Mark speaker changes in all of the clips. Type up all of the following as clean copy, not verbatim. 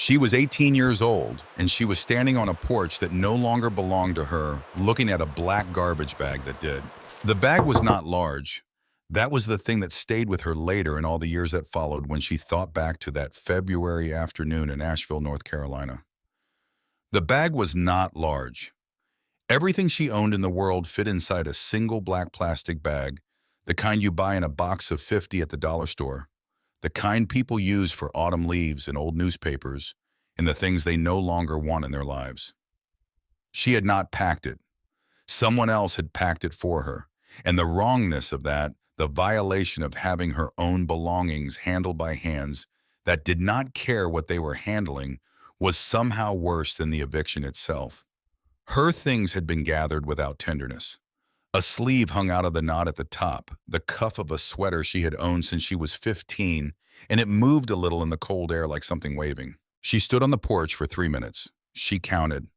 Speaker 1: She was 18 years old, and she was standing on a porch that no longer belonged to her, looking at a black garbage bag that did. The bag was not large. That was the thing that stayed with her later in all the years that followed when she thought back to that February afternoon in Asheville, North Carolina. The bag was not large. Everything she owned in the world fit inside a single black plastic bag, the kind you buy in a box of 50 at the dollar store, the kind people use for autumn leaves and old newspapers and the things they no longer want in their lives. She had not packed it. Someone else had packed it for her, and the wrongness of that, the violation of having her own belongings handled by hands that did not care what they were handling, was somehow worse than the eviction itself. Her things had been gathered without tenderness. A sleeve hung out of the knot at the top, the cuff of a sweater she had owned since she was 15, and it moved a little in the cold air like something waving. She stood on the porch for 3 minutes. She counted.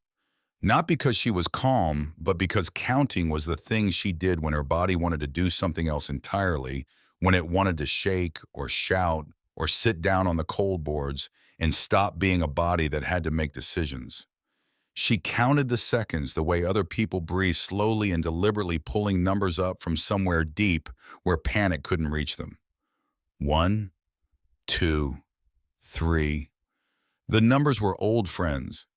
Speaker 1: Not because she was calm, but because counting was the thing she did when her body wanted to do something else entirely, when it wanted to shake or shout or sit down on the cold boards and stop being a body that had to make decisions. She counted the seconds the way other people breathe, slowly and deliberately pulling numbers up from somewhere deep where panic couldn't reach them. 1, 2, 3. The numbers were old friends.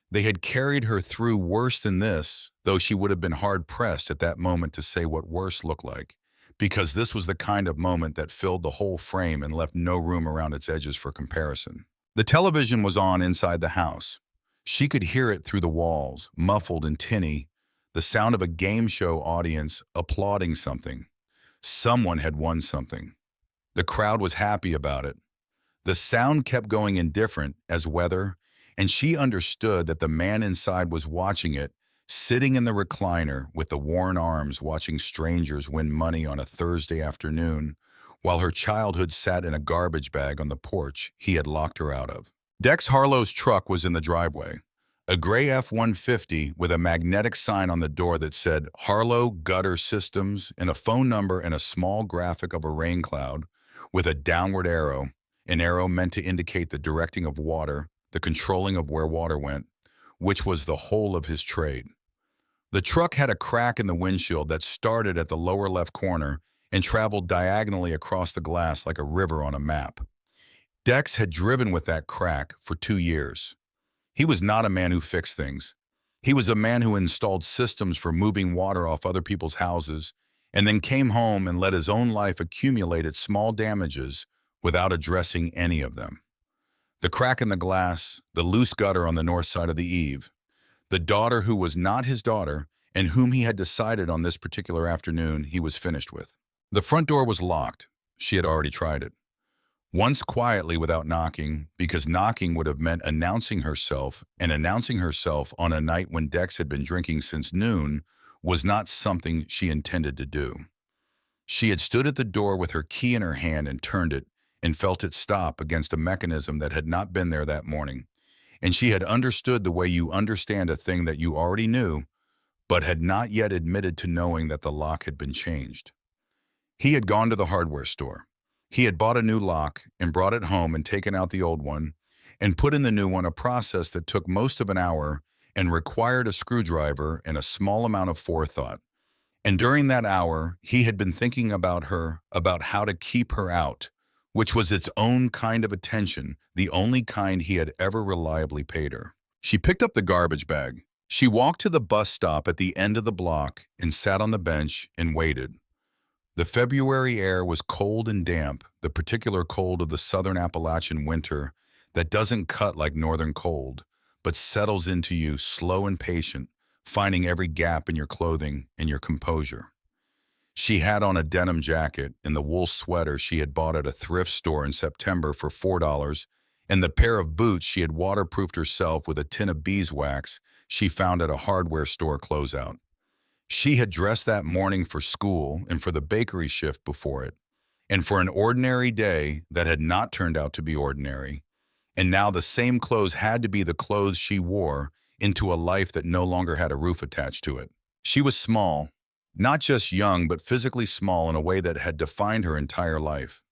Speaker 1: They had carried her through worse than this, though she would have been hard-pressed at that moment to say what worse looked like, because this was the kind of moment that filled the whole frame and left no room around its edges for comparison. The television was on inside the house. She could hear it through the walls, muffled and tinny, the sound of a game show audience applauding something. Someone had won something. The crowd was happy about it. The sound kept going indifferent as weather, and she understood that the man inside was watching it, sitting in the recliner with the worn arms watching strangers win money on a Thursday afternoon, while her childhood sat in a garbage bag on the porch he had locked her out of. Dex Harlow's truck was in the driveway, a gray F-150 with a magnetic sign on the door that said Harlow Gutter Systems and a phone number and a small graphic of a rain cloud with a downward arrow, an arrow meant to indicate the directing of water, the controlling of where water went, which was the whole of his trade. The truck had a crack in the windshield that started at the lower left corner and traveled diagonally across the glass like a river on a map. Dex had driven with that crack for 2 years. He was not a man who fixed things. He was a man who installed systems for moving water off other people's houses and then came home and let his own life accumulate its small damages without addressing any of them. The crack in the glass, the loose gutter on the north side of the eave, the daughter who was not his daughter and whom he had decided on this particular afternoon he was finished with. The front door was locked. She had already tried it. Once quietly without knocking, because knocking would have meant announcing herself, and announcing herself on a night when Dex had been drinking since noon was not something she intended to do. She had stood at the door with her key in her hand and turned it, and felt it stop against a mechanism that had not been there that morning. And she had understood the way you understand a thing that you already knew, but had not yet admitted to knowing that the lock had been changed. He had gone to the hardware store. He had bought a new lock and brought it home and taken out the old one and put in the new one, a process that took most of an hour and required a screwdriver and a small amount of forethought. And during that hour, he had been thinking about her, about how to keep her out, which was its own kind of attention, the only kind he had ever reliably paid her. She picked up the garbage bag. She walked to the bus stop at the end of the block and sat on the bench and waited. The February air was cold and damp, the particular cold of the southern Appalachian winter that doesn't cut like northern cold, but settles into you slow and patient, finding every gap in your clothing and your composure. She had on a denim jacket and the wool sweater she had bought at a thrift store in September for $4, and the pair of boots she had waterproofed herself with a tin of beeswax she found at a hardware store closeout. She had dressed that morning for school and for the bakery shift before it, and for an ordinary day that had not turned out to be ordinary, and now the same clothes had to be the clothes she wore into a life that no longer had a roof attached to it. She was small, not just young, but physically small in a way that had defined her entire life.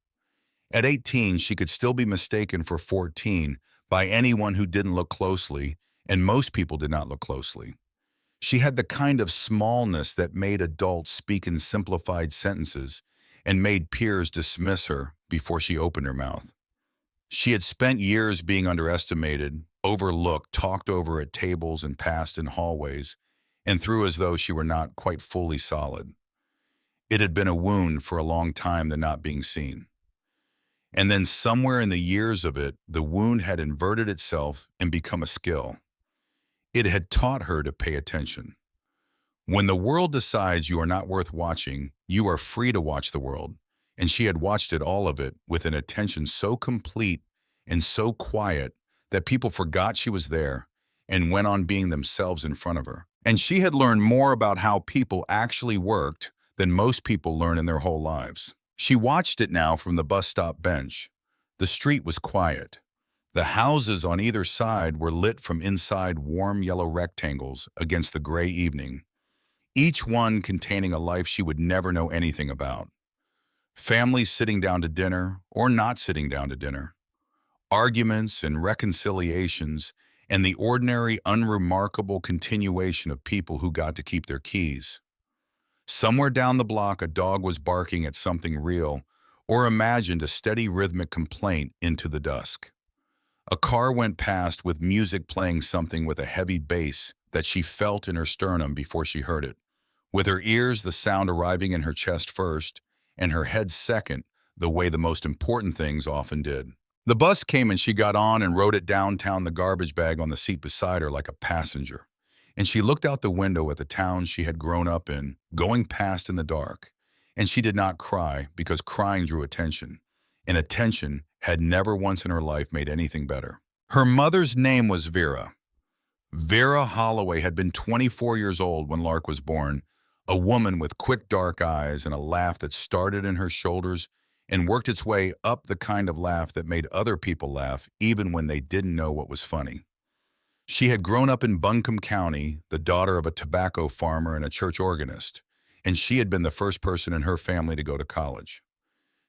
Speaker 1: At 18, she could still be mistaken for 14, by anyone who didn't look closely, and most people did not look closely. She had the kind of smallness that made adults speak in simplified sentences and made peers dismiss her before she opened her mouth. She had spent years being underestimated, overlooked, talked over at tables and passed in hallways, and through as though she were not quite fully solid. It had been a wound for a long time, the not being seen. And then somewhere in the years of it, the wound had inverted itself and become a skill. It had taught her to pay attention. When the world decides you are not worth watching, you are free to watch the world. And she had watched it, all of it, with an attention so complete and so quiet that people forgot she was there and went on being themselves in front of her. And she had learned more about how people actually worked than most people learn in their whole lives. She watched it now from the bus stop bench. The street was quiet. The houses on either side were lit from inside warm yellow rectangles against the gray evening, each one containing a life she would never know anything about. Families sitting down to dinner or not sitting down to dinner. Arguments and reconciliations and the ordinary, unremarkable continuation of people who got to keep their keys. Somewhere down the block, a dog was barking at something real or imagined a steady rhythmic complaint into the dusk. A car went past with music playing something with a heavy bass that she felt in her sternum before she heard it, with her ears the sound arriving in her chest first and her head second, the way the most important things often did. The bus came and she got on and rode it downtown, the garbage bag on the seat beside her like a passenger. And she looked out the window at the town she had grown up in, going past in the dark. And she did not cry because crying drew attention, and attention had never once in her life made anything better. Her mother's name was Vera. Vera Holloway had been 24 years old when Lark was born, a woman with quick dark eyes and a laugh that started in her shoulders and worked its way up, the kind of laugh that made other people laugh even when they didn't know what was funny. She had grown up in Buncombe County, the daughter of a tobacco farmer and a church organist, and she had been the first person in her family to go to college.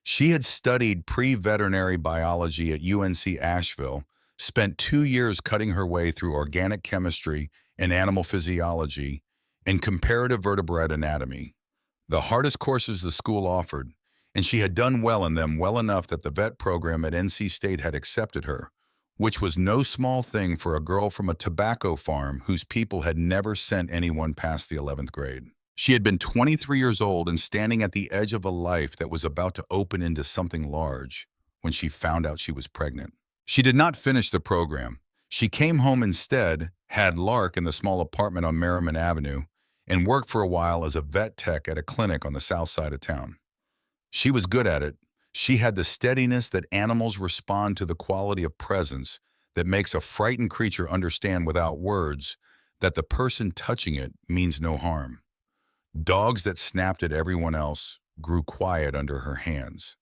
Speaker 1: She had studied pre-veterinary biology at UNC Asheville, spent 2 years cutting her way through organic chemistry and animal physiology and comparative vertebrate anatomy, the hardest courses the school offered, and she had done well in them, well enough that the vet program at NC State had accepted her, which was no small thing for a girl from a tobacco farm whose people had never sent anyone past the 11th grade. She had been 23 years old and standing at the edge of a life that was about to open into something large when she found out she was pregnant. She did not finish the program. She came home instead, had Lark in the small apartment on Merriman Avenue, and worked for a while as a vet tech at a clinic on the south side of town. She was good at it. She had the steadiness that animals respond to, the quality of presence that makes a frightened creature understand without words that the person touching it means no harm. Dogs that snapped at everyone else grew quiet under her hands.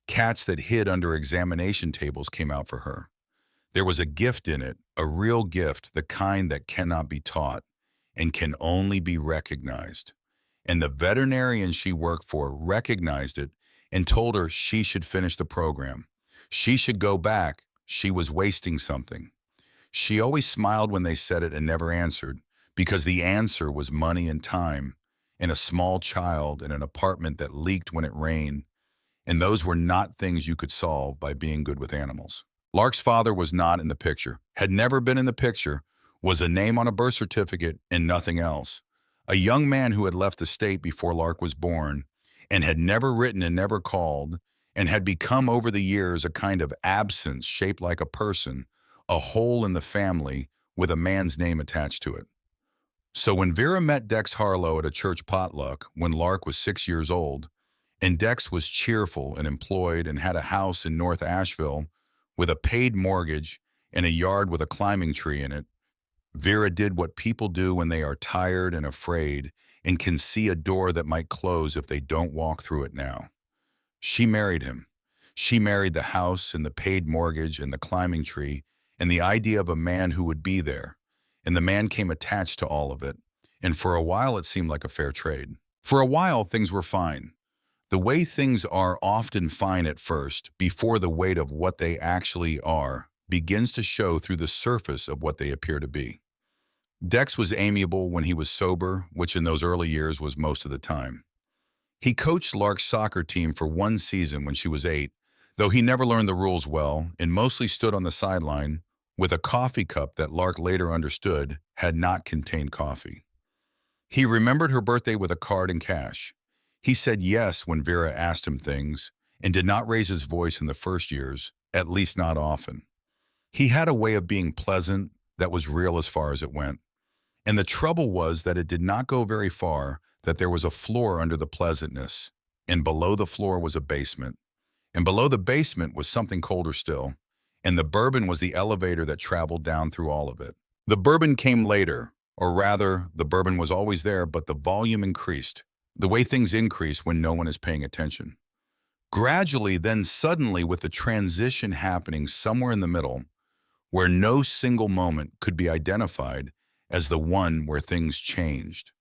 Speaker 1: Cats that hid under examination tables came out for her. There was a gift in it, a real gift, the kind that cannot be taught and can only be recognized. And the veterinarian she worked for recognized it and told her she should finish the program. She should go back. She was wasting something. She always smiled when they said it and never answered, because the answer was money and time, and a small child in an apartment that leaked when it rained, and those were not things you could solve by being good with animals. Lark's father was not in the picture, had never been in the picture, was a name on a birth certificate and nothing else. A young man who had left the state before Lark was born and had never written and never called and had become over the years a kind of absence shaped like a person, a hole in the family with a man's name attached to it. So when Vera met Dex Harlow at a church potluck when Lark was 6 years old, and Dex was cheerful and employed and had a house in North Asheville with a paid mortgage and a yard with a climbing tree in it, Vera did what people do when they are tired and afraid and can see a door that might close if they don't walk through it now. She married him. She married the house and the paid mortgage and the climbing tree and the idea of a man who would be there. And the man came attached to all of it. And for a while, it seemed like a fair trade. For a while, things were fine. The way things are often fine at first, before the weight of what they actually are begins to show through the surface of what they appear to be. Dex was amiable when he was sober, which in those early years was most of the time. He coached Lark's soccer team for one season when she was 8, though he never learned the rules well and mostly stood on the sideline with a coffee cup that Lark later understood had not contained coffee. He remembered her birthday with a card and cash. He said yes when Vera asked him things and did not raise his voice in the first years, at least not often. He had a way of being pleasant that was real as far as it went. And the trouble was that it did not go very far, that there was a floor under the pleasantness, and below the floor was a basement. And below the basement was something colder still, and the bourbon was the elevator that traveled down through all of it. The bourbon came later, or rather, the bourbon was always there, but the volume increased, the way things increase when no one is paying attention. Gradually, then suddenly, with the transition happening somewhere in the middle, where no single moment could be identified as the one where things changed.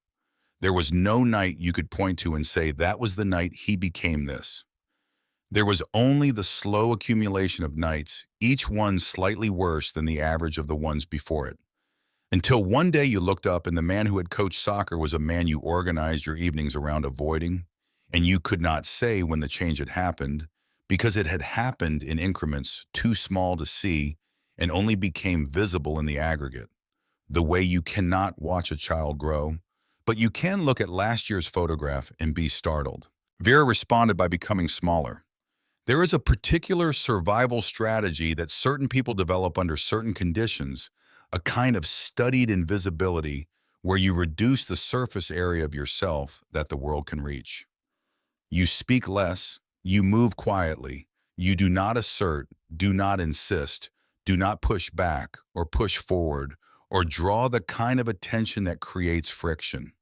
Speaker 1: There was no night you could point to and say that was the night he became this. There was only the slow accumulation of nights, each one slightly worse than the average of the ones before it. Until one day you looked up and the man who had coached soccer was a man you organized your evenings around avoiding, and you could not say when the change had happened because it had happened in increments too small to see and only became visible in the aggregate. The way you cannot watch a child grow, but you can look at last year's photograph and be startled. Vera responded by becoming smaller. There is a particular survival strategy that certain people develop under certain conditions, a kind of studied invisibility where you reduce the surface area of yourself that the world can reach. You speak less, you move quietly, you do not assert, do not insist, do not push back or push forward or draw the kind of attention that creates friction.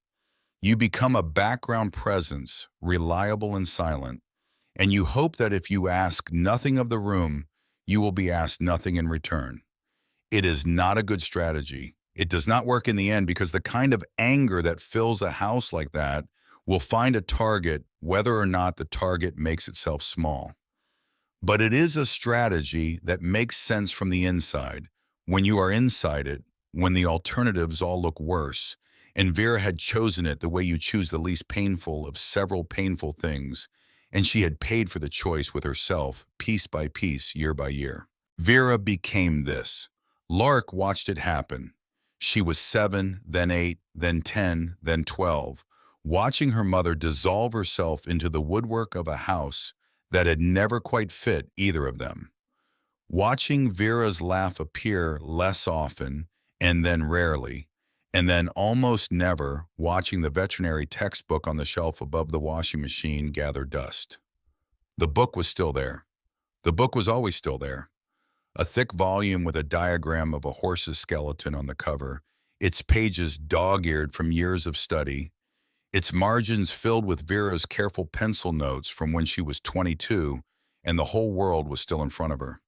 Speaker 1: You become a background presence, reliable and silent, and you hope that if you ask nothing of the room, you will be asked nothing in return. It is not a good strategy. It does not work in the end because the kind of anger that fills a house like that will find a target whether or not the target makes itself small. But it is a strategy that makes sense from the inside, when you are inside it, when the alternatives all look worse, and Vera had chosen it the way you choose the least painful of several painful things, and she had paid for the choice with herself, piece by piece, year by year. Vera became this. Lark watched it happen. She was 7, then 8, then 10, then 12, watching her mother dissolve herself into the woodwork of a house that had never quite fit either of them. Watching Vera's laugh appear less often, and then rarely, and then almost never watching the veterinary textbook on the shelf above the washing machine gather dust. The book was still there. The book was always still there. A thick volume with a diagram of a horse's skeleton on the cover, its pages dog-eared from years of study, its margins filled with Vera's careful pencil notes from when she was 22, and the whole world was still in front of her.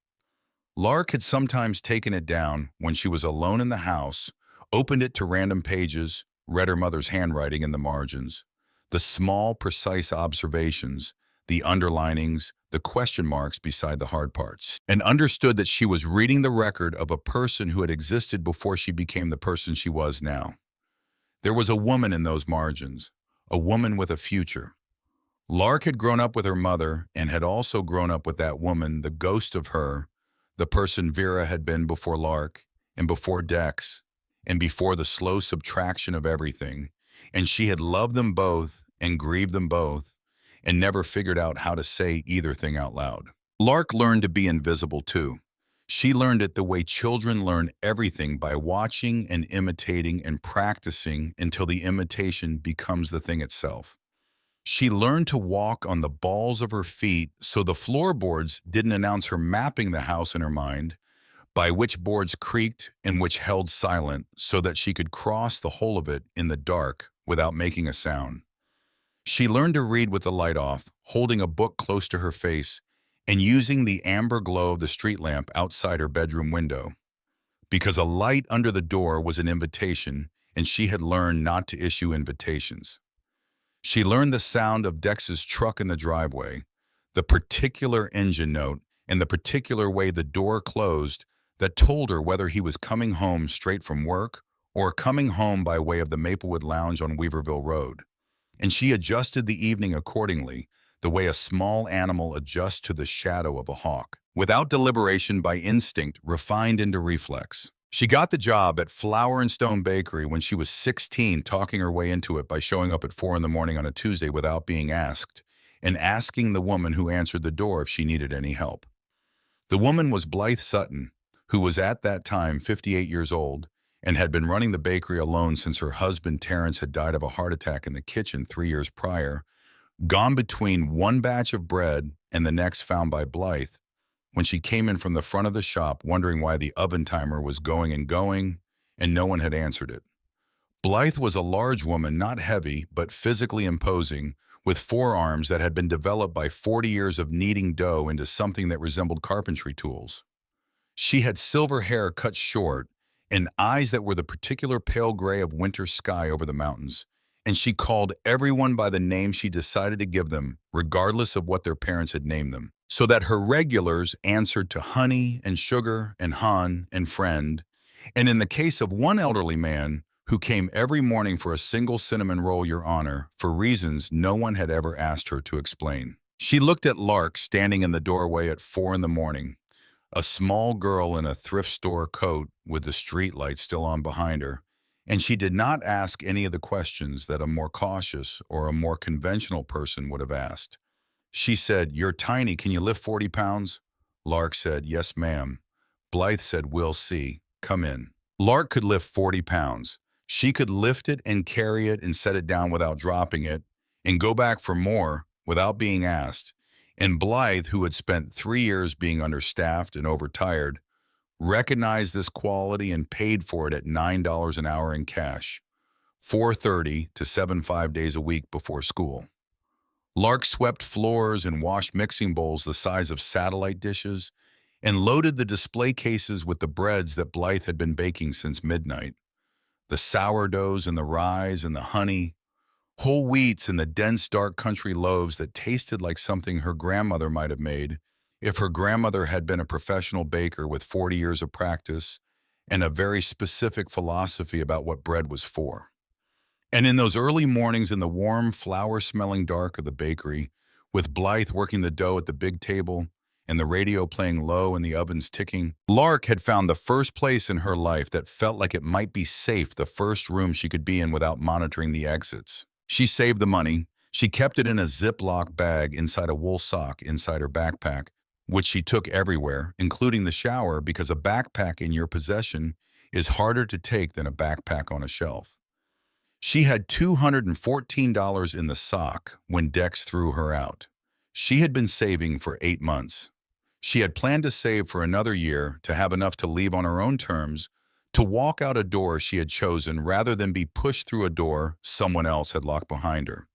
Speaker 1: Lark had sometimes taken it down when she was alone in the house, opened it to random pages, read her mother's handwriting in the margins, the small, precise observations, the underlinings, the question marks beside the hard parts, and understood that she was reading the record of a person who had existed before she became the person she was now. There was a woman in those margins, a woman with a future. Lark had grown up with her mother and had also grown up with that woman, the ghost of her, the person Vera had been before Lark and before Dex and before the slow subtraction of everything, and she had loved them both and grieved them both and never figured out how to say either thing out loud. Lark learned to be invisible too. She learned it the way children learn everything, by watching and imitating and practicing until the imitation becomes the thing itself. She learned to walk on the balls of her feet so the floorboards didn't announce her mapping the house in her mind, by which boards creaked and which held silent so that she could cross the whole of it in the dark without making a sound. She learned to read with the light off, holding a book close to her face and using the amber glow of the street lamp outside her bedroom window, because a light under the door was an invitation and she had learned not to issue invitations. She learned the sound of Dex's truck in the driveway, the particular engine note, and the particular way the door closed that told her whether he was coming home straight from work or coming home by way of the Maplewood Lounge on Weaverville Road. And she adjusted the evening accordingly, the way a small animal adjusts to the shadow of a hawk, without deliberation, by instinct refined into reflex. She got the job at Flour and Stone Bakery when she was 16, talking her way into it by showing up at 4 in the morning on a Tuesday without being asked, and asking the woman who answered the door if she needed any help. The woman was Blythe Sutton, who was at that time 58 years old and had been running the bakery alone since her husband Terrence had died of a heart attack in the kitchen 3 years prior, gone between one batch of bread and the next found by Blythe, when she came in from the front of the shop wondering why the oven timer was going and no one had answered it. Blythe was a large woman, not heavy, but physically imposing, with forearms that had been developed by 40 years of kneading dough into something that resembled carpentry tools. She had silver hair cut short and eyes that were the particular pale gray of winter sky over the mountains, and she called everyone by the name she decided to give them, regardless of what their parents had named them, so that her regulars answered to honey and sugar and hon and friend, and in the case of one elderly man who came every morning for a single cinnamon roll, Your Honor, for reasons no one had ever asked her to explain. She looked at Lark standing in the doorway at 4 in the morning, a small girl in a thrift store coat with the street light still on behind her, and she did not ask any of the questions that a more cautious or a more conventional person would have asked. She said, "You're tiny, can you lift 40 pounds? Lark said, "Yes, ma'am." Blythe said, "We'll see. Come in." Lark could lift 40 pounds. She could lift it and carry it and set it down without dropping it, and go back for more without being asked. And Blythe, who had spent 3 years being understaffed and overtired, recognized this quality and paid for it at $9 an hour in cash, 4:30 to 7 5 days a week before school. Lark swept floors and washed mixing bowls the size of satellite dishes and loaded the display cases with the breads that Blythe had been baking since midnight. The sourdoughs and the ryes and the honey, whole wheats and the dense dark country loaves that tasted like something her grandmother might have made if her grandmother had been a professional baker with 40 years of practice and a very specific philosophy about what bread was for. And in those early mornings in the warm, flour-smelling dark of the bakery, with Blythe working the dough at the big table and the radio playing low and the ovens ticking, Lark had found the first place in her life that felt like it might be safe, the first room she could be in without monitoring the exits. She saved the money. She kept it in a Ziploc bag inside a wool sock inside her backpack, which she took everywhere, including the shower, because a backpack in your possession is harder to take than a backpack on a shelf. She had $214 in the sock when Dex threw her out. She had been saving for 8 months. She had planned to save for another year to have enough to leave on her own terms, to walk out a door she had chosen rather than be pushed through a door someone else had locked behind her.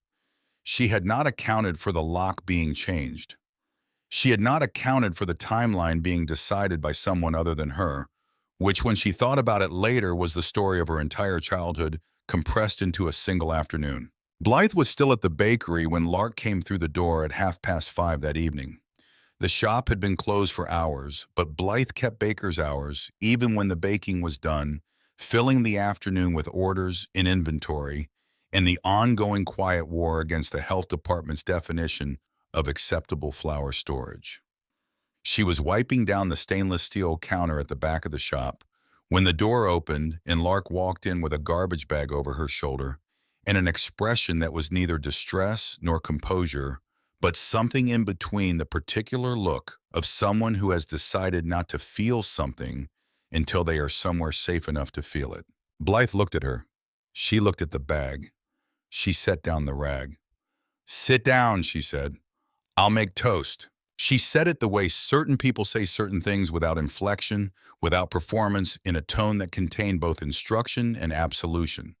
Speaker 1: She had not accounted for the lock being changed. She had not accounted for the timeline being decided by someone other than her, which, when she thought about it later, was the story of her entire childhood compressed into a single afternoon. Blythe was still at the bakery when Lark came through the door at 5:30 that evening. The shop had been closed for hours, but Blythe kept baker's hours even when the baking was done, filling the afternoon with orders and inventory and the ongoing quiet war against the health department's definition of acceptable flour storage. She was wiping down the stainless steel counter at the back of the shop when the door opened and Lark walked in with a garbage bag over her shoulder and an expression that was neither distress nor composure, but something in between, the particular look of someone who has decided not to feel something until they are somewhere safe enough to feel it. Blythe looked at her. She looked at the bag. She set down the rag. "Sit down," she said. "I'll make toast." She said it the way certain people say certain things, without inflection, without performance, in a tone that contained both instruction and absolution.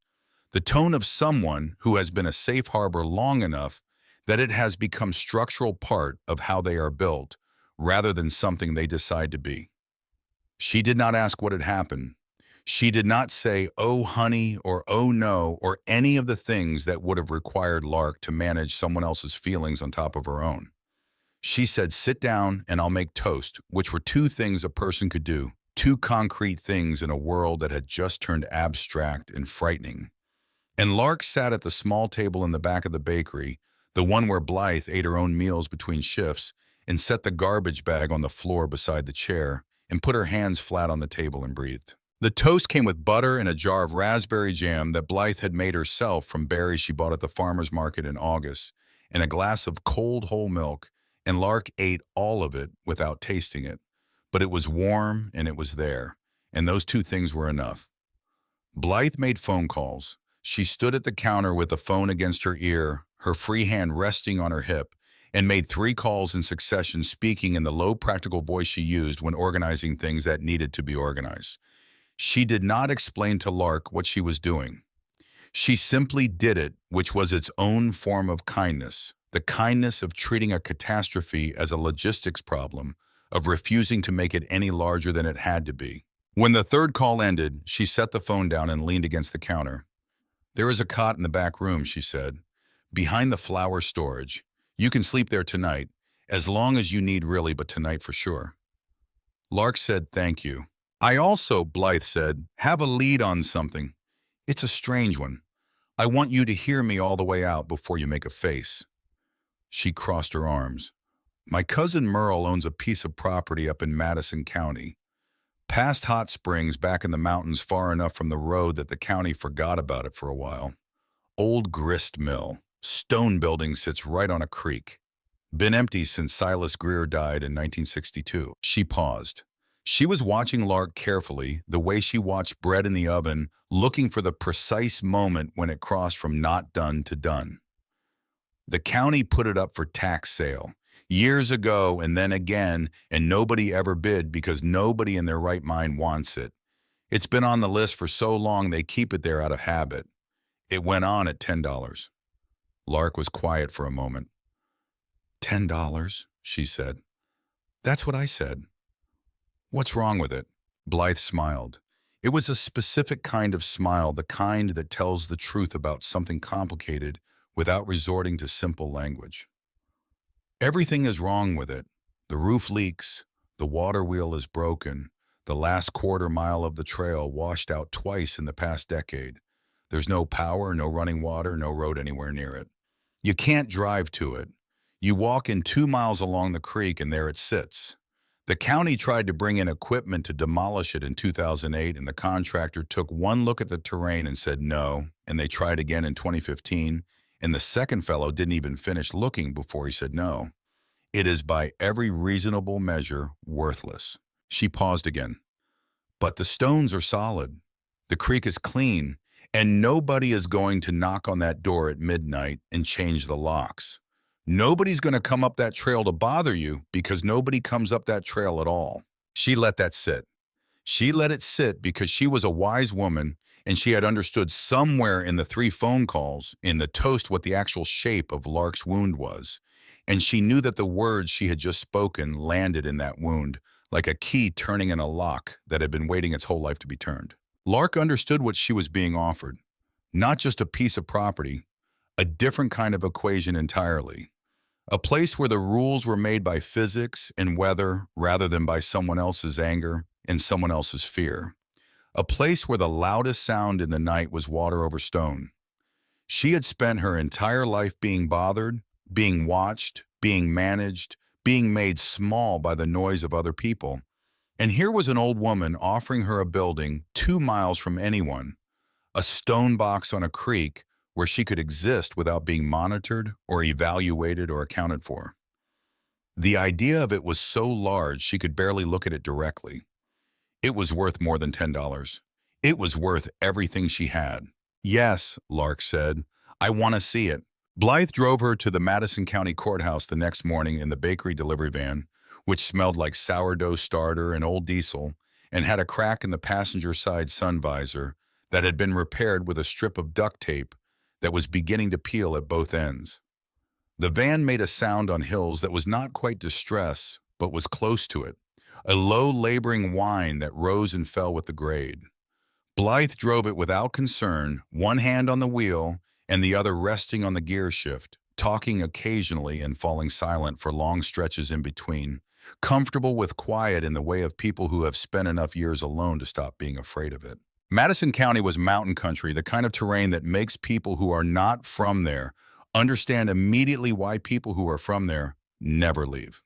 Speaker 1: The tone of someone who has been a safe harbor long enough that it has become structural part of how they are built, rather than something they decide to be. She did not ask what had happened. She did not say, "Oh, honey," or "Oh, no," or any of the things that would have required Lark to manage someone else's feelings on top of her own. She said, "Sit down and I'll make toast," which were two things a person could do, two concrete things in a world that had just turned abstract and frightening. And Lark sat at the small table in the back of the bakery, the one where Blythe ate her own meals between shifts, and set the garbage bag on the floor beside the chair, and put her hands flat on the table and breathed. The toast came with butter and a jar of raspberry jam that Blythe had made herself from berries she bought at the farmer's market in August, and a glass of cold whole milk, and Lark ate all of it without tasting it. But it was warm and it was there, and those two things were enough. Blythe made phone calls. She stood at the counter with the phone against her ear, her free hand resting on her hip, and made 3 calls in succession, speaking in the low practical voice she used when organizing things that needed to be organized. She did not explain to Lark what she was doing. She simply did it, which was its own form of kindness, the kindness of treating a catastrophe as a logistics problem, of refusing to make it any larger than it had to be. When the 3rd call ended, she set the phone down and leaned against the counter. "There is a cot in the back room," she said, "behind the flour storage. You can sleep there tonight, as long as you need really, but tonight for sure." Lark said, "Thank you." "I also," Blythe said, "have a lead on something. It's a strange one. I want you to hear me all the way out before you make a face." She crossed her arms. "My cousin Merle owns a piece of property up in Madison County, past Hot Springs, back in the mountains far enough from the road that the county forgot about it for a while. Old grist mill. Stone building sits right on a creek. Been empty since Silas Greer died in 1962. She paused. She was watching Lark carefully, the way she watched bread in the oven, looking for the precise moment when it crossed from not done to done. "The county put it up for tax sale years ago and then again, and nobody ever bid because nobody in their right mind wants it. It's been on the list for so long they keep it there out of habit. It went on at $10. Lark was quiet for a moment. "$10, she said. "That's what I said." "What's wrong with it?" Blythe smiled. It was a specific kind of smile, the kind that tells the truth about something complicated without resorting to simple language. "Everything is wrong with it. The roof leaks, the water wheel is broken, the last quarter-mile of the trail washed out twice in the past decade. There's no power, no running water, no road anywhere near it. You can't drive to it. You walk in 2 miles along the creek and there it sits. The county tried to bring in equipment to demolish it in 2008, and the contractor took one look at the terrain and said no, and they tried again in 2015, and the second fellow didn't even finish looking before he said no. It is by every reasonable measure worthless." She paused again. "But the stones are solid. The creek is clean, and nobody is going to knock on that door at midnight and change the locks. Nobody's going to come up that trail to bother you because nobody comes up that trail at all." She let that sit. She let it sit because she was a wise woman, and she had understood somewhere in the 3 phone calls, in the toast, what the actual shape of Lark's wound was. And she knew that the words she had just spoken landed in that wound, like a key turning in a lock that had been waiting its whole life to be turned. Lark understood what she was being offered. Not just a piece of property, a different kind of equation entirely. A place where the rules were made by physics and weather rather than by someone else's anger and someone else's fear. A place where the loudest sound in the night was water over stone. She had spent her entire life being bothered, being watched, being managed, being made small by the noise of other people. And here was an old woman offering her a building 2 miles from anyone, a stone box on a creek where she could exist without being monitored or evaluated or accounted for. The idea of it was so large she could barely look at it directly. It was worth more than $10. It was worth everything she had. "Yes," Lark said, "I want to see it." Blythe drove her to the Madison County Courthouse the next morning in the bakery delivery van, which smelled like sourdough starter and old diesel, and had a crack in the passenger side sun visor that had been repaired with a strip of duct tape that was beginning to peel at both ends. The van made a sound on hills that was not quite distress, but was close to it, a low laboring whine that rose and fell with the grade. Blythe drove it without concern, one hand on the wheel and the other resting on the gear shift, talking occasionally and falling silent for long stretches in between, comfortable with quiet in the way of people who have spent enough years alone to stop being afraid of it. Madison County was mountain country, the kind of terrain that makes people who are not from there understand immediately why people who are from there never leave.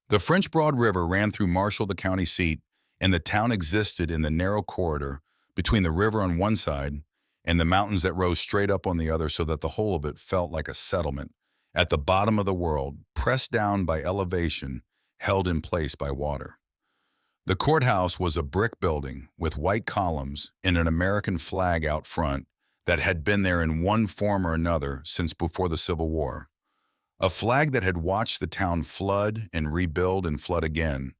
Speaker 1: The French Broad River ran through Marshall, the county seat, and the town existed in the narrow corridor between the river on one side and the mountains that rose straight up on the other, so that the whole of it felt like a settlement at the bottom of the world, pressed down by elevation, held in place by water. The courthouse was a brick building with white columns and an American flag out front that had been there in one form or another since before the Civil War. A flag that had watched the town flood and rebuild and flood again.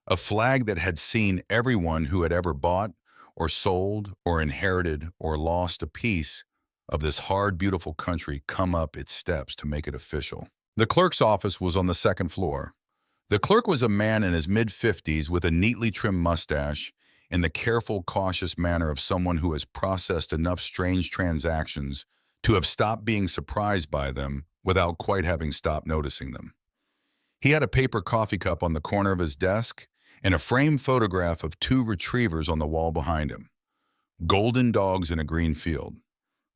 Speaker 1: A flag that had seen everyone who had ever bought or sold or inherited or lost a piece of this hard, beautiful country come up its steps to make it official. The clerk's office was on the second floor. The clerk was a man in his mid-50s with a neatly trimmed mustache and the careful, cautious manner of someone who has processed enough strange transactions to have stopped being surprised by them without quite having stopped noticing them. He had a paper coffee cup on the corner of his desk and a framed photograph of two retrievers on the wall behind him. Golden dogs in a green field.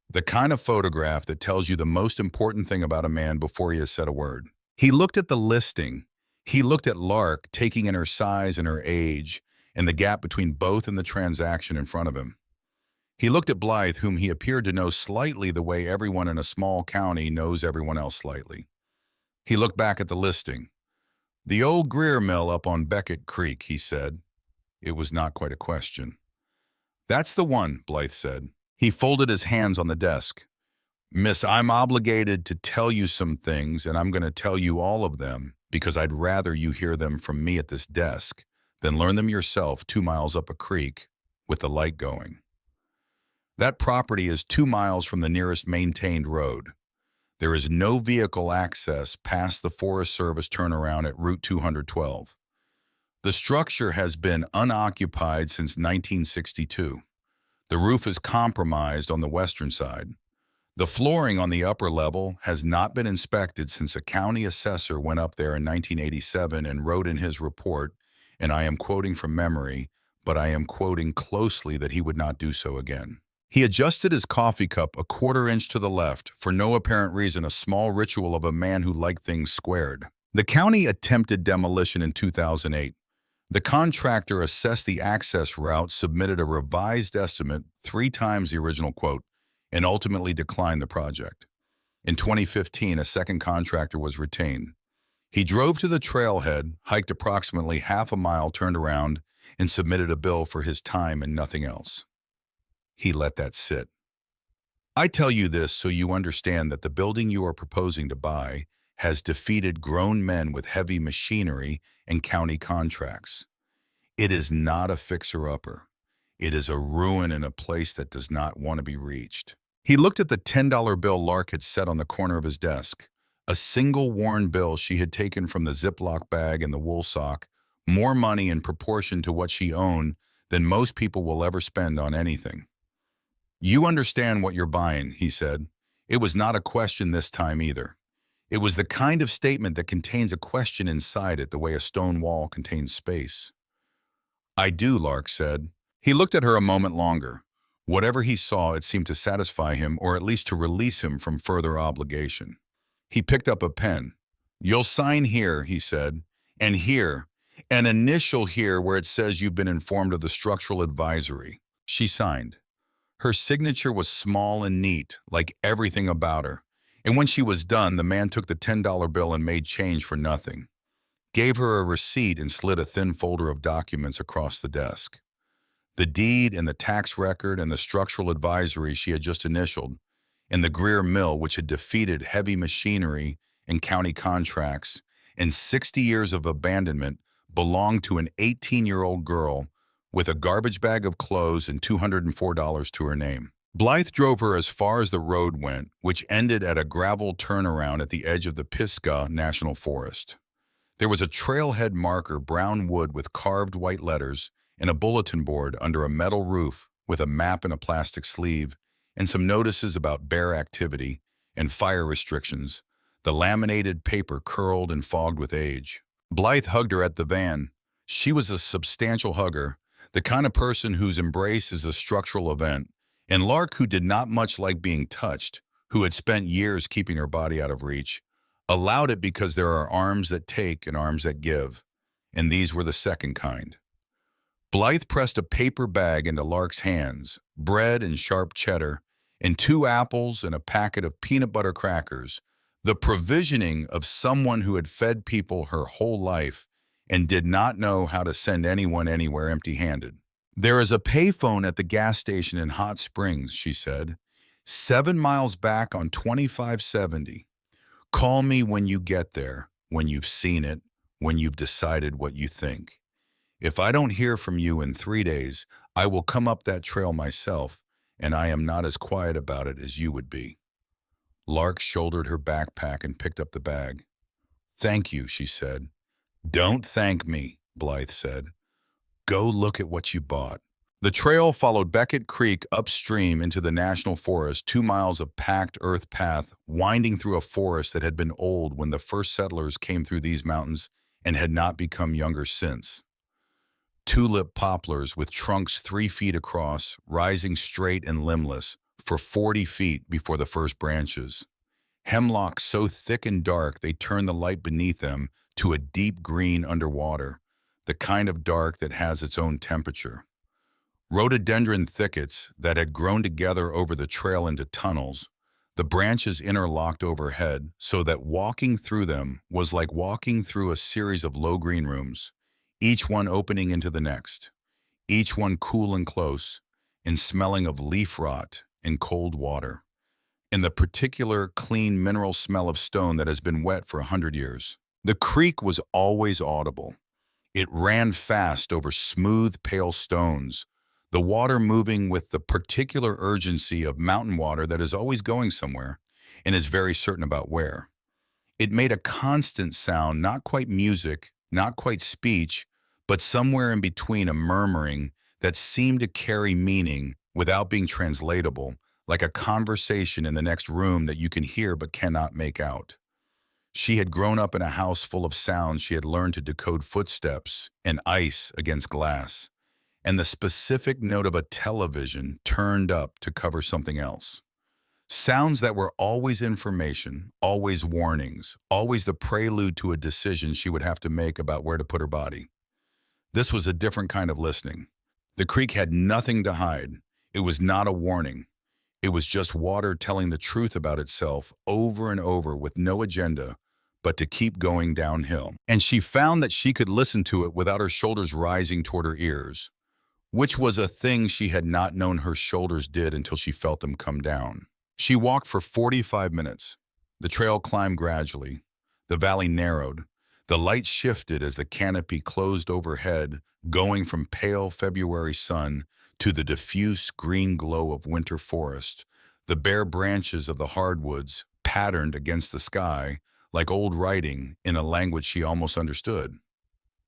Speaker 1: The kind of photograph that tells you the most important thing about a man before he has said a word. He looked at the listing. He looked at Lark, taking in her size and her age, and the gap between both and the transaction in front of him. He looked at Blythe, whom he appeared to know slightly the way everyone in a small county knows everyone else slightly. He looked back at the listing. "The old Greer mill up on Beckett Creek," he said. It was not quite a question. "That's the one," Blythe said. He folded his hands on the desk. "Miss, I'm obligated to tell you some things, and I'm going to tell you all of them because I'd rather you hear them from me at this desk than learn them yourself 2 miles up a creek with the light going. That property is 2 miles from the nearest maintained road. There is no vehicle access past the Forest Service turnaround at Route 212. The structure has been unoccupied since 1962. The roof is compromised on the western side. The flooring on the upper level has not been inspected since a county assessor went up there in 1987 and wrote in his report, and I am quoting from memory, but I am quoting closely that he would not do so again. He adjusted his coffee cup a quarter inch to the left, for no apparent reason, a small ritual of a man who liked things squared. The county attempted demolition in 2008. The contractor assessed the access route, submitted a revised estimate 3 times the original quote, and ultimately declined the project. In 2015, a second contractor was retained. He drove to the trailhead, hiked approximately half a mile, turned around, and submitted a bill for his time and nothing else. He let that sit. I tell you this so you understand that the building you are proposing to buy has defeated grown men with heavy machinery and county contracts. It is not a fixer-upper. It is a ruin in a place that does not want to be reached. He looked at the $10 bill Lark had set on the corner of his desk, a single worn bill she had taken from the Ziploc bag and the wool sock, more money in proportion to what she owned than most people will ever spend on anything. "You understand what you're buying," he said. It was not a question this time either. It was the kind of statement that contains a question inside it the way a stone wall contains space. "I do," Lark said. He looked at her a moment longer. Whatever he saw, it seemed to satisfy him, or at least to release him from further obligation. He picked up a pen. "You'll sign here," he said, "and here, an initial here where it says you've been informed of the structural advisory." She signed. Her signature was small and neat, like everything about her. And when she was done, the man took the $10 bill and made change for nothing, gave her a receipt, and slid a thin folder of documents across the desk. The deed and the tax record and the structural advisory she had just initialed, and the Greer mill, which had defeated heavy machinery and county contracts, and 60 years of abandonment, belonged to an 18-year-old girl with a garbage bag of clothes and $204 to her name. Blythe drove her as far as the road went, which ended at a gravel turnaround at the edge of the Pisgah National Forest. There was a trailhead marker, brown wood with carved white letters, and a bulletin board under a metal roof with a map in a plastic sleeve, and some notices about bear activity and fire restrictions, the laminated paper curled and fogged with age. Blythe hugged her at the van. She was a substantial hugger, the kind of person whose embrace is a structural event, and Lark, who did not much like being touched, who had spent years keeping her body out of reach, allowed it because there are arms that take and arms that give, and these were the second kind. Blythe pressed a paper bag into Lark's hands, bread and sharp cheddar, and 2 apples and a packet of peanut butter crackers, the provisioning of someone who had fed people her whole life and did not know how to send anyone anywhere empty-handed. "There is a payphone at the gas station in Hot Springs," she said, "7 miles back on 2570. Call me when you get there, when you've seen it, when you've decided what you think. If I don't hear from you in 3 days, I will come up that trail myself, and I am not as quiet about it as you would be." Lark shouldered her backpack and picked up the bag. "Thank you," she said. "Don't thank me," Blythe said. "Go look at what you bought." The trail followed Beckett Creek upstream into the national forest, 2 miles of packed earth path winding through a forest that had been old when the first settlers came through these mountains and had not become younger since. Tulip poplars with trunks 3 feet across, rising straight and limbless for 40 feet before the first branches. Hemlocks so thick and dark they turn the light beneath them to a deep green underwater, the kind of dark that has its own temperature. Rhododendron thickets that had grown together over the trail into tunnels, the branches interlocked overhead so that walking through them was like walking through a series of low green rooms, each one opening into the next, each one cool and close, and smelling of leaf rot and cold water, and the particular clean mineral smell of stone that has been wet for 100 years. The creek was always audible. It ran fast over smooth, pale stones, the water moving with the particular urgency of mountain water that is always going somewhere and is very certain about where. It made a constant sound, not quite music, not quite speech, but somewhere in between, a murmuring that seemed to carry meaning without being translatable, like a conversation in the next room that you can hear but cannot make out. She had grown up in a house full of sounds. She had learned to decode footsteps and ice against glass, and the specific note of a television turned up to cover something else. Sounds that were always information, always warnings, always the prelude to a decision she would have to make about where to put her body. This was a different kind of listening. The creek had nothing to hide. It was not a warning. It was just water telling the truth about itself over and over with no agenda, but to keep going downhill. And she found that she could listen to it without her shoulders rising toward her ears, which was a thing she had not known her shoulders did until she felt them come down. She walked for 45 minutes. The trail climbed gradually. The valley narrowed. The light shifted as the canopy closed overhead, going from pale February sun to the diffuse green glow of winter forest, the bare branches of the hardwoods patterned against the sky like old writing in a language she almost understood.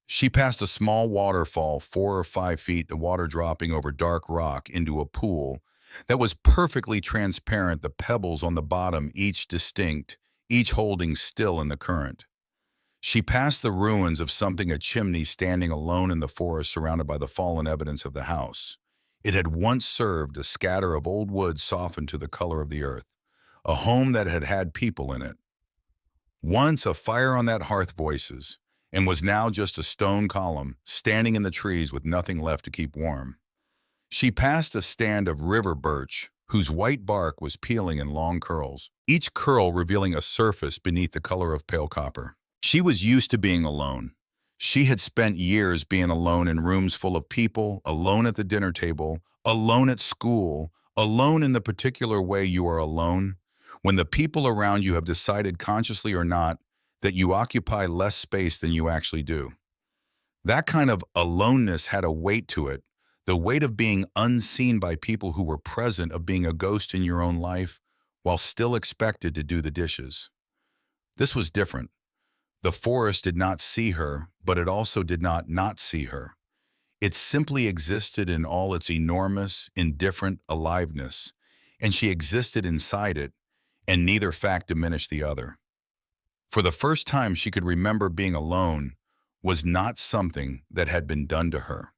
Speaker 1: She passed a small waterfall, 4 or 5 feet, the water dropping over dark rock into a pool that was perfectly transparent, the pebbles on the bottom each distinct, each holding still in the current. She passed the ruins of something, a chimney standing alone in the forest surrounded by the fallen evidence of the house. It had once served a scatter of old wood softened to the color of the earth, a home that had had people in it. Once a fire on that hearth voices, and was now just a stone column standing in the trees with nothing left to keep warm. She passed a stand of river birch whose white bark was peeling in long curls, each curl revealing a surface beneath the color of pale copper. She was used to being alone. She had spent years being alone in rooms full of people, alone at the dinner table, alone at school, alone in the particular way you are alone, when the people around you have decided, consciously or not, that you occupy less space than you actually do. That kind of aloneness had a weight to it, the weight of being unseen by people who were present, of being a ghost in your own life while still expected to do the dishes. This was different. The forest did not see her, but it also did not see her. It simply existed in all its enormous, indifferent aliveness, and she existed inside it, and neither fact diminished the other. For the first time she could remember being alone, was not something that had been done to her.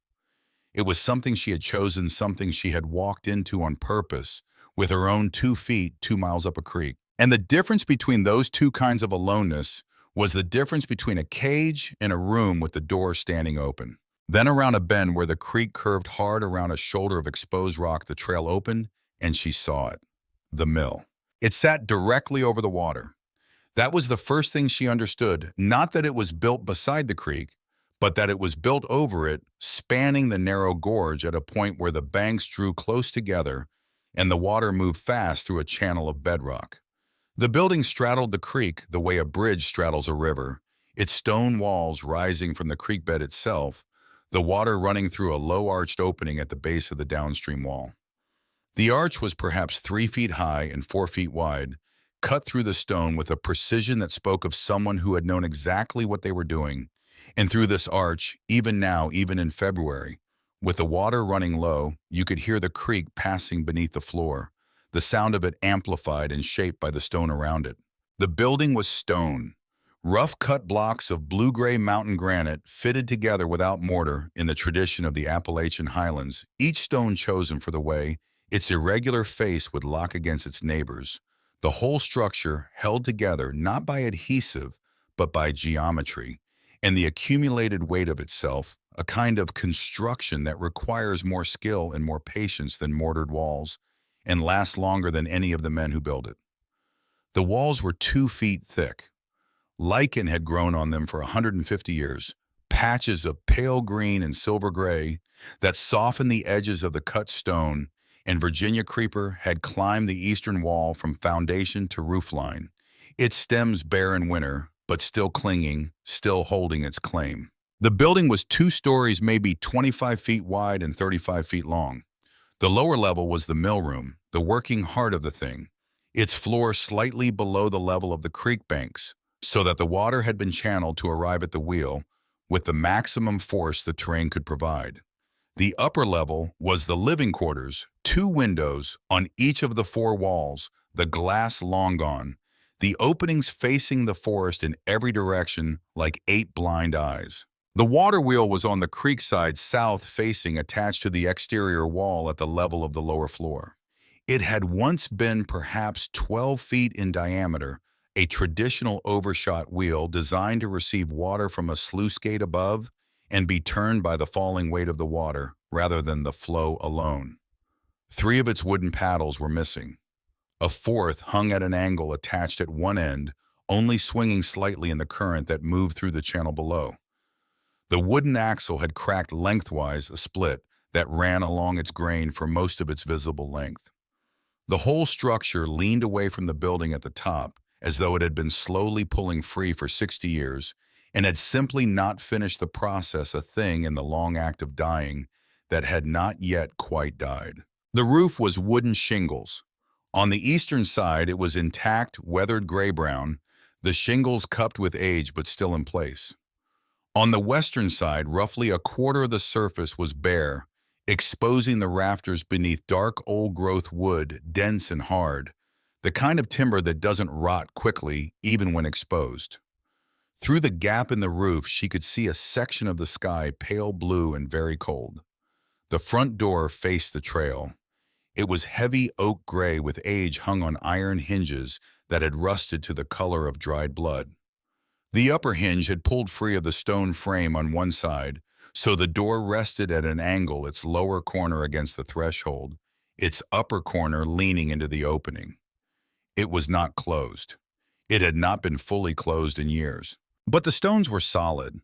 Speaker 1: It was something she had chosen, something she had walked into on purpose with her own 2 feet 2 miles up a creek. And the difference between those two kinds of aloneness was the difference between a cage and a room with the door standing open. Then around a bend where the creek curved hard around a shoulder of exposed rock, the trail opened and she saw it. The mill. It sat directly over the water. That was the first thing she understood, not that it was built beside the creek, but that it was built over it, spanning the narrow gorge at a point where the banks drew close together and the water moved fast through a channel of bedrock. The building straddled the creek the way a bridge straddles a river, its stone walls rising from the creek bed itself, the water running through a low-arched opening at the base of the downstream wall. The arch was perhaps 3 feet high and 4 feet wide, cut through the stone with a precision that spoke of someone who had known exactly what they were doing. And through this arch, even now, even in February, with the water running low, you could hear the creek passing beneath the floor, the sound of it amplified and shaped by the stone around it. The building was stone, rough-cut blocks of blue-gray mountain granite fitted together without mortar in the tradition of the Appalachian Highlands, each stone chosen for the way its irregular face would lock against its neighbors. The whole structure held together not by adhesive, but by geometry, and the accumulated weight of itself, a kind of construction that requires more skill and more patience than mortared walls, and lasts longer than any of the men who build it. The walls were 2 feet thick. Lichen had grown on them for 150 years, patches of pale green and silver gray that softened the edges of the cut stone, and Virginia creeper had climbed the eastern wall from foundation to roofline, its stems bare in winter, but still clinging, still holding its claim. The building was 2 stories, maybe 25 feet wide and 35 feet long. The lower level was the mill room, the working heart of the thing, its floor slightly below the level of the creek banks, so that the water had been channeled to arrive at the wheel with the maximum force the terrain could provide. The upper level was the living quarters, 2 windows on each of the 4 walls, the glass long gone, the openings facing the forest in every direction like 8 blind eyes. The water wheel was on the creek side south facing, attached to the exterior wall at the level of the lower floor. It had once been perhaps 12 feet in diameter, a traditional overshot wheel designed to receive water from a sluice gate above and be turned by the falling weight of the water rather than the flow alone. 3 of its wooden paddles were missing. A 4th hung at an angle attached at one end, only swinging slightly in the current that moved through the channel below. The wooden axle had cracked lengthwise, a split that ran along its grain for most of its visible length. The whole structure leaned away from the building at the top, as though it had been slowly pulling free for 60 years and had simply not finished the process, a thing in the long act of dying that had not yet quite died. The roof was wooden shingles. On the eastern side, it was intact, weathered gray-brown, the shingles cupped with age but still in place. On the western side, roughly a quarter of the surface was bare, exposing the rafters beneath dark old-growth wood, dense and hard, the kind of timber that doesn't rot quickly even when exposed. Through the gap in the roof, she could see a section of the sky pale blue and very cold. The front door faced the trail. It was heavy oak gray with age hung on iron hinges that had rusted to the color of dried blood. The upper hinge had pulled free of the stone frame on one side, so the door rested at an angle, its lower corner against the threshold, its upper corner leaning into the opening. It was not closed. It had not been fully closed in years. But the stones were solid.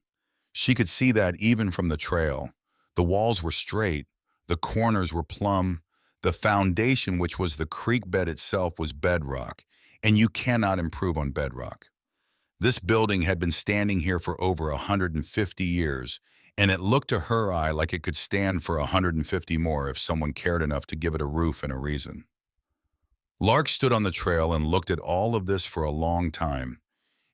Speaker 1: She could see that even from the trail. The walls were straight, the corners were plumb, the foundation, which was the creek bed itself, was bedrock, and you cannot improve on bedrock. This building had been standing here for over 150 years, and it looked to her eye like it could stand for 150 more if someone cared enough to give it a roof and a reason. Lark stood on the trail and looked at all of this for a long time,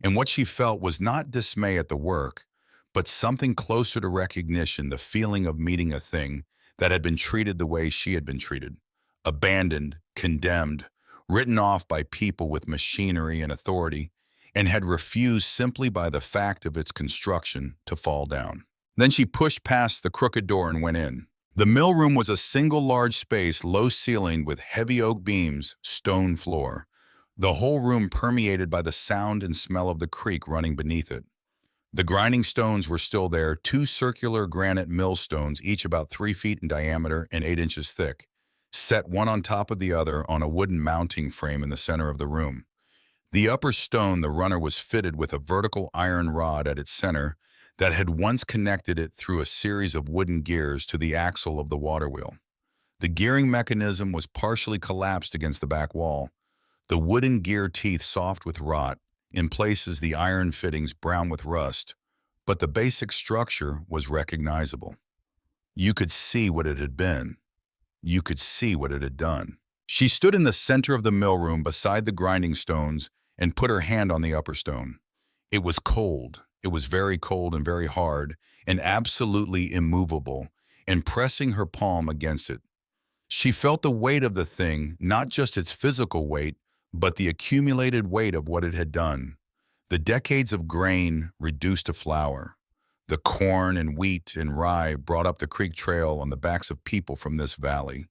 Speaker 1: and what she felt was not dismay at the work, but something closer to recognition, the feeling of meeting a thing that had been treated the way she had been treated, abandoned, condemned, written off by people with machinery and authority, and had refused simply by the fact of its construction to fall down. Then she pushed past the crooked door and went in. The mill room was a single large space, low-ceilinged with heavy oak beams, stone floor. The whole room permeated by the sound and smell of the creek running beneath it. The grinding stones were still there, two circular granite millstones, each about 3 feet in diameter and 8 inches thick, set one on top of the other on a wooden mounting frame in the center of the room. The upper stone, the runner, was fitted with a vertical iron rod at its center that had once connected it through a series of wooden gears to the axle of the water wheel. The gearing mechanism was partially collapsed against the back wall, the wooden gear teeth soft with rot, in places the iron fittings brown with rust, but the basic structure was recognizable. You could see what it had been. You could see what it had done. She stood in the center of the mill room beside the grinding stones and put her hand on the upper stone. It was cold. It was very cold and very hard and absolutely immovable, and pressing her palm against it. She felt the weight of the thing, not just its physical weight, but the accumulated weight of what it had done. The decades of grain reduced to flour. The corn and wheat and rye brought up the creek trail on the backs of people from this valley,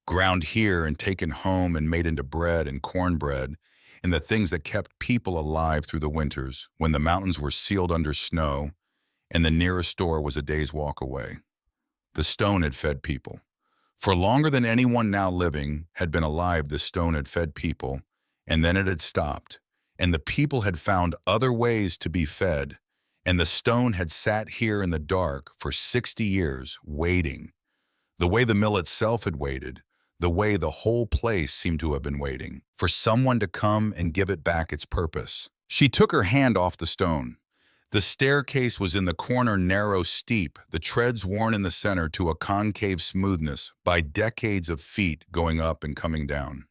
Speaker 1: ground here and taken home and made into bread and cornbread, and the things that kept people alive through the winters when the mountains were sealed under snow and the nearest store was a day's walk away. The stone had fed people. For longer than anyone now living had been alive, this stone had fed people, and then it had stopped, and the people had found other ways to be fed, and the stone had sat here in the dark for 60 years, waiting, the way the mill itself had waited, the way the whole place seemed to have been waiting, for someone to come and give it back its purpose. She took her hand off the stone. The staircase was in the corner, narrow, steep, the treads worn in the center to a concave smoothness by decades of feet going up and coming down.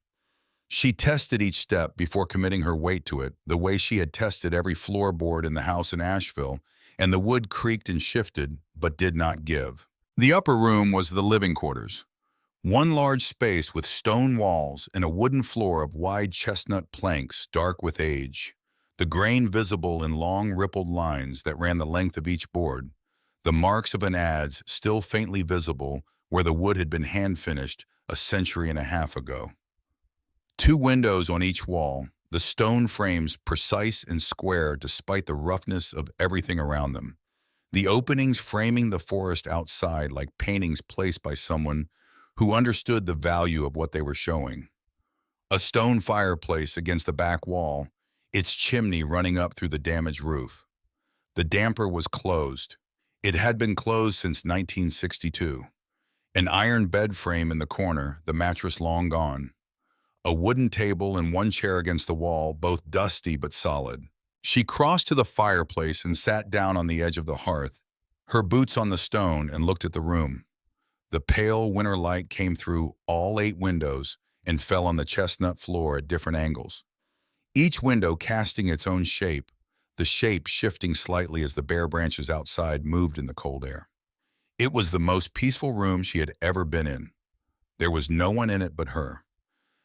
Speaker 1: She tested each step before committing her weight to it, the way she had tested every floorboard in the house in Asheville, and the wood creaked and shifted, but did not give. The upper room was the living quarters. One large space with stone walls and a wooden floor of wide chestnut planks, dark with age. The grain visible in long rippled lines that ran the length of each board. The marks of an adze still faintly visible where the wood had been hand-finished a century and a half ago. 2 windows on each wall, the stone frames precise and square despite the roughness of everything around them. The openings framing the forest outside like paintings placed by someone who understood the value of what they were showing. A stone fireplace against the back wall, its chimney running up through the damaged roof. The damper was closed. It had been closed since 1962. An iron bed frame in the corner, the mattress long gone. A wooden table and 1 chair against the wall, both dusty but solid. She crossed to the fireplace and sat down on the edge of the hearth, her boots on the stone, and looked at the room. The pale winter light came through all 8 windows and fell on the chestnut floor at different angles, each window casting its own shape, the shape shifting slightly as the bare branches outside moved in the cold air. It was the most peaceful room she had ever been in. There was no one in it but her.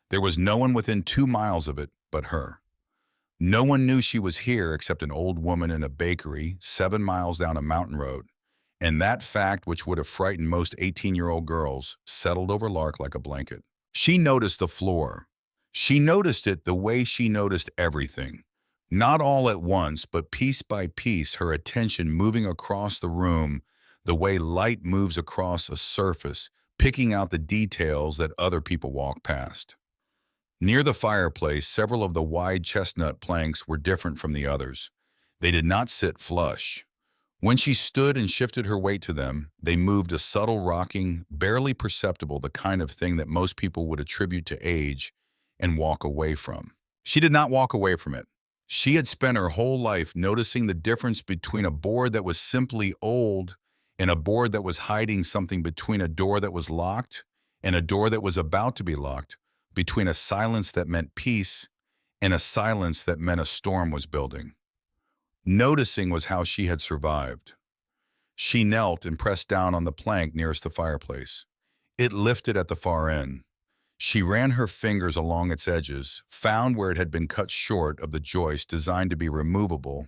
Speaker 1: There was no one within 2 miles of it but her. No one knew she was here except an old woman in a bakery 7 miles down a mountain road, and that fact, which would have frightened most 18-year-old girls, settled over Lark like a blanket. She noticed the floor. She noticed it the way she noticed everything. Not all at once, but piece by piece, her attention moving across the room the way light moves across a surface, picking out the details that other people walk past. Near the fireplace, several of the wide chestnut planks were different from the others. They did not sit flush. When she stood and shifted her weight to them, they moved a subtle rocking, barely perceptible, the kind of thing that most people would attribute to age and walk away from. She did not walk away from it. She had spent her whole life noticing the difference between a board that was simply old and a board that was hiding something, between a door that was locked and a door that was about to be locked, between a silence that meant peace and a silence that meant a storm was building. Noticing was how she had survived. She knelt and pressed down on the plank nearest the fireplace. It lifted at the far end. She ran her fingers along its edges, found where it had been cut short of the joist designed to be removable,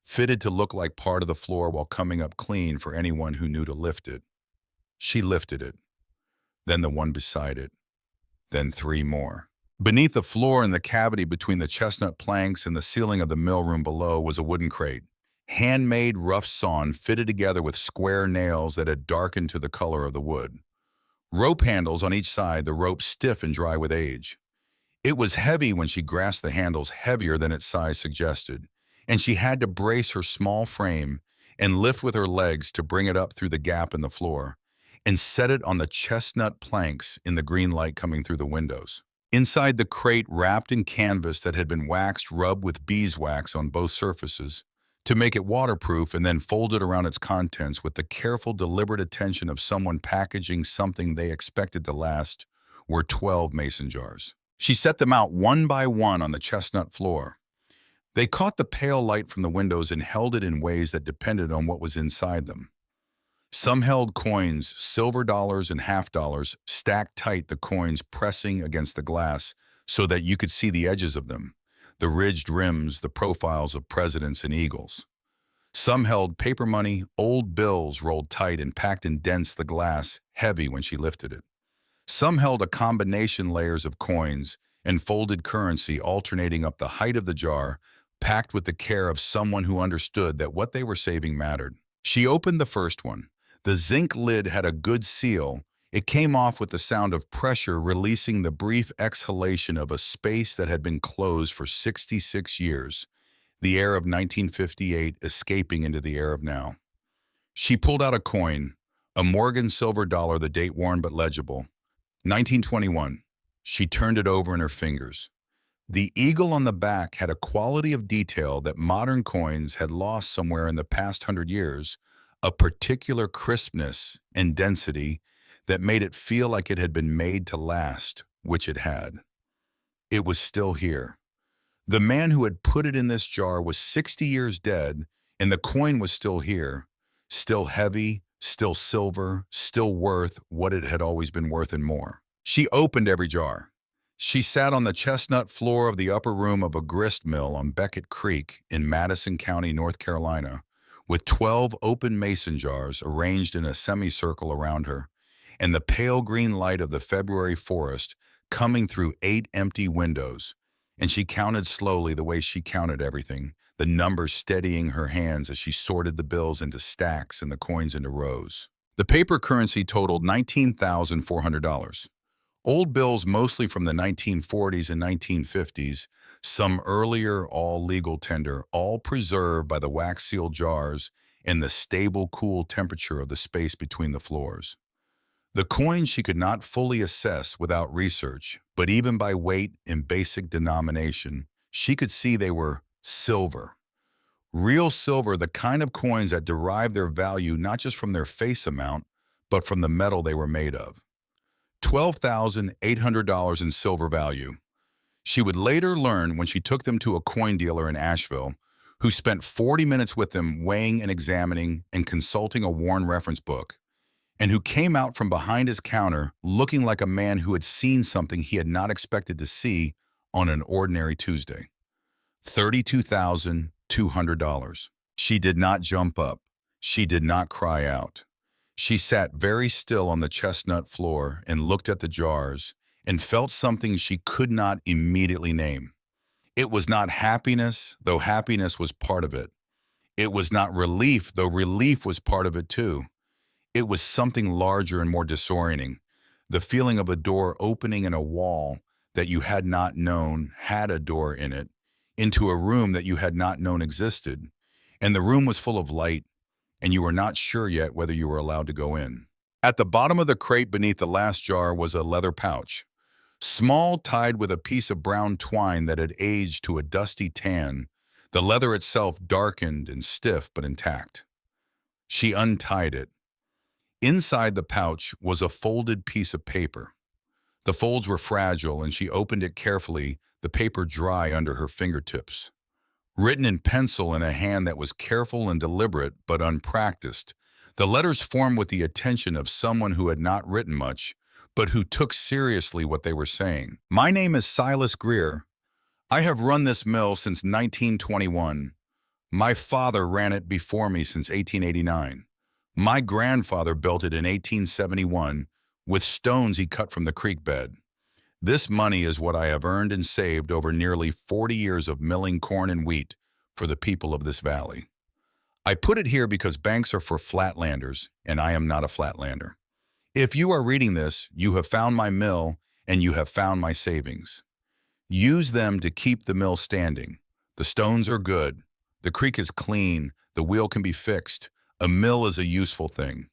Speaker 1: fitted to look like part of the floor while coming up clean for anyone who knew to lift it. She lifted it, then the one beside it, then three more. Beneath the floor in the cavity between the chestnut planks and the ceiling of the mill room below was a wooden crate. Handmade rough sawn fitted together with square nails that had darkened to the color of the wood. Rope handles on each side, the rope stiff and dry with age. It was heavy when she grasped the handles, heavier than its size suggested, and she had to brace her small frame and lift with her legs to bring it up through the gap in the floor and set it on the chestnut planks in the green light coming through the windows. Inside the crate, wrapped in canvas that had been waxed, rubbed with beeswax on both surfaces to make it waterproof, and then folded around its contents with the careful, deliberate attention of someone packaging something they expected to last, were 12 mason jars. She set them out one by one on the chestnut floor. They caught the pale light from the windows and held it in ways that depended on what was inside them. Some held coins, silver dollars and half dollars, stacked tight, the coins pressing against the glass so that you could see the edges of them, the ridged rims, the profiles of presidents and eagles. Some held paper money, old bills rolled tight and packed in dents, the glass heavy when she lifted it. Some held a combination layers of coins and folded currency alternating up the height of the jar, packed with the care of someone who understood that what they were saving mattered. She opened the first one. The zinc lid had a good seal. It came off with the sound of pressure releasing the brief exhalation of a space that had been closed for 66 years, the air of 1958 escaping into the air of now. She pulled out a coin, a Morgan silver dollar, the date worn but legible. 1921. She turned it over in her fingers. The eagle on the back had a quality of detail that modern coins had lost somewhere in the past 100 years, a particular crispness and density that made it feel like it had been made to last, which it had. It was still here. The man who had put it in this jar was 60 years dead, and the coin was still here, still heavy, still silver, still worth what it had always been worth and more. She opened every jar. She sat on the chestnut floor of the upper room of a grist mill on Beckett Creek in Madison County, North Carolina, with 12 open mason jars arranged in a semicircle around her, and the pale green light of the February forest coming through 8 empty windows. And she counted slowly the way she counted everything, the numbers steadying her hands as she sorted the bills into stacks and the coins into rows. The paper currency totaled $19,400. Old bills mostly from the 1940s and 1950s, some earlier, all legal tender, all preserved by the wax-sealed jars and the stable, cool temperature of the space between the floors. The coins she could not fully assess without research, but even by weight and basic denomination, she could see they were silver. Real silver, the kind of coins that derive their value not just from their face amount, but from the metal they were made of. $12,800 in silver value. She would later learn when she took them to a coin dealer in Asheville, who spent 40 minutes with them weighing and examining and consulting a worn reference book, and who came out from behind his counter looking like a man who had seen something he had not expected to see on an ordinary Tuesday. $32,200. She did not jump up. She did not cry out. She sat very still on the chestnut floor and looked at the jars and felt something she could not immediately name. It was not happiness, though happiness was part of it. It was not relief, though relief was part of it too. It was something larger and more disorienting, the feeling of a door opening in a wall that you had not known had a door in it, into a room that you had not known existed, and the room was full of light, and you were not sure yet whether you were allowed to go in. At the bottom of the crate beneath the last jar was a leather pouch, small, tied with a piece of brown twine that had aged to a dusty tan, the leather itself darkened and stiff but intact. She untied it. Inside the pouch was a folded piece of paper. The folds were fragile, and she opened it carefully, the paper dry under her fingertips. Written in pencil in a hand that was careful and deliberate but unpracticed, the letters formed with the attention of someone who had not written much, but who took seriously what they were saying. My name is Silas Greer. I have run this mill since 1921. My father ran it before me since 1889. My grandfather built it in 1871 with stones he cut from the creek bed. This money is what I have earned and saved over nearly 40 years of milling corn and wheat for the people of this valley. I put it here because banks are for flatlanders, and I am not a flatlander. If you are reading this, you have found my mill and you have found my savings. Use them to keep the mill standing. The stones are good. The creek is clean. The wheel can be fixed. A mill is a useful thing.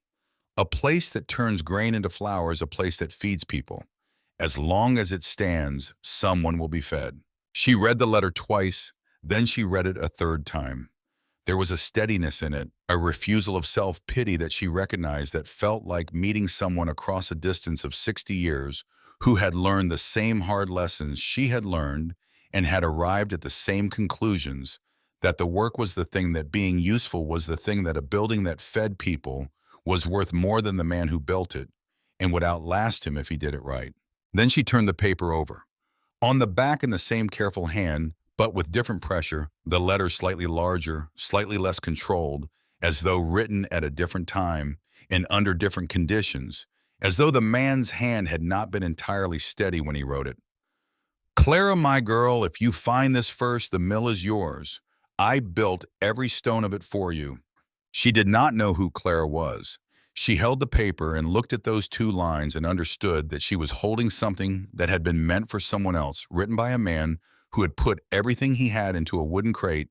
Speaker 1: A place that turns grain into flour is a place that feeds people. As long as it stands, someone will be fed. She read the letter twice, then she read it a third time. There was a steadiness in it, a refusal of self-pity that she recognized that felt like meeting someone across a distance of 60 years who had learned the same hard lessons she had learned and had arrived at the same conclusions, that the work was the thing, that being useful was the thing, that a building that fed people was worth more than the man who built it and would outlast him if he did it right. Then she turned the paper over. On the back, in the same careful hand, but with different pressure, the letters slightly larger, slightly less controlled, as though written at a different time and under different conditions, as though the man's hand had not been entirely steady when he wrote it. Clara, my girl, if you find this first, the mill is yours. I built every stone of it for you. She did not know who Clara was. She held the paper and looked at those two lines and understood that she was holding something that had been meant for someone else, written by a man who had put everything he had into a wooden crate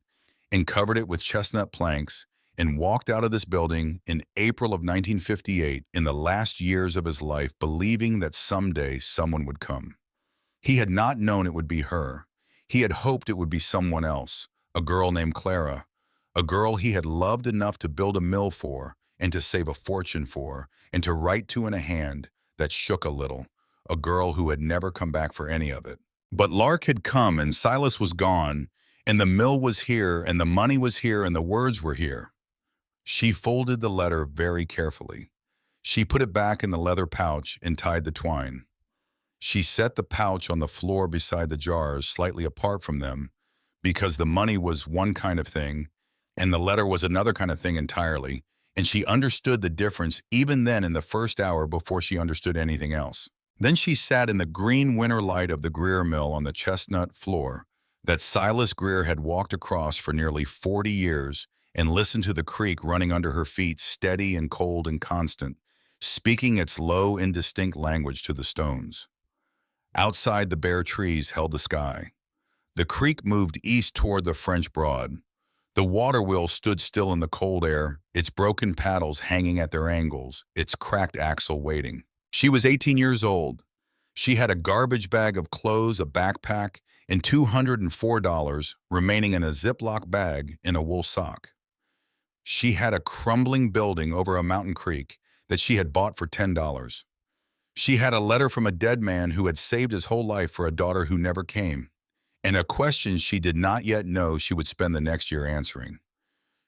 Speaker 1: and covered it with chestnut planks and walked out of this building in April of 1958 in the last years of his life, believing that someday someone would come. He had not known it would be her. He had hoped it would be someone else, a girl named Clara, a girl he had loved enough to build a mill for and to save a fortune for and to write to in a hand that shook a little, a girl who had never come back for any of it. But Lark had come and Silas was gone, and the mill was here and the money was here and the words were here. She folded the letter very carefully. She put it back in the leather pouch and tied the twine. She set the pouch on the floor beside the jars, slightly apart from them, because the money was one kind of thing and the letter was another kind of thing entirely, and she understood the difference even then in the first hour before she understood anything else. Then she sat in the green winter light of the Greer mill on the chestnut floor that Silas Greer had walked across for nearly 40 years and listened to the creek running under her feet, steady and cold and constant, speaking its low, indistinct language to the stones. Outside, the bare trees held the sky. The creek moved east toward the French Broad. The water wheel stood still in the cold air, its broken paddles hanging at their angles, its cracked axle waiting. She was 18 years old. She had a garbage bag of clothes, a backpack, and $204 remaining in a Ziploc bag in a wool sock. She had a crumbling building over a mountain creek that she had bought for $10. She had a letter from a dead man who had saved his whole life for a daughter who never came, and a question she did not yet know she would spend the next year answering.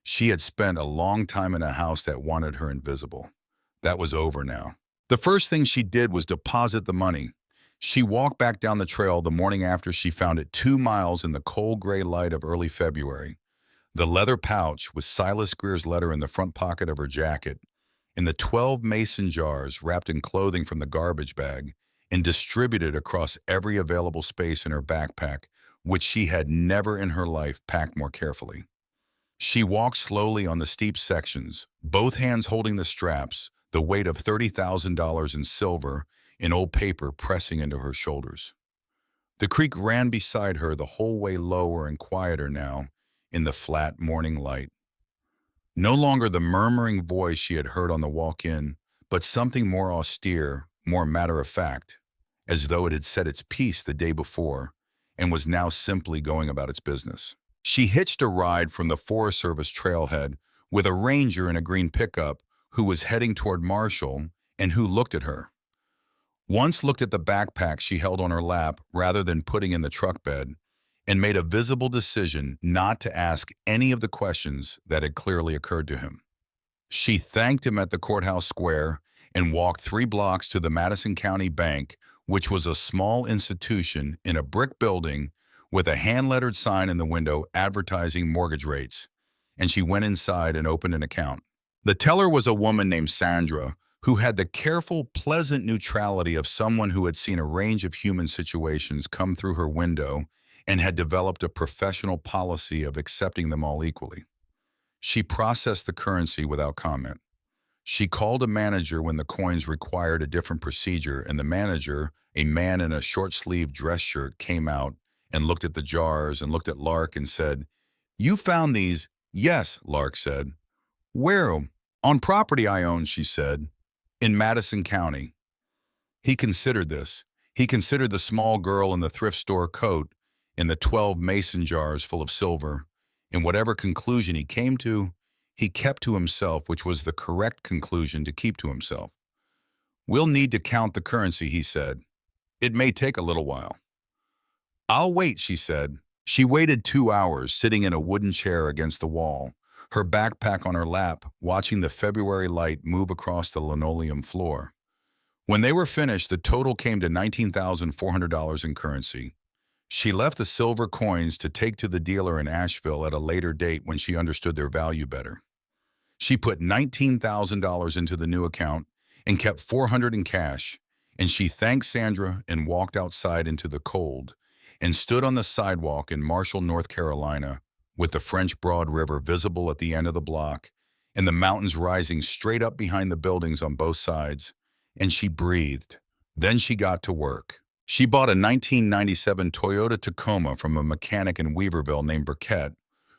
Speaker 1: She had spent a long time in a house that wanted her invisible. That was over now. The first thing she did was deposit the money. She walked back down the trail the morning after she found it 2 miles in the cold gray light of early February. The leather pouch with Silas Greer's letter in the front pocket of her jacket, and the 12 mason jars wrapped in clothing from the garbage bag and distributed across every available space in her backpack, which she had never in her life packed more carefully. She walked slowly on the steep sections, both hands holding the straps, the weight of $30,000 in silver in old paper pressing into her shoulders. The creek ran beside her the whole way, lower and quieter now in the flat morning light. No longer the murmuring voice she had heard on the walk-in, but something more austere, more matter-of-fact, as though it had said its piece the day before and was now simply going about its business. She hitched a ride from the Forest Service trailhead with a ranger in a green pickup who was heading toward Marshall and who looked at her. Once looked at the backpack she held on her lap rather than putting in the truck bed, and made a visible decision not to ask any of the questions that had clearly occurred to him. She thanked him at the courthouse square and walked 3 blocks to the Madison County Bank, which was a small institution in a brick building with a hand-lettered sign in the window advertising mortgage rates. And she went inside and opened an account. The teller was a woman named Sandra, who had the careful, pleasant neutrality of someone who had seen a range of human situations come through her window and had developed a professional policy of accepting them all equally. She processed the currency without comment. She called a manager when the coins required a different procedure, and the manager, a man in a short-sleeved dress shirt, came out and looked at the jars and looked at Lark and said, "You found these?" "Yes," Lark said. "Where?" "On property I own," she said. "In Madison County." He considered this. He considered the small girl in the thrift store coat, in the 12 mason jars full of silver. In whatever conclusion he came to, he kept to himself, which was the correct conclusion to keep to himself. "We'll need to count the currency," he said. "It may take a little while." "I'll wait," she said. She waited 2 hours, sitting in a wooden chair against the wall, her backpack on her lap, watching the February light move across the linoleum floor. When they were finished, the total came to $19,400 in currency. She left the silver coins to take to the dealer in Asheville at a later date when she understood their value better. She put $19,000 into the new account and kept $400 in cash, and she thanked Sandra and walked outside into the cold and stood on the sidewalk in Marshall, North Carolina, with the French Broad River visible at the end of the block and the mountains rising straight up behind the buildings on both sides, and she breathed. Then she got to work. She bought a 1997 Toyota Tacoma from a mechanic in Weaverville named Burkett,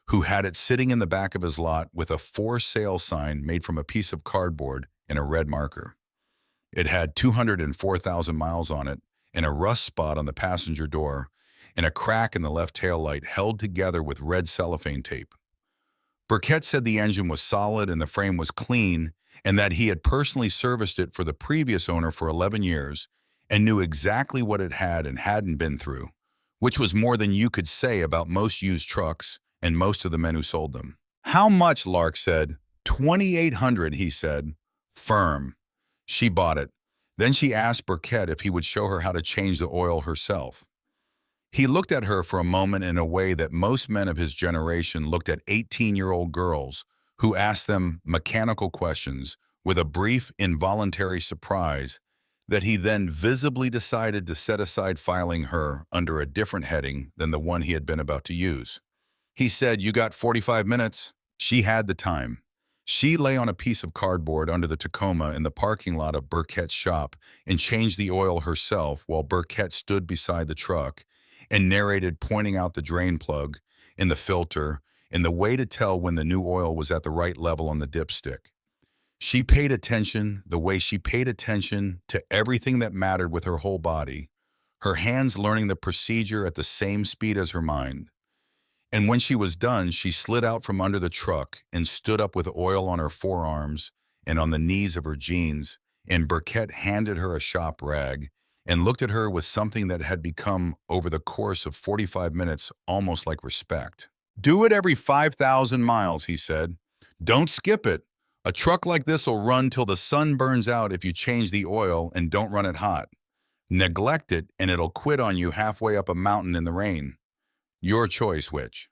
Speaker 1: who had it sitting in the back of his lot with a for sale sign made from a piece of cardboard and a red marker. It had 204,000 miles on it and a rust spot on the passenger door and a crack in the left taillight held together with red cellophane tape. Burkett said the engine was solid and the frame was clean and that he had personally serviced it for the previous owner for 11 years and knew exactly what it had and hadn't been through, which was more than you could say about most used trucks and most of the men who sold them. "How much?" Lark said. $2,800, he said. Firm. She bought it. Then she asked Burkett if he would show her how to change the oil herself. He looked at her for a moment in a way that most men of his generation looked at 18-year-old girls who asked them mechanical questions with a brief, involuntary surprise that he then visibly decided to set aside, filing her under a different heading than the one he had been about to use. He said, "You got 45 minutes." She had the time. She lay on a piece of cardboard under the Tacoma in the parking lot of Burkett's shop and changed the oil herself while Burkett stood beside the truck and narrated, pointing out the drain plug and the filter and the way to tell when the new oil was at the right level on the dipstick. She paid attention the way she paid attention to everything that mattered with her whole body, her hands learning the procedure at the same speed as her mind. And when she was done, she slid out from under the truck and stood up with oil on her forearms and on the knees of her jeans, and Burkett handed her a shop rag and looked at her with something that had become, over the course of 45 minutes, almost like respect. "Do it every 5,000 miles, he said. "Don't skip it. A truck like this will run till the sun burns out if you change the oil and don't run it hot. Neglect it and it'll quit on you halfway up a mountain in the rain. Your choice, which?"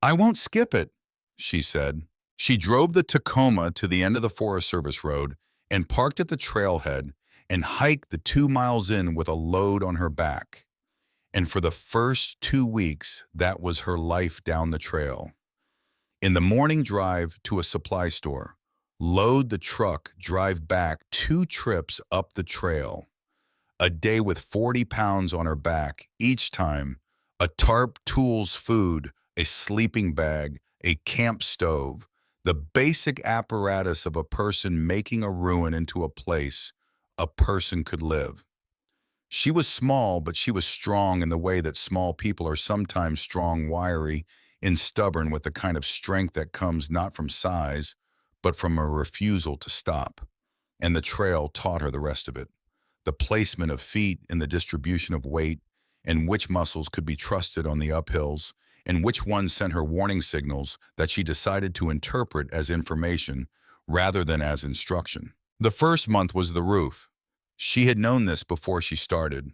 Speaker 1: "I won't skip it," she said. She drove the Tacoma to the end of the Forest Service road and parked at the trailhead and hiked the 2 miles in with a load on her back. And for the first 2 weeks, that was her life down the trail. In the morning, drive to a supply store, load the truck, drive back 2 trips up the trail. A day with 40 pounds on her back each time, a tarp, tools, food, a sleeping bag, a camp stove, the basic apparatus of a person making a ruin into a place a person could live. She was small, but she was strong in the way that small people are sometimes strong, wiry, and stubborn, with the kind of strength that comes not from size, but from a refusal to stop. And the trail taught her the rest of it. The placement of feet and the distribution of weight, and which muscles could be trusted on the uphills, and which ones sent her warning signals that she decided to interpret as information rather than as instruction. The first month was the roof. She had known this before she started.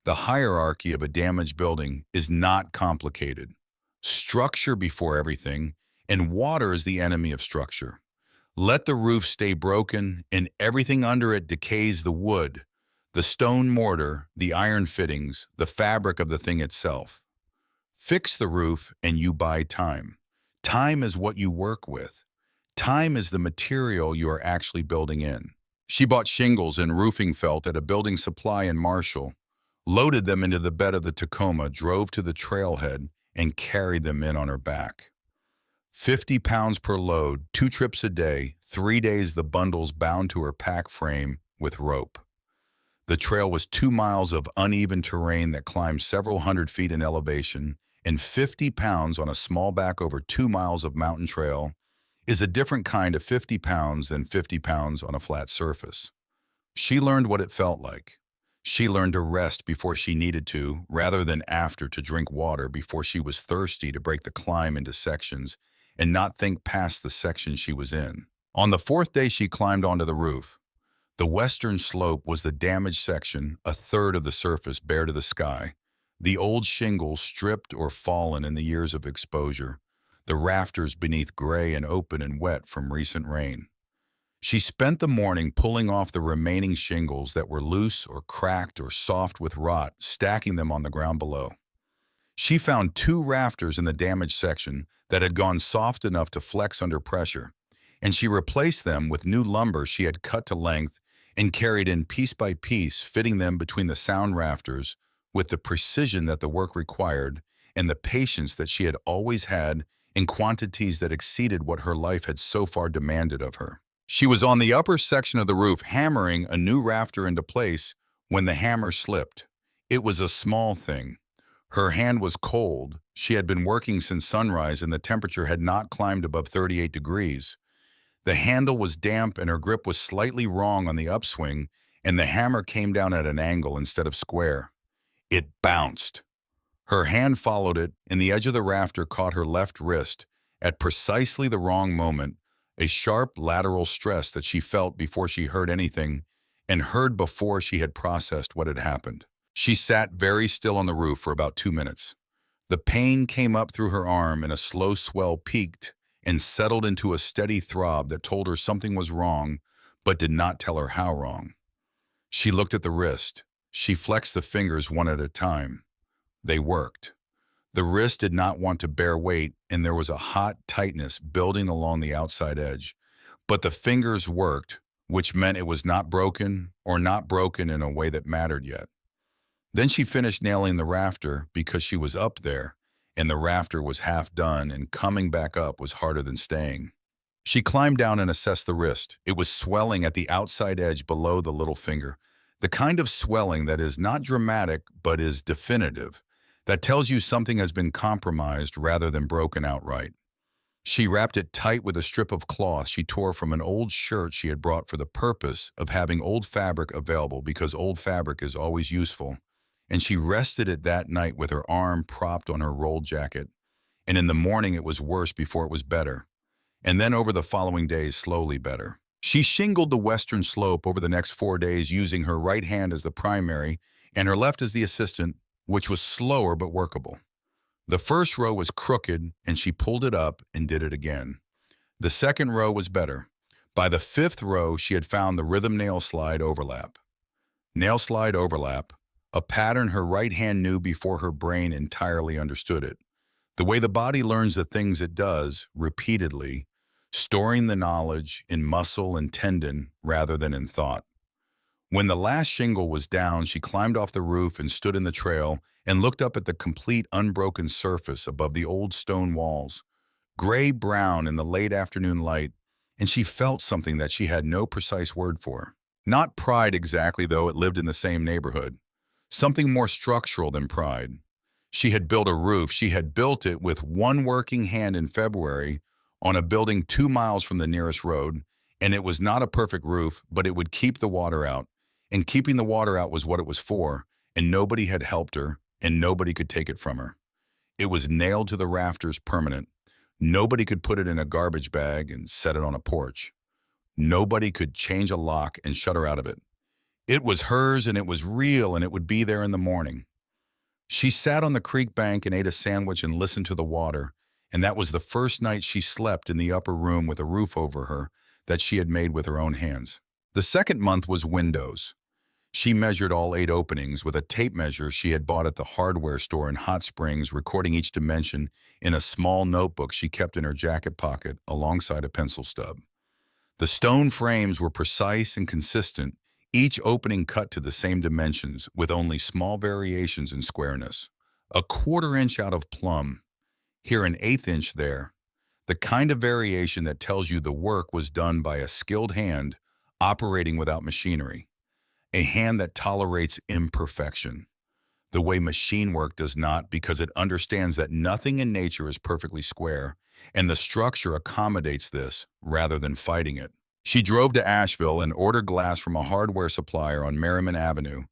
Speaker 1: The hierarchy of a damaged building is not complicated. Structure before everything, and water is the enemy of structure. Let the roof stay broken, and everything under it decays: the wood, the stone mortar, the iron fittings, the fabric of the thing itself. Fix the roof and you buy time. Time is what you work with. Time is the material you are actually building in. She bought shingles and roofing felt at a building supply in Marshall, loaded them into the bed of the Tacoma, drove to the trailhead, and carried them in on her back. 50 pounds per load, 2 trips a day, 3 days the bundles bound to her pack frame with rope. The trail was 2 miles of uneven terrain that climbed several hundred feet in elevation, and 50 pounds on a small back over 2 miles of mountain trail is a different kind of 50 pounds than 50 pounds on a flat surface. She learned what it felt like. She learned to rest before she needed to, rather than after, to drink water before she was thirsty, to break the climb into sections and not think past the section she was in. On the 4th day, she climbed onto the roof. The western slope was the damaged section, a third of the surface bare to the sky. The old shingles stripped or fallen in the years of exposure. The rafters beneath gray and open and wet from recent rain. She spent the morning pulling off the remaining shingles that were loose or cracked or soft with rot, stacking them on the ground below. She found 2 rafters in the damaged section that had gone soft enough to flex under pressure, and she replaced them with new lumber she had cut to length and carried in piece by piece, fitting them between the sound rafters with the precision that the work required and the patience that she had always had, in quantities that exceeded what her life had so far demanded of her. She was on the upper section of the roof hammering a new rafter into place when the hammer slipped. It was a small thing. Her hand was cold. She had been working since sunrise and the temperature had not climbed above 38 degrees. The handle was damp and her grip was slightly wrong on the upswing, and the hammer came down at an angle instead of square. It bounced. Her hand followed it, and the edge of the rafter caught her left wrist at precisely the wrong moment, a sharp lateral stress that she felt before she heard anything and heard before she had processed what had happened. She sat very still on the roof for about 2 minutes. The pain came up through her arm and a slow swell peaked and settled into a steady throb that told her something was wrong, but did not tell her how wrong. She looked at the wrist. She flexed the fingers one at a time. They worked. The wrist did not want to bear weight, and there was a hot tightness building along the outside edge. But the fingers worked, which meant it was not broken, or not broken in a way that mattered yet. Then she finished nailing the rafter because she was up there, and the rafter was half done, and coming back up was harder than staying. She climbed down and assessed the wrist. It was swelling at the outside edge below the little finger, the kind of swelling that is not dramatic but is definitive, that tells you something has been compromised rather than broken outright. She wrapped it tight with a strip of cloth she tore from an old shirt she had brought for the purpose of having old fabric available, because old fabric is always useful, and she rested it that night with her arm propped on her rolled jacket. And in the morning it was worse before it was better, and then over the following days slowly better. She shingled the western slope over the next 4 days using her right hand as the primary and her left as the assistant, which was slower but workable. The first row was crooked, and she pulled it up and did it again. The second row was better. By the 5th row, she had found the rhythm nail slide overlap. Nail slide overlap, a pattern her right hand knew before her brain entirely understood it. The way the body learns the things it does, repeatedly, storing the knowledge in muscle and tendon rather than in thought. When the last shingle was down, she climbed off the roof and stood in the trail and looked up at the complete unbroken surface above the old stone walls, gray-brown in the late afternoon light, and she felt something that she had no precise word for. Not pride exactly, though it lived in the same neighborhood. Something more structural than pride. She had built a roof. She had built it with one working hand in February on a building 2 miles from the nearest road, and it was not a perfect roof, but it would keep the water out. And keeping the water out was what it was for, and nobody had helped her, and nobody could take it from her. It was nailed to the rafters permanent. Nobody could put it in a garbage bag and set it on a porch. Nobody could change a lock and shut her out of it. It was hers and it was real and it would be there in the morning. She sat on the creek bank and ate a sandwich and listened to the water, and that was the first night she slept in the upper room with a roof over her that she had made with her own hands. The second month was windows. She measured all 8 openings with a tape measure she had bought at the hardware store in Hot Springs, recording each dimension in a small notebook she kept in her jacket pocket alongside a pencil stub. The stone frames were precise and consistent, each opening cut to the same dimensions with only small variations in squareness. A quarter inch out of plumb, here an eighth inch there. The kind of variation that tells you the work was done by a skilled hand operating without machinery. A hand that tolerates imperfection, the way machine work does not, because it understands that nothing in nature is perfectly square, and the structure accommodates this rather than fighting it. She drove to Asheville and ordered glass from a hardware supplier on Merriman Avenue,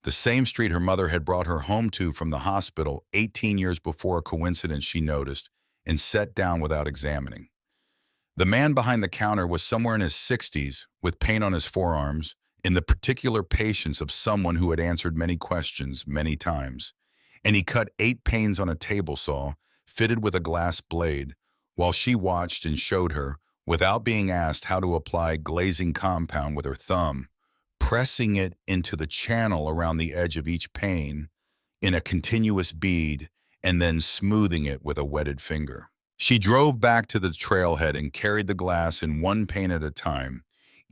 Speaker 1: the same street her mother had brought her home to from the hospital 18 years before a coincidence she noticed and set down without examining. The man behind the counter was somewhere in his 60s, with paint on his forearms, in the particular patience of someone who had answered many questions many times, and he cut 8 panes on a table saw, fitted with a glass blade, while she watched and showed her, without being asked, how to apply glazing compound with her thumb, pressing it into the channel around the edge of each pane in a continuous bead, and then smoothing it with a wetted finger. She drove back to the trailhead and carried the glass in 1 pane at a time,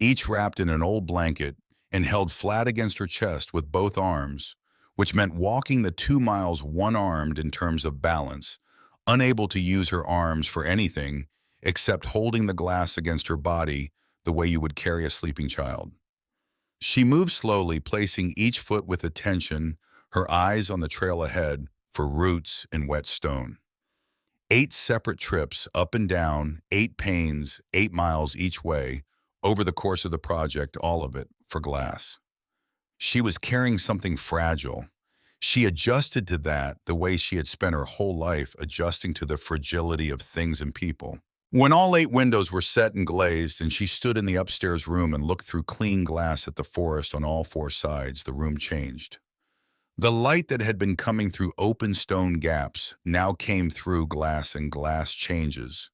Speaker 1: each wrapped in an old blanket and held flat against her chest with both arms, which meant walking the 2 miles one-armed in terms of balance, unable to use her arms for anything except holding the glass against her body the way you would carry a sleeping child. She moved slowly, placing each foot with attention, her eyes on the trail ahead for roots and wet stone. 8 separate trips, up and down, 8 panes, 8 miles each way, over the course of the project, all of it for glass. She was carrying something fragile. She adjusted to that the way she had spent her whole life adjusting to the fragility of things and people. When all 8 windows were set and glazed and she stood in the upstairs room and looked through clean glass at the forest on all 4 sides, the room changed. The light that had been coming through open stone gaps now came through glass, and glass changes.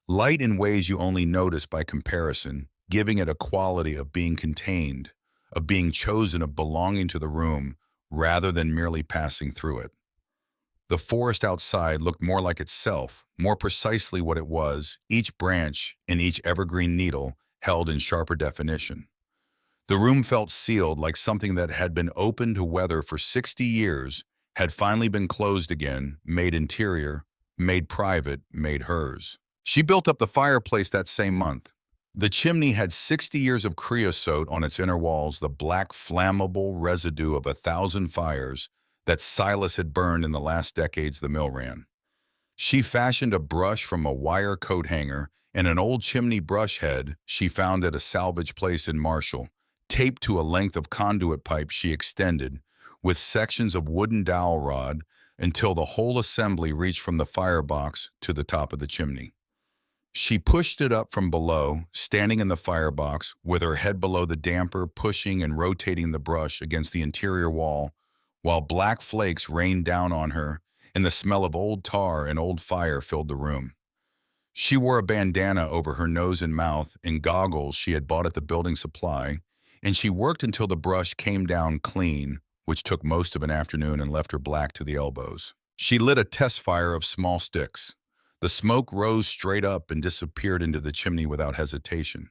Speaker 1: Light in ways you only notice by comparison, giving it a quality of being contained, of being chosen, of belonging to the room, rather than merely passing through it. The forest outside looked more like itself, more precisely what it was, each branch and each evergreen needle held in sharper definition. The room felt sealed, like something that had been open to weather for 60 years had finally been closed again, made interior, made private, made hers. She built up the fireplace that same month. The chimney had 60 years of creosote on its inner walls, the black flammable residue of 1,000 fires that Silas had burned in the last decades the mill ran. She fashioned a brush from a wire coat hanger and an old chimney brush head she found at a salvage place in Marshall, taped to a length of conduit pipe she extended, with sections of wooden dowel rod, until the whole assembly reached from the firebox to the top of the chimney. She pushed it up from below, standing in the firebox, with her head below the damper, pushing and rotating the brush against the interior wall, while black flakes rained down on her, and the smell of old tar and old fire filled the room. She wore a bandana over her nose and mouth and goggles she had bought at the building supply, and she worked until the brush came down clean, which took most of an afternoon and left her black to the elbows. She lit a test fire of small sticks. The smoke rose straight up and disappeared into the chimney without hesitation,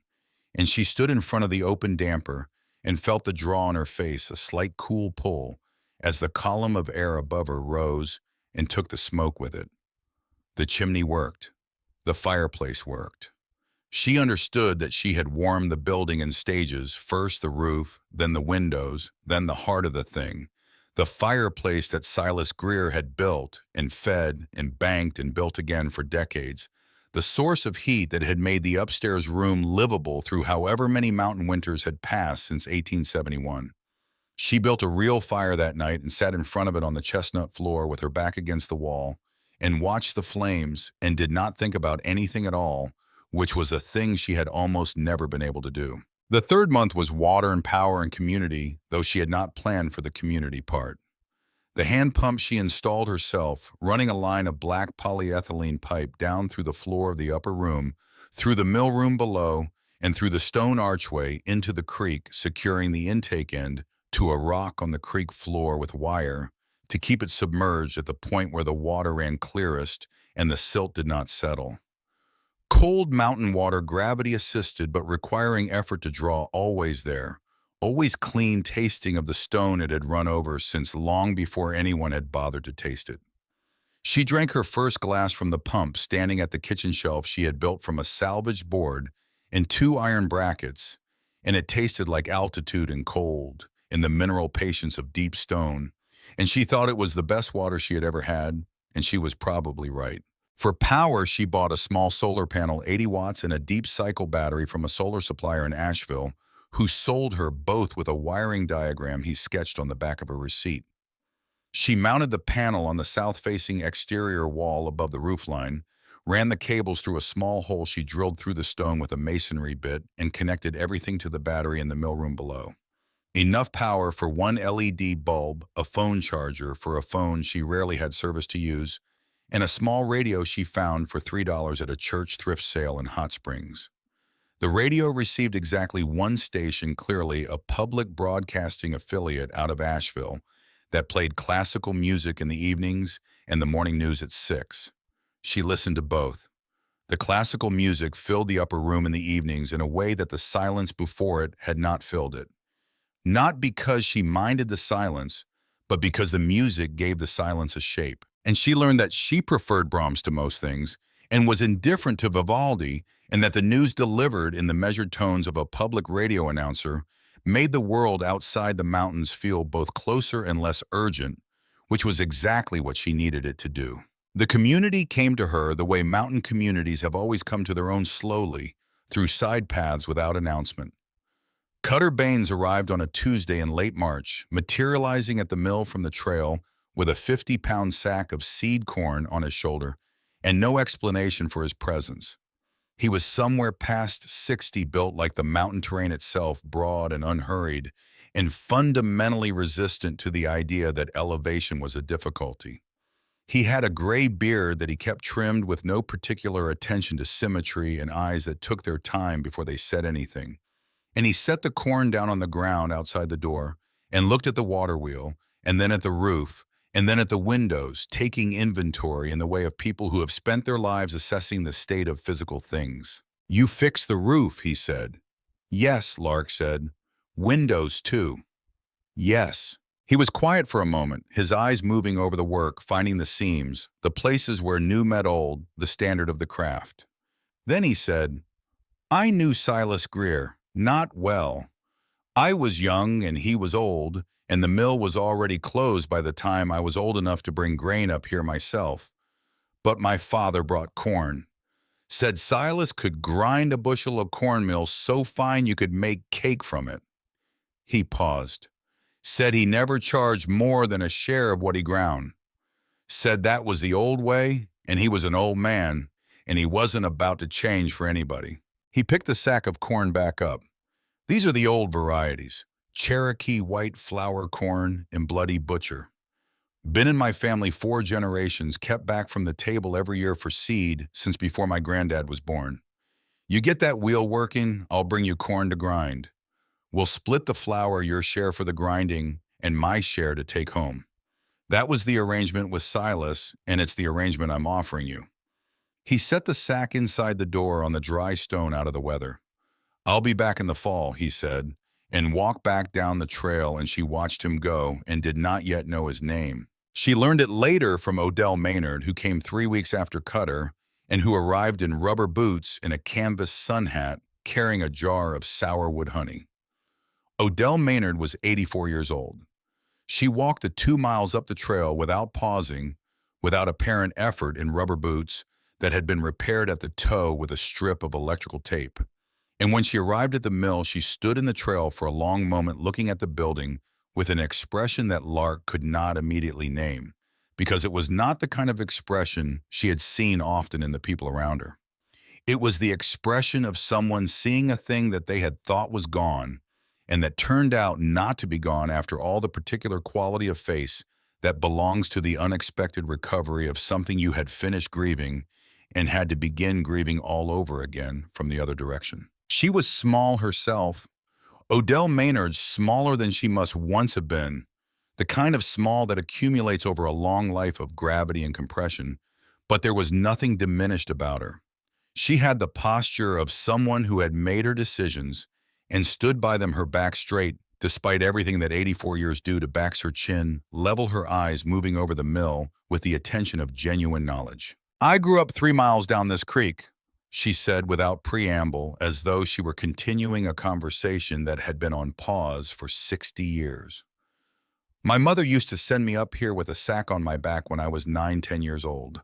Speaker 1: and she stood in front of the open damper and felt the draw on her face, a slight cool pull, as the column of air above her rose and took the smoke with it. The chimney worked. The fireplace worked. She understood that she had warmed the building in stages, first the roof, then the windows, then the heart of the thing, the fireplace that Silas Greer had built and fed and banked and built again for decades, the source of heat that had made the upstairs room livable through however many mountain winters had passed since 1871. She built a real fire that night and sat in front of it on the chestnut floor with her back against the wall and watched the flames and did not think about anything at all, which was a thing she had almost never been able to do. The third month was water and power and community, though she had not planned for the community part. The hand pump she installed herself, running a line of black polyethylene pipe down through the floor of the upper room, through the mill room below, and through the stone archway into the creek, securing the intake end to a rock on the creek floor with wire to keep it submerged at the point where the water ran clearest and the silt did not settle. Cold mountain water, gravity assisted but requiring effort to draw, always there, always clean tasting of the stone it had run over since long before anyone had bothered to taste it. She drank her first glass from the pump standing at the kitchen shelf she had built from a salvaged board and two iron brackets, and it tasted like altitude and cold and the mineral patience of deep stone, and she thought it was the best water she had ever had, and she was probably right. For power, she bought a small solar panel, 80 watts, and a deep cycle battery from a solar supplier in Asheville, who sold her both with a wiring diagram he sketched on the back of a receipt. She mounted the panel on the south-facing exterior wall above the roofline, ran the cables through a small hole she drilled through the stone with a masonry bit, and connected everything to the battery in the mill room below. Enough power for one LED bulb, a phone charger for a phone she rarely had service to use, and a small radio she found for $3 at a church thrift sale in Hot Springs. The radio received exactly one station, clearly a public broadcasting affiliate out of Asheville, that played classical music in the evenings and the morning news at 6. She listened to both. The classical music filled the upper room in the evenings in a way that the silence before it had not filled it. Not because she minded the silence, but because the music gave the silence a shape. And she learned that she preferred Brahms to most things and was indifferent to Vivaldi, and that the news delivered in the measured tones of a public radio announcer made the world outside the mountains feel both closer and less urgent, which was exactly what she needed it to do. The community came to her the way mountain communities have always come to their own, slowly, through side paths without announcement. Cutter Baines arrived on a Tuesday in late March, materializing at the mill from the trail with a 50-pound sack of seed corn on his shoulder, and no explanation for his presence. He was somewhere past 60, built like the mountain terrain itself, broad and unhurried, and fundamentally resistant to the idea that elevation was a difficulty. He had a gray beard that he kept trimmed with no particular attention to symmetry and eyes that took their time before they said anything. And he set the corn down on the ground outside the door and looked at the water wheel, and then at the roof, and then at the windows, taking inventory in the way of people who have spent their lives assessing the state of physical things. "You fixed the roof," he said. "Yes," Lark said. "Windows, too." "Yes." He was quiet for a moment, his eyes moving over the work, finding the seams, the places where new met old, the standard of the craft. Then he said, "I knew Silas Greer. Not well. I was young and he was old, and the mill was already closed by the time I was old enough to bring grain up here myself. But my father brought corn. Said Silas could grind a bushel of cornmeal so fine you could make cake from it." He paused. "Said he never charged more than a share of what he ground. Said that was the old way, and he was an old man, and he wasn't about to change for anybody." He picked the sack of corn back up. "These are the old varieties. Cherokee white flour corn and Bloody Butcher. Been in my family 4 generations, kept back from the table every year for seed since before my granddad was born. You get that wheel working, I'll bring you corn to grind. We'll split the flour, your share for the grinding, and my share to take home. That was the arrangement with Silas, and it's the arrangement I'm offering you." He set the sack inside the door on the dry stone out of the weather. "I'll be back in the fall," he said, and walked back down the trail, and she watched him go and did not yet know his name. She learned it later from Odell Maynard, who came 3 weeks after Cutter and who arrived in rubber boots and a canvas sun hat carrying a jar of sourwood honey. Odell Maynard was 84 years old. She walked the 2 miles up the trail without pausing, without apparent effort, in rubber boots that had been repaired at the toe with a strip of electrical tape. And when she arrived at the mill, she stood in the trail for a long moment looking at the building with an expression that Lark could not immediately name, because it was not the kind of expression she had seen often in the people around her. It was the expression of someone seeing a thing that they had thought was gone and that turned out not to be gone after all. The particular quality of face that belongs to the unexpected recovery of something you had finished grieving and had to begin grieving all over again from the other direction. She was small herself. Odell Maynard, smaller than she must once have been, the kind of small that accumulates over a long life of gravity and compression, but there was nothing diminished about her. She had the posture of someone who had made her decisions and stood by them, her back straight, despite everything that 84 years do to backs her chin, level her eyes moving over the mill with the attention of genuine knowledge. "I grew up 3 miles down this creek," she said without preamble, as though she were continuing a conversation that had been on pause for 60 years. "My mother used to send me up here with a sack on my back when I was 9, 10 years old.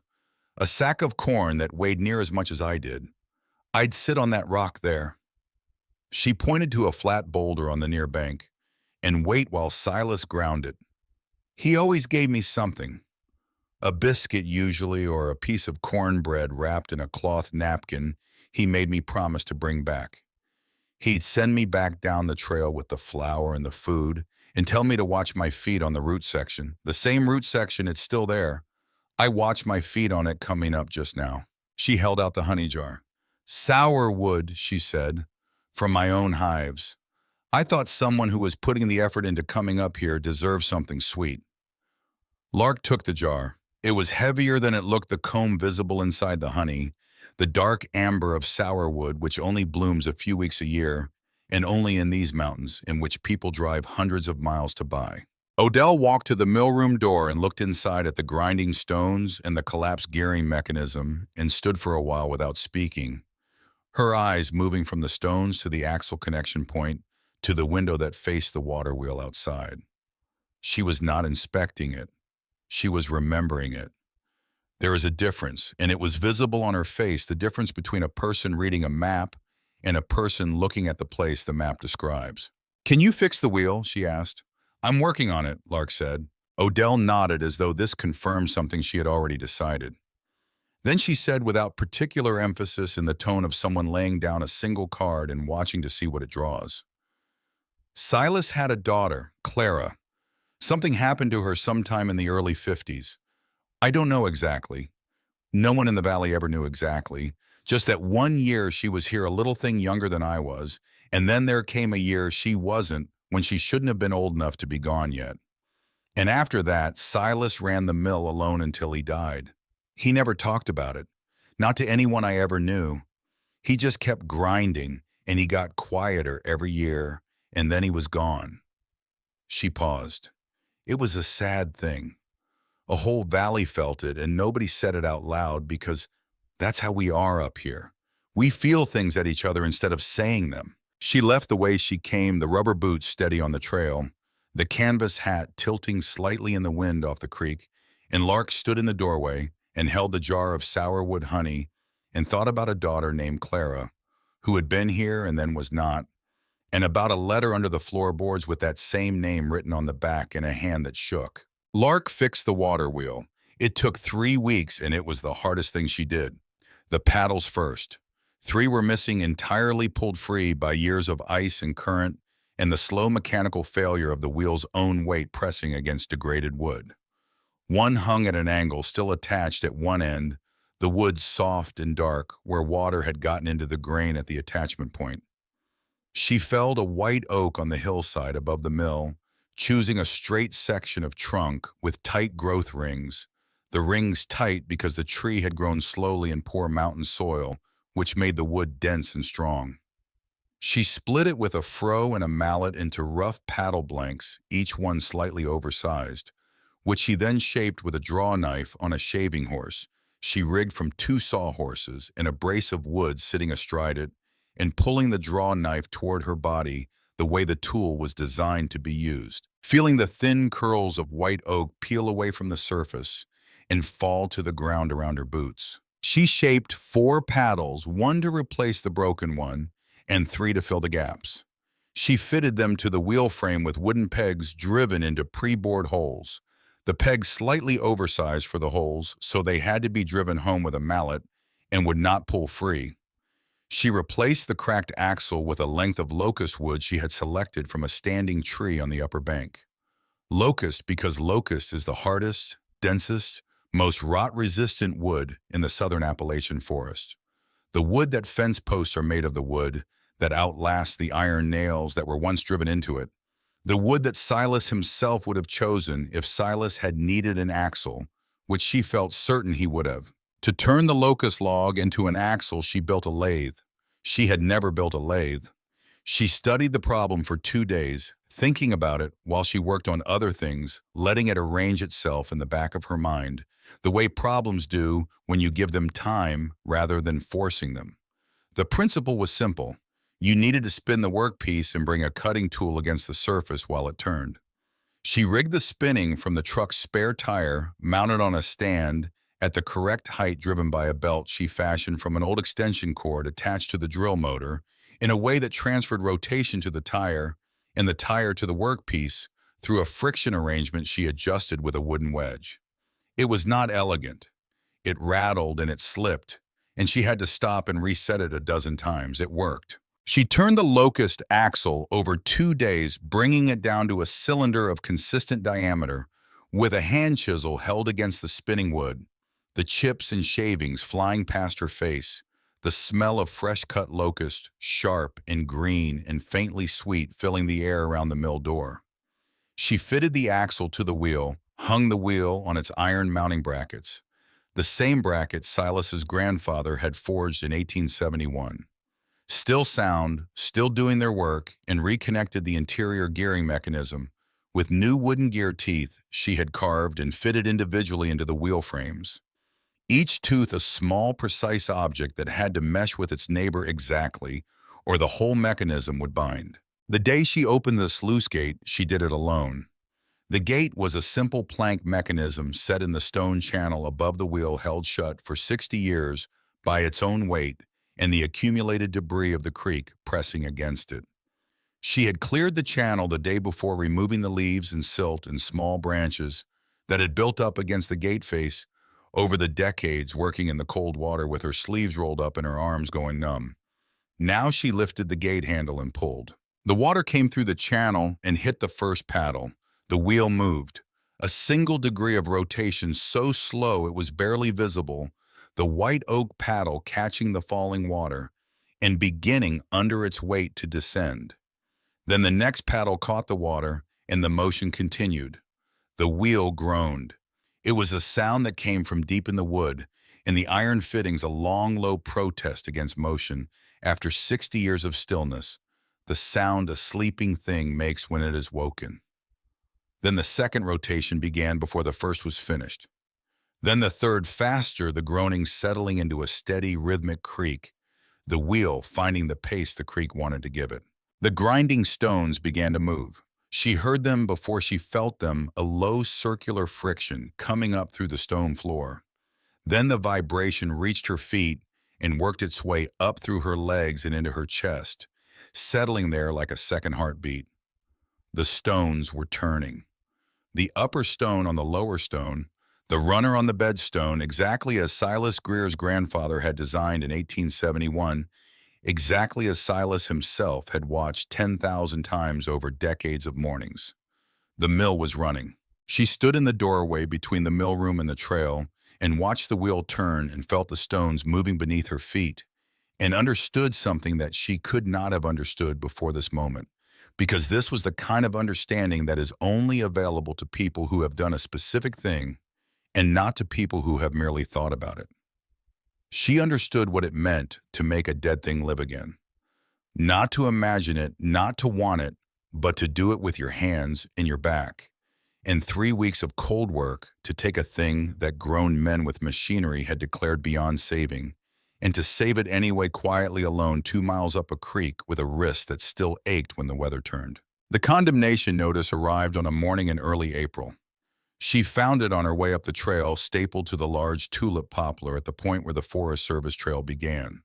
Speaker 1: A sack of corn that weighed near as much as I did. I'd sit on that rock there." She pointed to a flat boulder on the near bank, and wait while Silas ground it. "He always gave me something. A biscuit usually, or a piece of cornbread wrapped in a cloth napkin he made me promise to bring back. He'd send me back down the trail with the flour and the food and tell me to watch my feet on the root section. The same root section, it's still there. I watched my feet on it coming up just now." She held out the honey jar. "Sour wood," she said, "from my own hives. I thought someone who was putting the effort into coming up here deserved something sweet." Lark took the jar. It was heavier than it looked, the comb visible inside the honey, the dark amber of sour wood, which only blooms a few weeks a year, and only in these mountains, in which people drive hundreds of miles to buy. Odell walked to the millroom door and looked inside at the grinding stones and the collapsed gearing mechanism and stood for a while without speaking, her eyes moving from the stones to the axle connection point to the window that faced the water wheel outside. She was not inspecting it. She was remembering it. There is a difference, and it was visible on her face, the difference between a person reading a map and a person looking at the place the map describes. "Can you fix the wheel?" she asked. "I'm working on it," Lark said. Odell nodded as though this confirmed something she had already decided. Then she said without particular emphasis, in the tone of someone laying down a single card and watching to see what it draws. "Silas had a daughter, Clara. Something happened to her sometime in the early 50s. I don't know exactly. No one in the valley ever knew exactly. Just that one year she was here, a little thing younger than I was, and then there came a year she wasn't, when she shouldn't have been old enough to be gone yet. And after that, Silas ran the mill alone until he died. He never talked about it, not to anyone I ever knew. He just kept grinding, and he got quieter every year, and then he was gone." She paused. It was a sad thing. A whole valley felt it, and nobody said it out loud because that's how we are up here. We feel things at each other instead of saying them. She left the way she came, the rubber boots steady on the trail, the canvas hat tilting slightly in the wind off the creek, and Lark stood in the doorway and held the jar of sourwood honey and thought about a daughter named Clara, who had been here and then was not, and about a letter under the floorboards with that same name written on the back in a hand that shook. Lark fixed the water wheel. It took 3 weeks, and it was the hardest thing she did. The paddles first. 3 were missing, entirely pulled free by years of ice and current and the slow mechanical failure of the wheel's own weight pressing against degraded wood. 1 hung at an angle, still attached at one end, the wood soft and dark, where water had gotten into the grain at the attachment point. She felled a white oak on the hillside above the mill, choosing a straight section of trunk with tight growth rings, the rings tight because the tree had grown slowly in poor mountain soil, which made the wood dense and strong. She split it with a froe and a mallet into rough paddle blanks, each one slightly oversized, which she then shaped with a draw knife on a shaving horse. She rigged from 2 sawhorses and a brace of wood sitting astride it, and pulling the draw knife toward her body the way the tool was designed to be used, feeling the thin curls of white oak peel away from the surface and fall to the ground around her boots. She shaped 4 paddles, 1 to replace the broken one, and 3 to fill the gaps. She fitted them to the wheel frame with wooden pegs driven into pre-bored holes, the pegs slightly oversized for the holes, so they had to be driven home with a mallet and would not pull free. She replaced the cracked axle with a length of locust wood she had selected from a standing tree on the upper bank. Locust because locust is the hardest, densest, most rot-resistant wood in the southern Appalachian forest. The wood that fence posts are made of, the wood that outlasts the iron nails that were once driven into it. The wood that Silas himself would have chosen if Silas had needed an axle, which she felt certain he would have. To turn the locust log into an axle, she built a lathe. She had never built a lathe. She studied the problem for 2 days, thinking about it while she worked on other things, letting it arrange itself in the back of her mind, the way problems do when you give them time rather than forcing them. The principle was simple. You needed to spin the workpiece and bring a cutting tool against the surface while it turned. She rigged the spinning from the truck's spare tire, mounted on a stand, at the correct height driven by a belt she fashioned from an old extension cord attached to the drill motor, in a way that transferred rotation to the tire and the tire to the workpiece through a friction arrangement she adjusted with a wooden wedge. It was not elegant. It rattled and it slipped, and she had to stop and reset it a dozen times. It worked. She turned the locust axle over 2 days, bringing it down to a cylinder of consistent diameter with a hand chisel held against the spinning wood, the chips and shavings flying past her face, the smell of fresh-cut locust, sharp and green and faintly sweet, filling the air around the mill door. She fitted the axle to the wheel, hung the wheel on its iron mounting brackets, the same brackets Silas's grandfather had forged in 1871. Still sound, still doing their work, and reconnected the interior gearing mechanism with new wooden gear teeth she had carved and fitted individually into the wheel frames. Each tooth a small, precise object that had to mesh with its neighbor exactly, or the whole mechanism would bind. The day she opened the sluice gate, she did it alone. The gate was a simple plank mechanism set in the stone channel above the wheel, held shut for 60 years by its own weight and the accumulated debris of the creek pressing against it. She had cleared the channel the day before, removing the leaves and silt and small branches that had built up against the gate face over the decades, working in the cold water with her sleeves rolled up and her arms going numb. Now she lifted the gate handle and pulled. The water came through the channel and hit the first paddle. The wheel moved. A single degree of rotation so slow it was barely visible, the white oak paddle catching the falling water and beginning under its weight to descend. Then the next paddle caught the water and the motion continued. The wheel groaned. It was a sound that came from deep in the wood, and the iron fittings a long, low protest against motion after 60 years of stillness, the sound a sleeping thing makes when it is woken. Then the second rotation began before the first was finished. Then the third, faster, the groaning settling into a steady, rhythmic creak, the wheel finding the pace the creek wanted to give it. The grinding stones began to move. She heard them before she felt them, a low circular friction coming up through the stone floor. Then the vibration reached her feet and worked its way up through her legs and into her chest, settling there like a second heartbeat. The stones were turning. The upper stone on the lower stone, the runner on the bed stone, exactly as Silas Greer's grandfather had designed in 1871, exactly as Silas himself had watched 10,000 times over decades of mornings. The mill was running. She stood in the doorway between the mill room and the trail and watched the wheel turn and felt the stones moving beneath her feet and understood something that she could not have understood before this moment, because this was the kind of understanding that is only available to people who have done a specific thing and not to people who have merely thought about it. She understood what it meant to make a dead thing live again. Not to imagine it, not to want it, but to do it with your hands and your back. In 3 weeks of cold work, to take a thing that grown men with machinery had declared beyond saving, and to save it anyway, quietly alone 2 miles up a creek with a wrist that still ached when the weather turned. The condemnation notice arrived on a morning in early April. She found it on her way up the trail, stapled to the large tulip poplar at the point where the Forest Service trail began.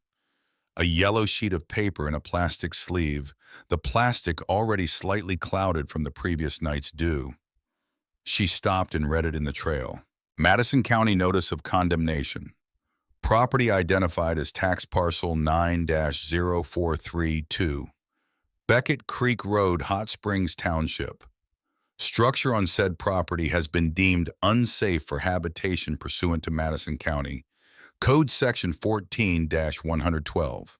Speaker 1: A yellow sheet of paper in a plastic sleeve, the plastic already slightly clouded from the previous night's dew. She stopped and read it in the trail. Madison County Notice of Condemnation. Property identified as tax parcel 9-0432, Beckett Creek Road, Hot Springs Township. Structure on said property has been deemed unsafe for habitation pursuant to Madison County Code Section 14-112.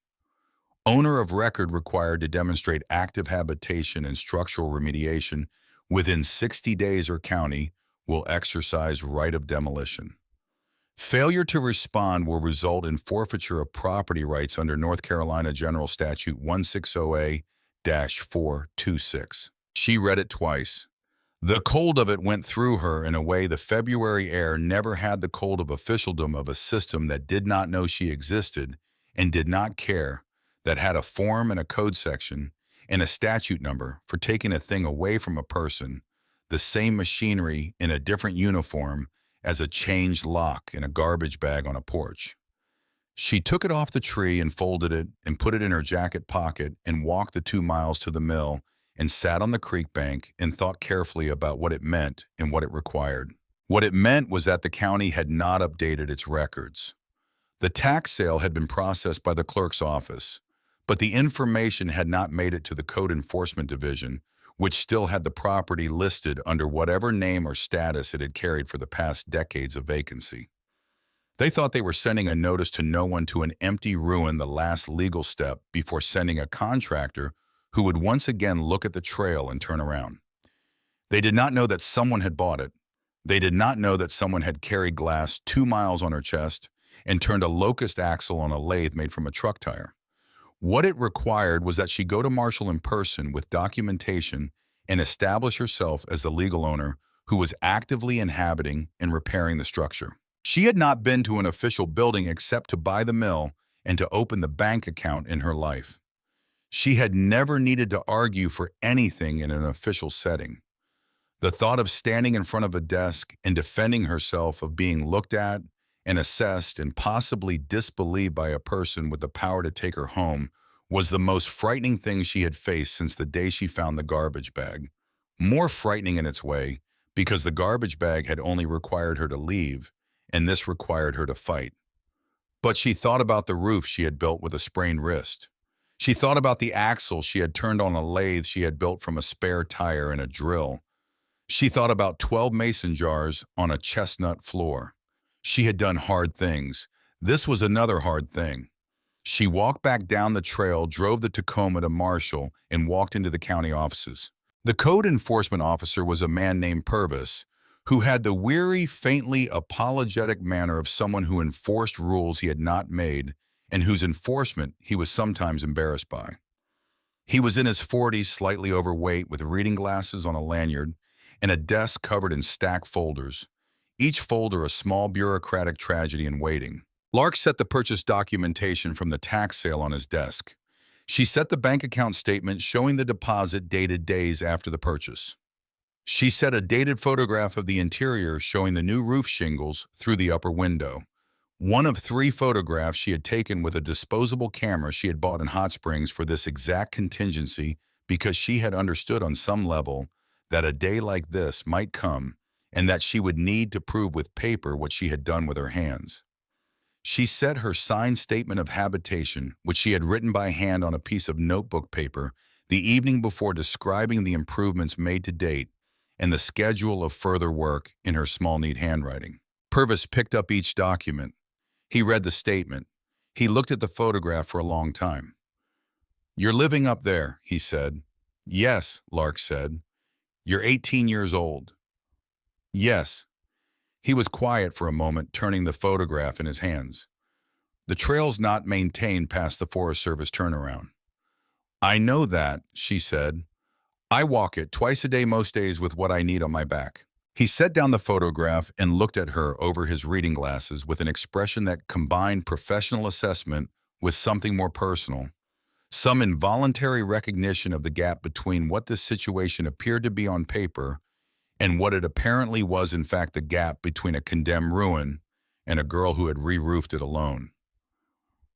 Speaker 1: Owner of record required to demonstrate active habitation and structural remediation within 60 days or county will exercise right of demolition. Failure to respond will result in forfeiture of property rights under North Carolina General Statute 160A-426. She read it twice. The cold of it went through her in a way the February air never had the cold of officialdom of a system that did not know she existed and did not care, that had a form and a code section and a statute number for taking a thing away from a person, the same machinery in a different uniform as a changed lock in a garbage bag on a porch. She took it off the tree and folded it and put it in her jacket pocket and walked the 2 miles to the mill and sat on the creek bank and thought carefully about what it meant and what it required. What it meant was that the county had not updated its records. The tax sale had been processed by the clerk's office, but the information had not made it to the Code Enforcement Division, which still had the property listed under whatever name or status it had carried for the past decades of vacancy. They thought they were sending a notice to no one to an empty ruin, the last legal step before sending a contractor who would once again look at the trail and turn around. They did not know that someone had bought it. They did not know that someone had carried glass 2 miles on her chest and turned a locust axle on a lathe made from a truck tire. What it required was that she go to Marshall in person with documentation and establish herself as the legal owner who was actively inhabiting and repairing the structure. She had not been to an official building except to buy the mill and to open the bank account in her life. She had never needed to argue for anything in an official setting. The thought of standing in front of a desk and defending herself of being looked at and assessed and possibly disbelieved by a person with the power to take her home was the most frightening thing she had faced since the day she found the garbage bag. More frightening in its way, because the garbage bag had only required her to leave, and this required her to fight. But she thought about the roof she had built with a sprained wrist. She thought about the axle she had turned on a lathe she had built from a spare tire and a drill. She thought about 12 mason jars on a chestnut floor. She had done hard things. This was another hard thing. She walked back down the trail, drove the Tacoma to Marshall, and walked into the county offices. The code enforcement officer was a man named Purvis, who had the weary, faintly apologetic manner of someone who enforced rules he had not made and whose enforcement he was sometimes embarrassed by. He was in his 40s, slightly overweight, with reading glasses on a lanyard, and a desk covered in stacked folders, each folder a small bureaucratic tragedy in waiting. Lark set the purchase documentation from the tax sale on his desk. She set the bank account statement showing the deposit dated days after the purchase. She set a dated photograph of the interior showing the new roof shingles through the upper window. One of 3 photographs she had taken with a disposable camera she had bought in Hot Springs for this exact contingency because she had understood on some level that a day like this might come and that she would need to prove with paper what she had done with her hands. She set her signed statement of habitation, which she had written by hand on a piece of notebook paper the evening before, describing the improvements made to date and the schedule of further work in her small, neat handwriting. Purvis picked up each document. He read the statement. He looked at the photograph for a long time. "You're living up there," he said. "Yes," Lark said. "You're 18 years old." "Yes." He was quiet for a moment, turning the photograph in his hands. "The trail's not maintained past the Forest Service turnaround." "I know that," she said. "I walk it twice a day most days with what I need on my back." He set down the photograph and looked at her over his reading glasses with an expression that combined professional assessment with something more personal, some involuntary recognition of the gap between what this situation appeared to be on paper and what it apparently was in fact the gap between a condemned ruin and a girl who had re-roofed it alone.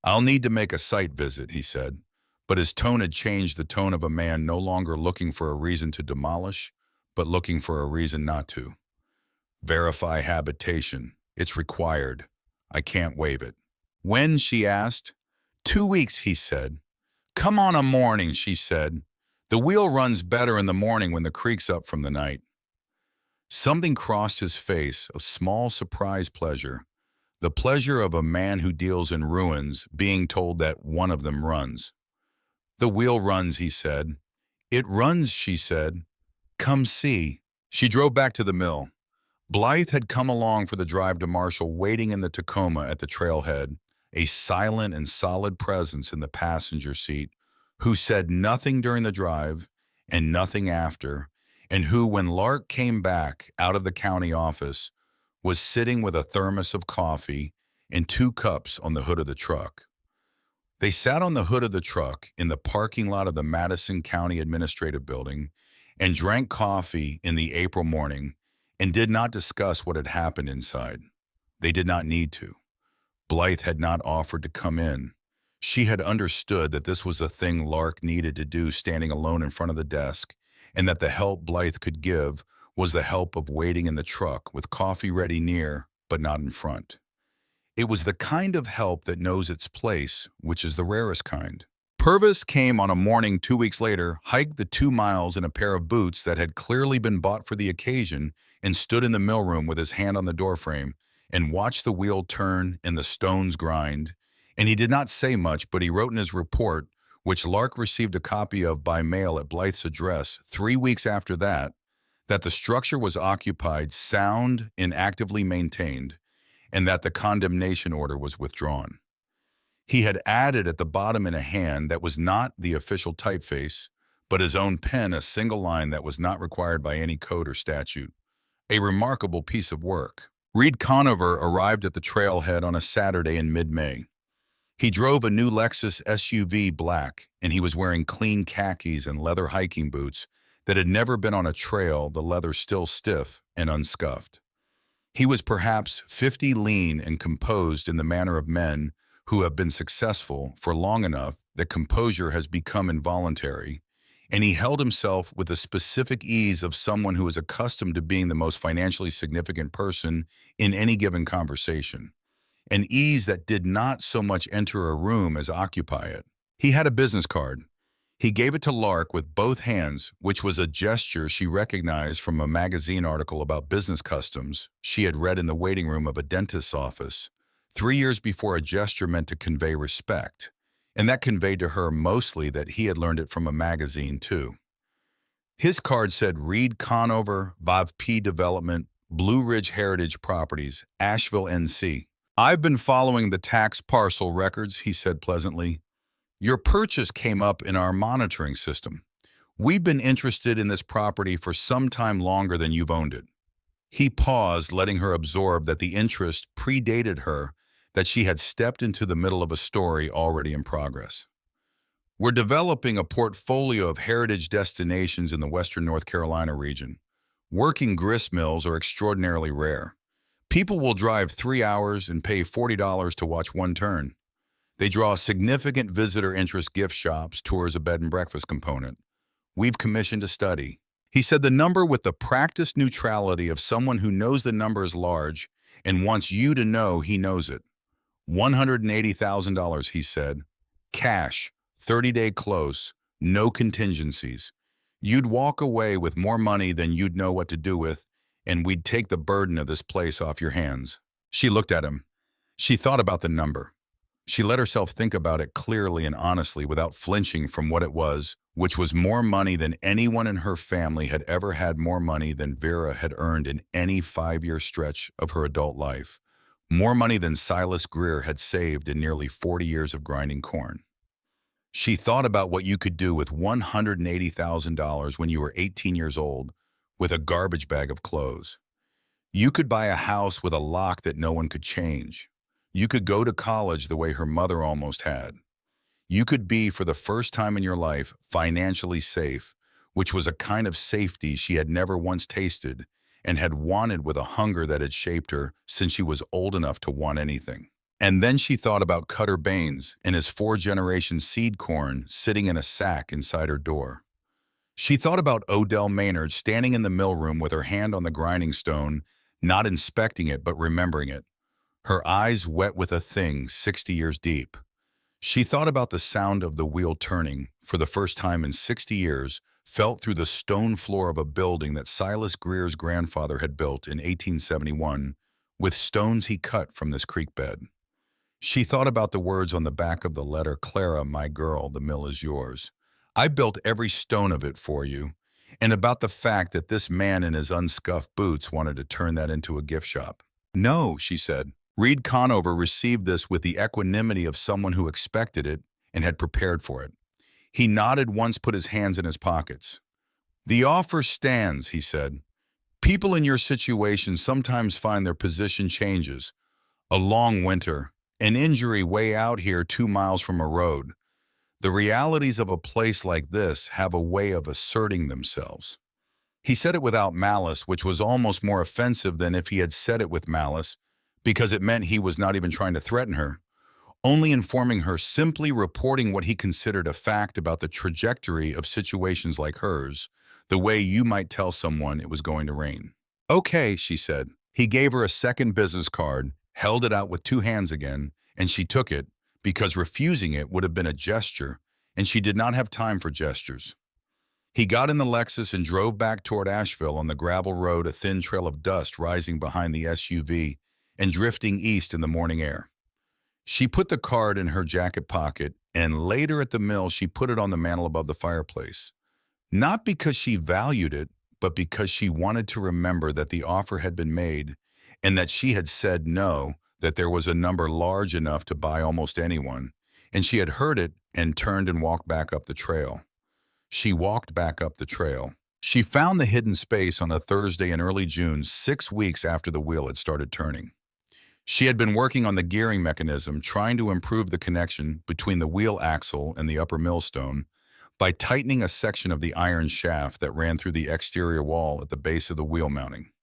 Speaker 1: "I'll need to make a site visit," he said, but his tone had changed, the tone of a man no longer looking for a reason to demolish, but looking for a reason not to. "Verify habitation. It's required. I can't waive it." When? She asked. 2 weeks, he said. Come on a morning, she said. The wheel runs better in the morning when the creek's up from the night. Something crossed his face, a small surprise pleasure. The pleasure of a man who deals in ruins being told that one of them runs. The wheel runs, he said. It runs, she said. Come see. She drove back to the mill. Blythe had come along for the drive to Marshall, waiting in the Tacoma at the trailhead, a silent and solid presence in the passenger seat, who said nothing during the drive and nothing after, and who, when Lark came back out of the county office, was sitting with a thermos of coffee and 2 cups on the hood of the truck. They sat on the hood of the truck in the parking lot of the Madison County Administrative Building and drank coffee in the April morning and did not discuss what had happened inside. They did not need to. Blythe had not offered to come in. She had understood that this was a thing Lark needed to do standing alone in front of the desk, and that the help Blythe could give was the help of waiting in the truck with coffee ready near, but not in front. It was the kind of help that knows its place, which is the rarest kind. Purvis came on a morning 2 weeks later, hiked the 2 miles in a pair of boots that had clearly been bought for the occasion, and stood in the mill room with his hand on the doorframe and watched the wheel turn and the stones grind. And he did not say much, but he wrote in his report, which Lark received a copy of by mail at Blythe's address 3 weeks after that the structure was occupied, sound, and actively maintained, and that the condemnation order was withdrawn. He had added at the bottom in a hand that was not the official typeface, but his own pen, a single line that was not required by any code or statute. A remarkable piece of work. Reed Conover arrived at the trailhead on a Saturday in mid-May. He drove a new Lexus SUV black, and he was wearing clean khakis and leather hiking boots that had never been on a trail, the leather still stiff and unscuffed. He was perhaps 50, lean and composed in the manner of men who have been successful for long enough that composure has become involuntary, and he held himself with the specific ease of someone who is accustomed to being the most financially significant person in any given conversation, an ease that did not so much enter a room as occupy it. He had a business card. He gave it to Lark with both hands, which was a gesture she recognized from a magazine article about business customs she had read in the waiting room of a dentist's office 3 years before. A gesture meant to convey respect, and that conveyed to her mostly that he had learned it from a magazine too. His card said Reed Conover, VAVP Development, Blue Ridge Heritage Properties, Asheville, NC. I've been following the tax parcel records, he said pleasantly. Your purchase came up in our monitoring system. We've been interested in this property for some time longer than you've owned it. He paused, letting her absorb that the interest predated her, that she had stepped into the middle of a story already in progress. We're developing a portfolio of heritage destinations in the western North Carolina region. Working grist mills are extraordinarily rare. People will drive 3 hours and pay $40 to watch one turn. They draw significant visitor interest, gift shops, tours, a bed and breakfast component. We've commissioned a study. He said the number with the practiced neutrality of someone who knows the number is large and wants you to know he knows it. $180,000, he said. Cash, 30-day close, no contingencies. You'd walk away with more money than you'd know what to do with, and we'd take the burden of this place off your hands. She looked at him. She thought about the number. She let herself think about it clearly and honestly without flinching from what it was, which was more money than anyone in her family had ever had, more money than Vera had earned in any 5-year stretch of her adult life, more money than Silas Greer had saved in nearly 40 years of grinding corn. She thought about what you could do with $180,000 when you were 18 years old with a garbage bag of clothes. You could buy a house with a lock that no one could change. You could go to college the way her mother almost had. You could be, for the first time in your life, financially safe, which was a kind of safety she had never once tasted and had wanted with a hunger that had shaped her since she was old enough to want anything. And then she thought about Cutter Baines and his 4-generation seed corn sitting in a sack inside her door. She thought about Odell Maynard standing in the mill room with her hand on the grinding stone, not inspecting it but remembering it. her eyes wet with a thing 60 years deep. She thought about the sound of the wheel turning, for the first time in 60 years, felt through the stone floor of a building that Silas Greer's grandfather had built in 1871 with stones he cut from this creek bed. She thought about the words on the back of the letter, "Clara, my girl, the mill is yours. I built every stone of it for you," and about the fact that this man in his unscuffed boots wanted to turn that into a gift shop. "No," she said. Reed Conover received this with the equanimity of someone who expected it and had prepared for it. He nodded once, put his hands in his pockets. "The offer stands," he said. "People in your situation sometimes find their position changes. A long winter, an injury way out here 2 miles from a road. The realities of a place like this have a way of asserting themselves." He said it without malice, which was almost more offensive than if he had said it with malice, because it meant he was not even trying to threaten her, only informing her, simply reporting what he considered a fact about the trajectory of situations like hers, the way you might tell someone it was going to rain. "Okay," she said. He gave her a second business card, held it out with two hands again, and she took it, because refusing it would have been a gesture, and she did not have time for gestures. He got in the Lexus and drove back toward Asheville on the gravel road, a thin trail of dust rising behind the SUV and drifting east in the morning air. She put the card in her jacket pocket, and later at the mill she put it on the mantel above the fireplace. Not because she valued it, but because she wanted to remember that the offer had been made and that she had said no, that there was a number large enough to buy almost anyone, and she had heard it and turned and walked back up the trail. She walked back up the trail. She found the hidden space on a Thursday in early June, 6 weeks after the wheel had started turning. She had been working on the gearing mechanism, trying to improve the connection between the wheel axle and the upper millstone by tightening a section of the iron shaft that ran through the exterior wall at the base of the wheel mounting.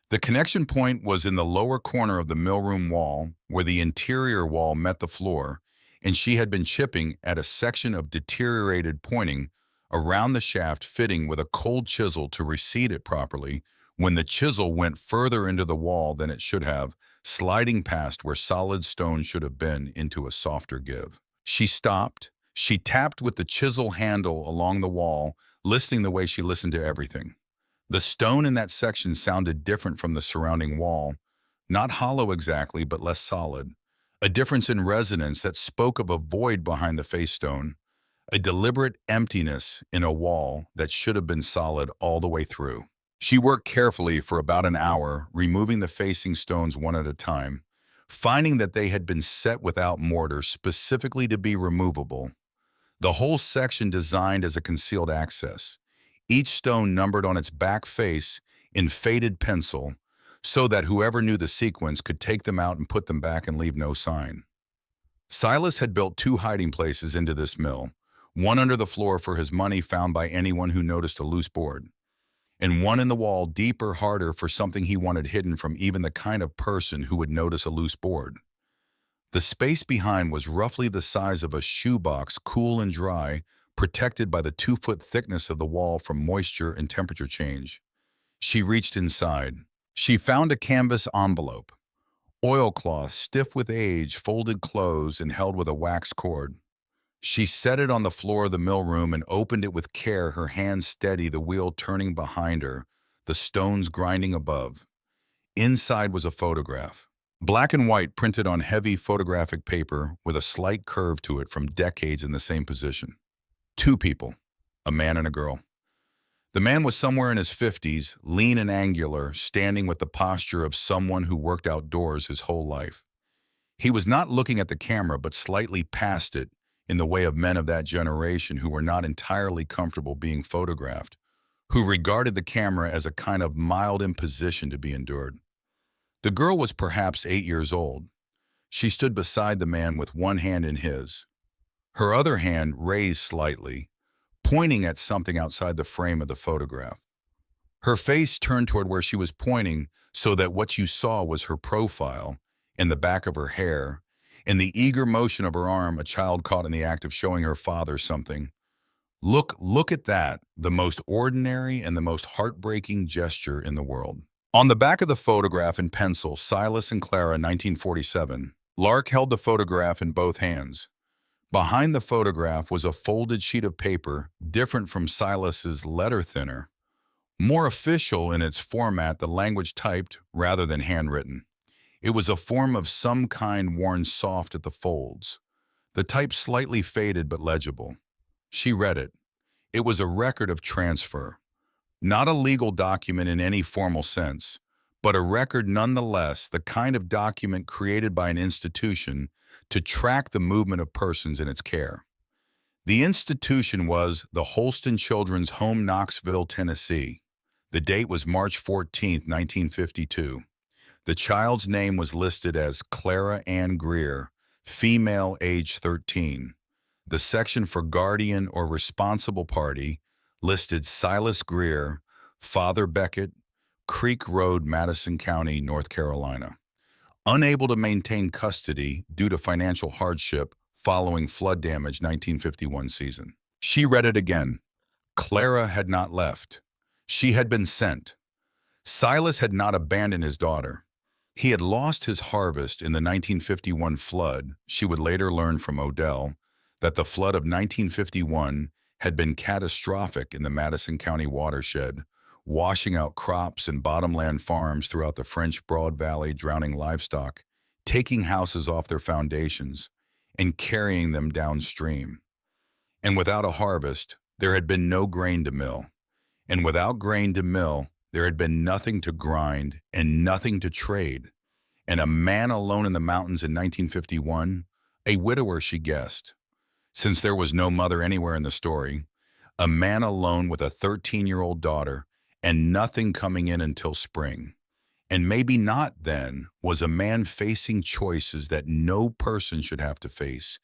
Speaker 1: The connection point was in the lower corner of the millroom wall, where the interior wall met the floor, and she had been chipping at a section of deteriorated pointing around the shaft fitting with a cold chisel to reseat it properly when the chisel went further into the wall than it should have, sliding past where solid stone should have been into a softer give. She stopped. She tapped with the chisel handle along the wall, listening the way she listened to everything. The stone in that section sounded different from the surrounding wall, not hollow exactly, but less solid. A difference in resonance that spoke of a void behind the face stone, a deliberate emptiness in a wall that should have been solid all the way through. She worked carefully for about an hour, removing the facing stones one at a time, finding that they had been set without mortar specifically to be removable. The whole section designed as a concealed access, each stone numbered on its back face in faded pencil, so that whoever knew the sequence could take them out and put them back and leave no sign. Silas had built 2 hiding places into this mill, one under the floor for his money found by anyone who noticed a loose board, and one in the wall deeper, harder, for something he wanted hidden from even the kind of person who would notice a loose board. The space behind was roughly the size of a shoebox, cool and dry, protected by the 2-foot thickness of the wall from moisture and temperature change. She reached inside. She found a canvas envelope, oilcloth stiff with age, folded clothes, and held with a wax cord. She set it on the floor of the mill room and opened it with care, her hands steady, the wheel turning behind her, the stones grinding above. Inside was a photograph, black and white, printed on heavy photographic paper with a slight curve to it from decades in the same position. 2 people, a man and a girl. The man was somewhere in his 50s, lean and angular, standing with the posture of someone who worked outdoors his whole life. He was not looking at the camera, but slightly past it, in the way of men of that generation who were not entirely comfortable being photographed, who regarded the camera as a kind of mild imposition to be endured. The girl was perhaps 8 years old. She stood beside the man with one hand in his, her other hand raised slightly, pointing at something outside the frame of the photograph. Her face turned toward where she was pointing so that what you saw was her profile and the back of her hair, and the eager motion of her arm, a child caught in the act of showing her father something. Look at that, the most ordinary and the most heartbreaking gesture in the world. On the back of the photograph in pencil, Silas and Clara, 1947, Lark held the photograph in both hands. Behind the photograph was a folded sheet of paper, different from Silas's letter thinner, more official in its format, the language typed rather than handwritten. It was a form of some kind worn soft at the folds, the type slightly faded but legible. She read it. It was a record of transfer. Not a legal document in any formal sense, but a record nonetheless, the kind of document created by an institution to track the movement of persons in its care. The institution was the Holston Children's Home, Knoxville, Tennessee. The date was March 14, 1952. The child's name was listed as Clara Ann Greer, female, age 13. The section for guardian or responsible party listed Silas Greer, Father Beckett, Creek Road, Madison County, North Carolina. Unable to maintain custody due to financial hardship following flood damage 1951 season. She read it again. Clara had not left. She had been sent. Silas had not abandoned his daughter. He had lost his harvest in the 1951 flood. She would later learn from Odell that the flood of 1951 had been catastrophic in the Madison County watershed, washing out crops and bottomland farms throughout the French Broad Valley, drowning livestock, taking houses off their foundations, and carrying them downstream. And without a harvest, there had been no grain to mill. And without grain to mill, there had been nothing to grind and nothing to trade. And a man alone in the mountains in 1951, a widower, she guessed. Since there was no mother anywhere in the story, a man alone with a 13-year-old daughter and nothing coming in until spring. And maybe not then, was a man facing choices that no person should have to face,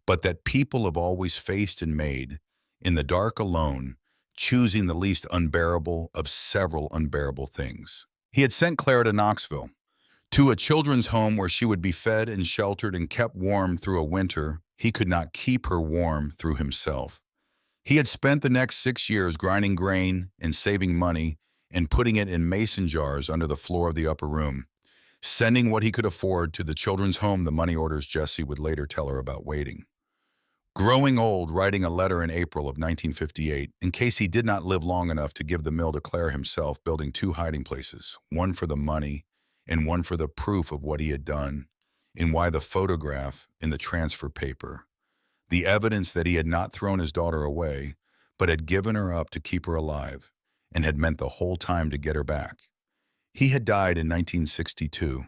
Speaker 1: but that people have always faced and made, in the dark alone, choosing the least unbearable of several unbearable things. He had sent Clara to Knoxville, to a children's home where she would be fed and sheltered and kept warm through a winter he could not keep her warm through himself. He had spent the next 6 years grinding grain and saving money and putting it in mason jars under the floor of the upper room, sending what he could afford to the children's home, the money orders Jessie would later tell her about waiting. Growing old, writing a letter in April of 1958, in case he did not live long enough to give the mill to Claire himself, building 2 hiding places, one for the money and one for the proof of what he had done, and why the photograph in the transfer paper, the evidence that he had not thrown his daughter away, but had given her up to keep her alive, and had meant the whole time to get her back. He had died in 1962.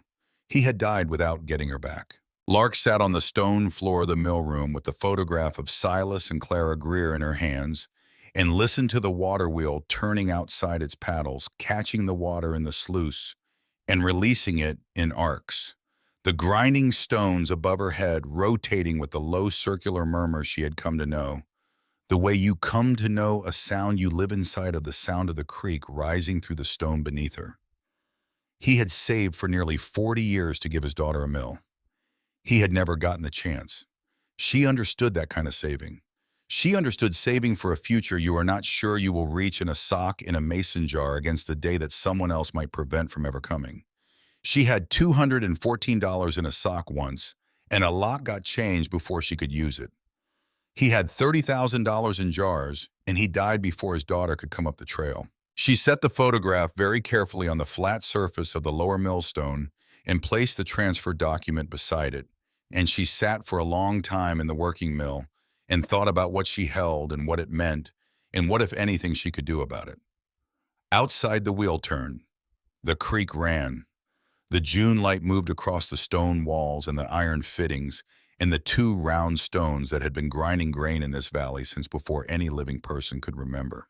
Speaker 1: He had died without getting her back. Lark sat on the stone floor of the mill room with the photograph of Silas and Clara Greer in her hands and listened to the water wheel turning outside its paddles, catching the water in the sluice and releasing it in arcs. The grinding stones above her head rotating with the low circular murmur she had come to know. The way you come to know a sound you live inside of the sound of the creek rising through the stone beneath her. He had saved for nearly 40 years to give his daughter a mill. He had never gotten the chance. She understood that kind of saving. She understood saving for a future you are not sure you will reach in a sock in a mason jar against a day that someone else might prevent from ever coming. She had $214 in a sock once, and a lock got changed before she could use it. He had $30,000 in jars, and he died before his daughter could come up the trail. She set the photograph very carefully on the flat surface of the lower millstone and placed the transfer document beside it, and she sat for a long time in the working mill and thought about what she held and what it meant and what, if anything, she could do about it. Outside the wheel turned. The creek ran. The June light moved across the stone walls and the iron fittings and the 2 round stones that had been grinding grain in this valley since before any living person could remember.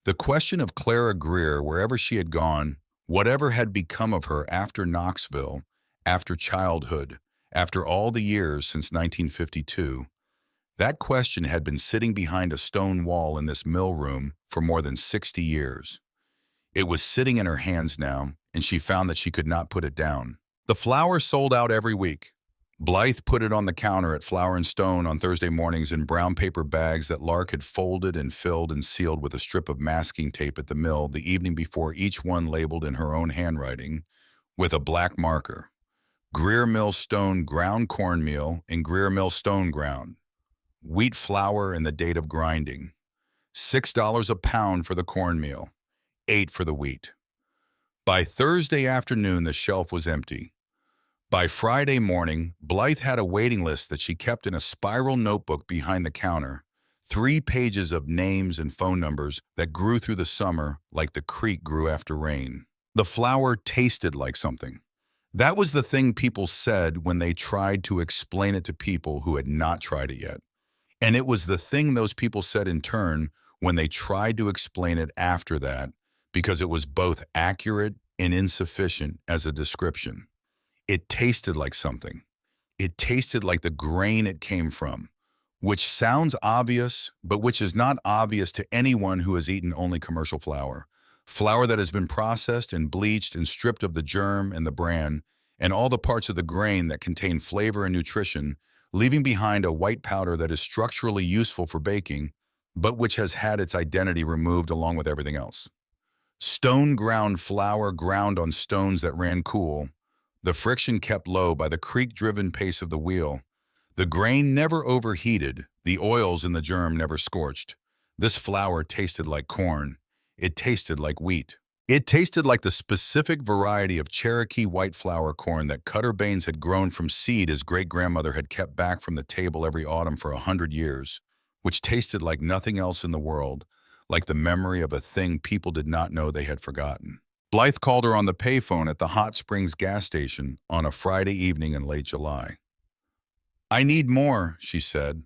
Speaker 1: The question of Clara Greer, wherever she had gone, whatever had become of her after Knoxville, after childhood, after all the years since 1952, that question had been sitting behind a stone wall in this mill room for more than 60 years. It was sitting in her hands now, and she found that she could not put it down. The flour sold out every week. Blythe put it on the counter at Flour and Stone on Thursday mornings in brown paper bags that Lark had folded and filled and sealed with a strip of masking tape at the mill the evening before, each one labeled in her own handwriting with a black marker. Greer Mill Stone ground cornmeal and Greer Mill Stone ground. Wheat flour and the date of grinding. $6 a pound for the cornmeal, $8 for the wheat. By Thursday afternoon, the shelf was empty. By Friday morning, Blythe had a waiting list that she kept in a spiral notebook behind the counter, 3 pages of names and phone numbers that grew through the summer like the creek grew after rain. The flour tasted like something. That was the thing people said when they tried to explain it to people who had not tried it yet. And it was the thing those people said in turn when they tried to explain it after that, because it was both accurate and insufficient as a description. It tasted like something. It tasted like the grain it came from, which sounds obvious, but which is not obvious to anyone who has eaten only commercial flour. Flour that has been processed and bleached and stripped of the germ and the bran and all the parts of the grain that contain flavor and nutrition, leaving behind a white powder that is structurally useful for baking, but which has had its identity removed along with everything else. Stone ground flour ground on stones that ran cool, the friction kept low by the creek-driven pace of the wheel. The grain never overheated, the oils in the germ never scorched. This flour tasted like corn. It tasted like wheat. It tasted like the specific variety of Cherokee white flour corn that Cutter Baines had grown from seed his great-grandmother had kept back from the table every autumn for 100 years, which tasted like nothing else in the world, like the memory of a thing people did not know they had forgotten. Blythe called her on the payphone at the Hot Springs gas station on a Friday evening in late July. "I need more," she said.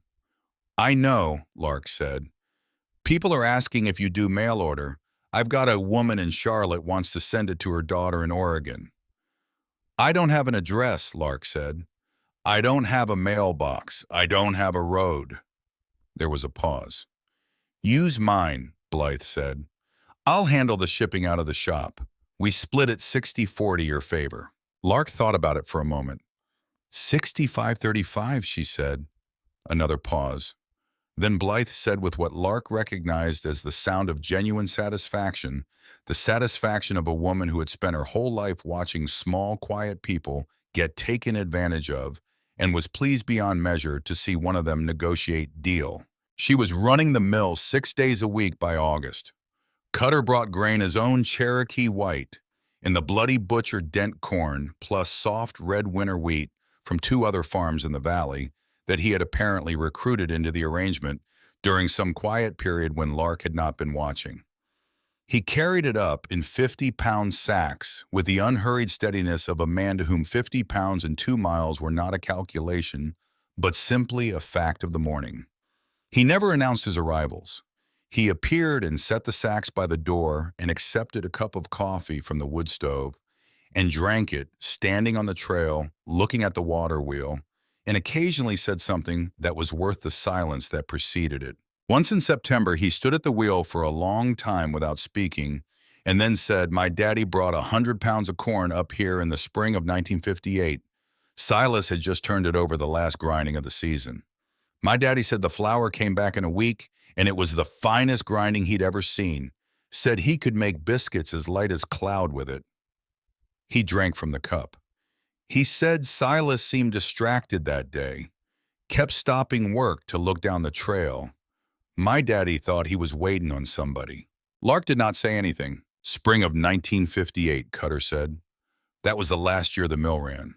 Speaker 1: "I know," Lark said. "People are asking if you do mail order. I've got a woman in Charlotte wants to send it to her daughter in Oregon." "I don't have an address," Lark said. "I don't have a mailbox. I don't have a road." There was a pause. "Use mine," Blythe said. "I'll handle the shipping out of the shop. We split it 60-40 your favor." Lark thought about it for a moment. 65-35, she said. Another pause. Then Blythe said with what Lark recognized as the sound of genuine satisfaction, the satisfaction of a woman who had spent her whole life watching small, quiet people get taken advantage of and was pleased beyond measure to see one of them negotiate deal. She was running the mill 6 days a week by August. Cutter brought grain his own Cherokee white and the Bloody Butcher Dent corn plus soft red winter wheat from 2 other farms in the valley that he had apparently recruited into the arrangement during some quiet period when Lark had not been watching. He carried it up in 50-pound sacks with the unhurried steadiness of a man to whom 50 pounds and 2 miles were not a calculation, but simply a fact of the morning. He never announced his arrivals. He appeared and set the sacks by the door and accepted a cup of coffee from the wood stove and drank it, standing on the trail, looking at the water wheel, and occasionally said something that was worth the silence that preceded it. Once in September, he stood at the wheel for a long time without speaking and then said, "My daddy brought 100 pounds of corn up here in the spring of 1958. Silas had just turned it over the last grinding of the season. My daddy said the flour came back in a week and it was the finest grinding he'd ever seen. Said he could make biscuits as light as cloud with it." He drank from the cup. He said Silas seemed distracted that day, kept stopping work to look down the trail. My daddy thought he was waiting on somebody. Lark did not say anything. "Spring of 1958, Cutter said. That was the last year the mill ran."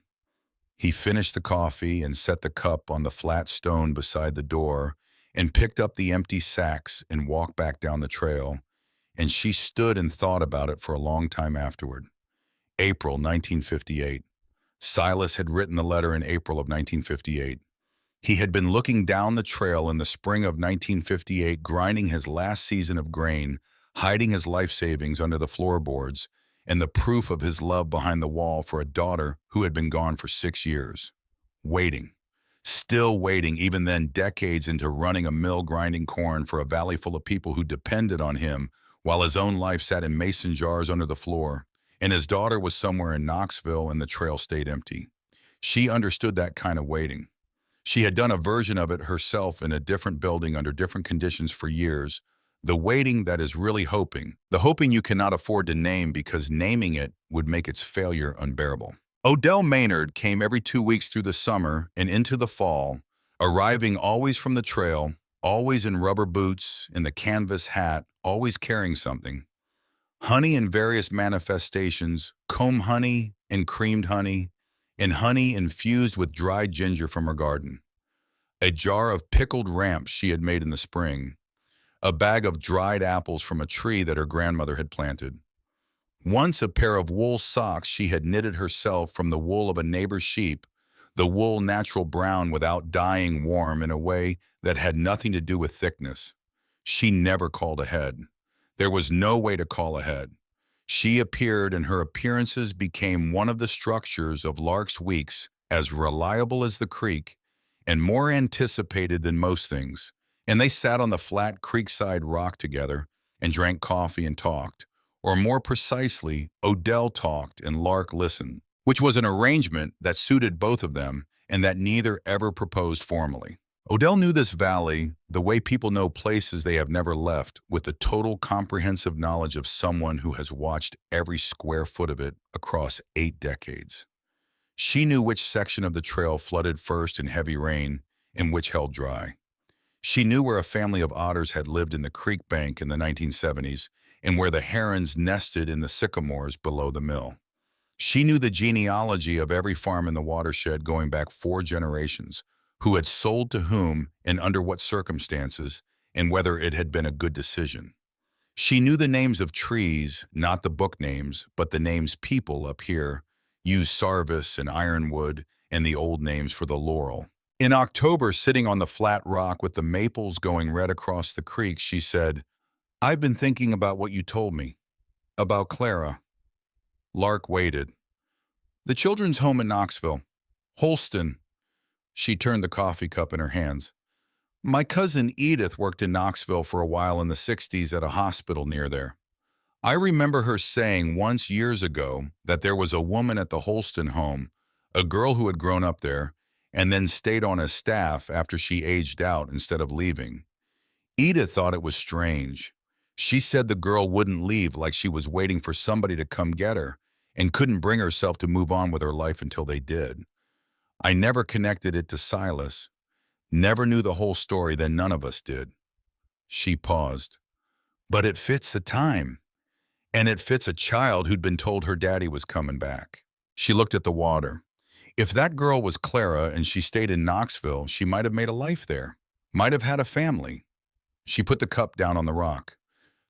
Speaker 1: He finished the coffee and set the cup on the flat stone beside the door and picked up the empty sacks and walked back down the trail, and she stood and thought about it for a long time afterward. April 1958. Silas had written the letter in April of 1958. He had been looking down the trail in the spring of 1958, grinding his last season of grain, hiding his life savings under the floorboards, and the proof of his love behind the wall for a daughter who had been gone for 6 years. Waiting. Still waiting, even then decades into running a mill grinding corn for a valley full of people who depended on him while his own life sat in mason jars under the floor, and his daughter was somewhere in Knoxville and the trail stayed empty. She understood that kind of waiting. She had done a version of it herself in a different building under different conditions for years. The waiting that is really hoping. The hoping you cannot afford to name because naming it would make its failure unbearable. Odell Maynard came every 2 weeks through the summer and into the fall, arriving always from the trail, always in rubber boots, in the canvas hat, always carrying something. Honey in various manifestations, comb honey and creamed honey, and honey infused with dried ginger from her garden. A jar of pickled ramps she had made in the spring. A bag of dried apples from a tree that her grandmother had planted. Once a pair of wool socks she had knitted herself from the wool of a neighbor's sheep, the wool natural brown without dyeing warm in a way that had nothing to do with thickness. She never called ahead. There was no way to call ahead. She appeared and her appearances became one of the structures of Lark's weeks, as reliable as the creek and more anticipated than most things. And they sat on the flat creekside rock together and drank coffee and talked. Or more precisely, Odell talked and Lark listened, which was an arrangement that suited both of them and that neither ever proposed formally. Odell knew this valley the way people know places they have never left, with the total comprehensive knowledge of someone who has watched every square foot of it across 8 decades. She knew which section of the trail flooded first in heavy rain and which held dry. She knew where a family of otters had lived in the creek bank in the 1970s and where the herons nested in the sycamores below the mill. She knew the genealogy of every farm in the watershed going back 4 generations, who had sold to whom and under what circumstances, and whether it had been a good decision. She knew the names of trees, not the book names, but the names people up here used: sarvis and ironwood, and the old names for the laurel. In October, sitting on the flat rock with the maples going red across the creek, she said, "I've been thinking about what you told me, about Clara." Lark waited. "The children's home in Knoxville. Holston." She turned the coffee cup in her hands. "My cousin Edith worked in Knoxville for a while in the 60s at a hospital near there. I remember her saying once years ago that there was a woman at the Holston home, a girl who had grown up there, and then stayed on as staff after she aged out instead of leaving. Edith thought it was strange. She said the girl wouldn't leave, like she was waiting for somebody to come get her, and couldn't bring herself to move on with her life until they did. I never connected it to Silas. Never knew the whole story, then none of us did." She paused. "But it fits the time. And it fits a child who'd been told her daddy was coming back." She looked at the water. If that girl was Clara and she stayed in Knoxville, she might have made a life there, might have had a family. She put the cup down on the rock.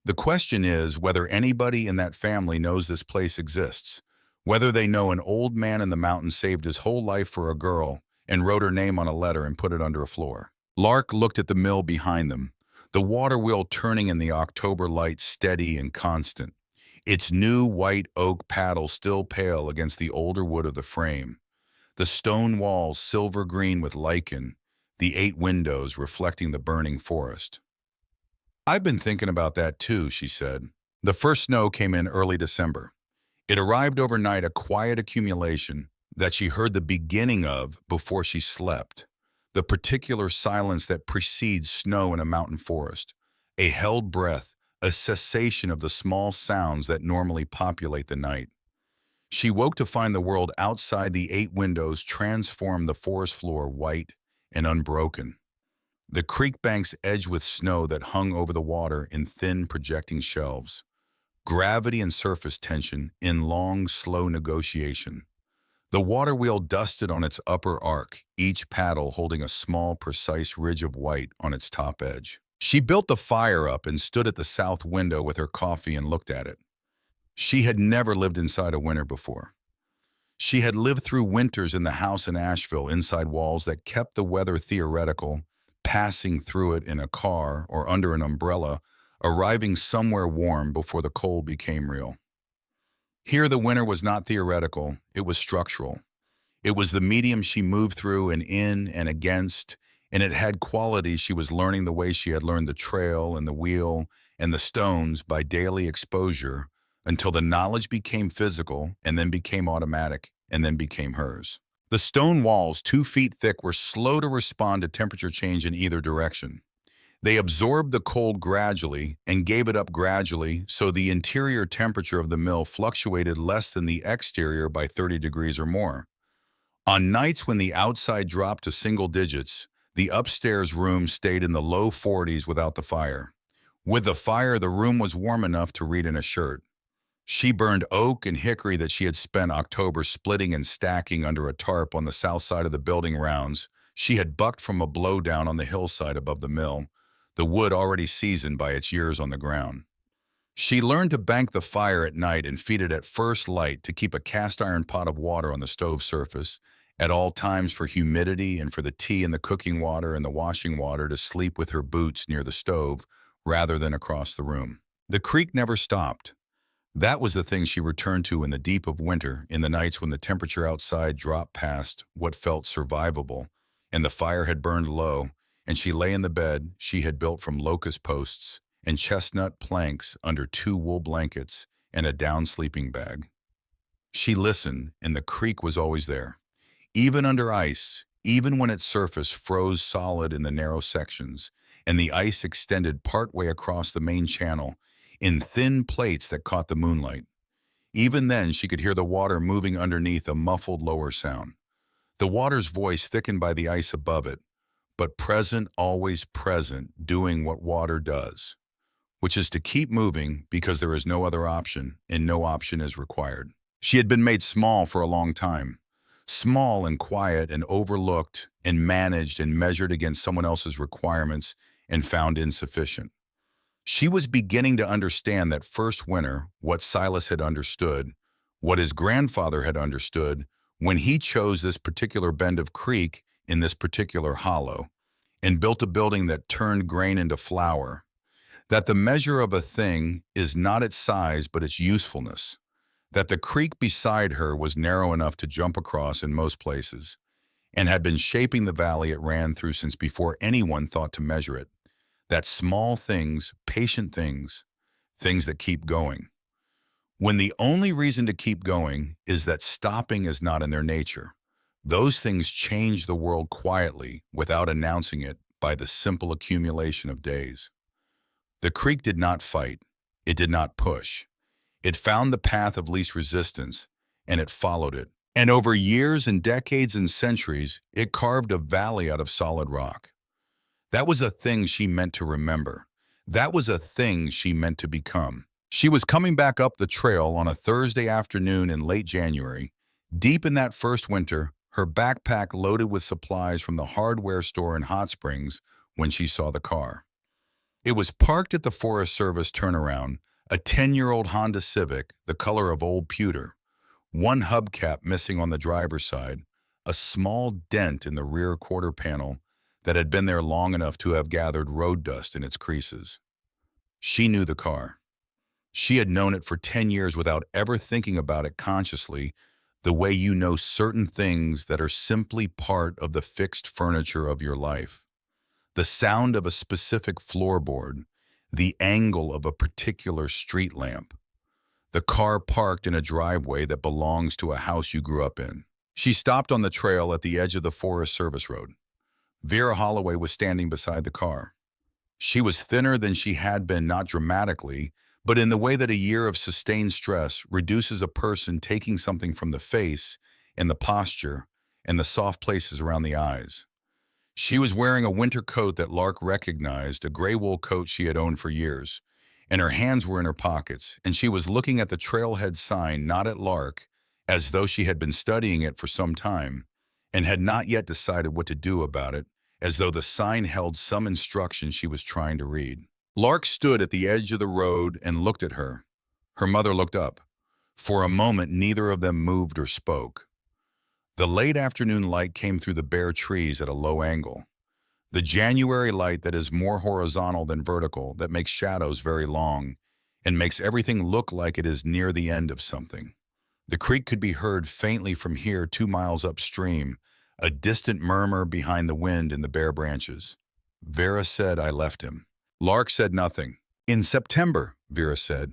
Speaker 1: "The question is whether anybody in that family knows this place exists, whether they know an old man in the mountains saved his whole life for a girl and wrote her name on a letter and put it under a floor." Lark looked at the mill behind them, the water wheel turning in the October light, steady and constant, its new white oak paddle still pale against the older wood of the frame, the stone walls silver green with lichen, the 8 windows reflecting the burning forest. "I've been thinking about that too," she said. The first snow came in early December. It arrived overnight, a quiet accumulation that she heard the beginning of before she slept, the particular silence that precedes snow in a mountain forest, a held breath, a cessation of the small sounds that normally populate the night. She woke to find the world outside the 8 windows transformed the forest floor white and unbroken. The creek banks edged with snow that hung over the water in thin projecting shelves. Gravity and surface tension in long, slow negotiation. The water wheel dusted on its upper arc, each paddle holding a small, precise ridge of white on its top edge. She built the fire up and stood at the south window with her coffee and looked at it. She had never lived inside a winter before. She had lived through winters in the house in Asheville, inside walls that kept the weather theoretical, passing through it in a car or under an umbrella, arriving somewhere warm before the cold became real. Here the winter was not theoretical, it was structural. It was the medium she moved through and in and against, and it had qualities she was learning the way she had learned the trail and the wheel and the stones by daily exposure, until the knowledge became physical and then became automatic and then became hers. The stone walls, 2 feet thick, were slow to respond to temperature change in either direction. They absorbed the cold gradually and gave it up gradually, so the interior temperature of the mill fluctuated less than the exterior by 30 degrees or more. On nights when the outside dropped to single digits, the upstairs room stayed in the low 40s without the fire. With the fire, the room was warm enough to read in a shirt. She burned oak and hickory that she had spent October splitting and stacking under a tarp on the south side of the building rounds. She had bucked from a blowdown on the hillside above the mill, the wood already seasoned by its years on the ground. She learned to bank the fire at night and feed it at first light to keep a cast iron pot of water on the stove surface at all times for humidity and for the tea and the cooking water and the washing water to sleep with her boots near the stove rather than across the room. The creak never stopped. That was the thing she returned to in the deep of winter, in the nights when the temperature outside dropped past what felt survivable, and the fire had burned low, and she lay in the bed she had built from locust posts and chestnut planks under 2 wool blankets and a down sleeping bag. She listened, and the creek was always there. Even under ice, even when its surface froze solid in the narrow sections, and the ice extended partway across the main channel, in thin plates that caught the moonlight. Even then, she could hear the water moving underneath a muffled lower sound. The water's voice thickened by the ice above it, but present, always present, doing what water does, which is to keep moving because there is no other option and no option is required. She had been made small for a long time, small and quiet and overlooked and managed and measured against someone else's requirements and found insufficient. She was beginning to understand that first winter, what Silas had understood, what his grandfather had understood when he chose this particular bend of creek in this particular hollow and built a building that turned grain into flour, that the measure of a thing is not its size but its usefulness, that the creek beside her was narrow enough to jump across in most places and had been shaping the valley it ran through since before anyone thought to measure it. That small things, patient things, things that keep going. When the only reason to keep going is that stopping is not in their nature, those things change the world quietly without announcing it by the simple accumulation of days. The creek did not fight. It did not push. It found the path of least resistance, and it followed it. And over years and decades and centuries, it carved a valley out of solid rock. That was a thing she meant to remember. That was a thing she meant to become. She was coming back up the trail on a Thursday afternoon in late January, deep in that first winter, her backpack loaded with supplies from the hardware store in Hot Springs when she saw the car. It was parked at the Forest Service turnaround, a 10-year-old Honda Civic, the color of old pewter, one hubcap missing on the driver's side, a small dent in the rear quarter panel that had been there long enough to have gathered road dust in its creases. She knew the car. She had known it for 10 years without ever thinking about it consciously, the way you know certain things that are simply part of the fixed furniture of your life. The sound of a specific floorboard, the angle of a particular street lamp, the car parked in a driveway that belongs to a house you grew up in. She stopped on the trail at the edge of the Forest Service road. Vera Holloway was standing beside the car. She was thinner than she had been, not dramatically, but in the way that a year of sustained stress reduces a person taking something from the face and the posture and the soft places around the eyes. She was wearing a winter coat that Lark recognized, a gray wool coat she had owned for years, and her hands were in her pockets, and she was looking at the trailhead sign, not at Lark, as though she had been studying it for some time and had not yet decided what to do about it, as though the sign held some instruction she was trying to read. Lark stood at the edge of the road and looked at her. Her mother looked up. For a moment, neither of them moved or spoke. The late afternoon light came through the bare trees at a low angle. The January light that is more horizontal than vertical, that makes shadows very long and makes everything look like it is near the end of something. The creek could be heard faintly from here 2 miles upstream, a distant murmur behind the wind in the bare branches. Vera said, "I left him." Lark said nothing. "In September," Vera said.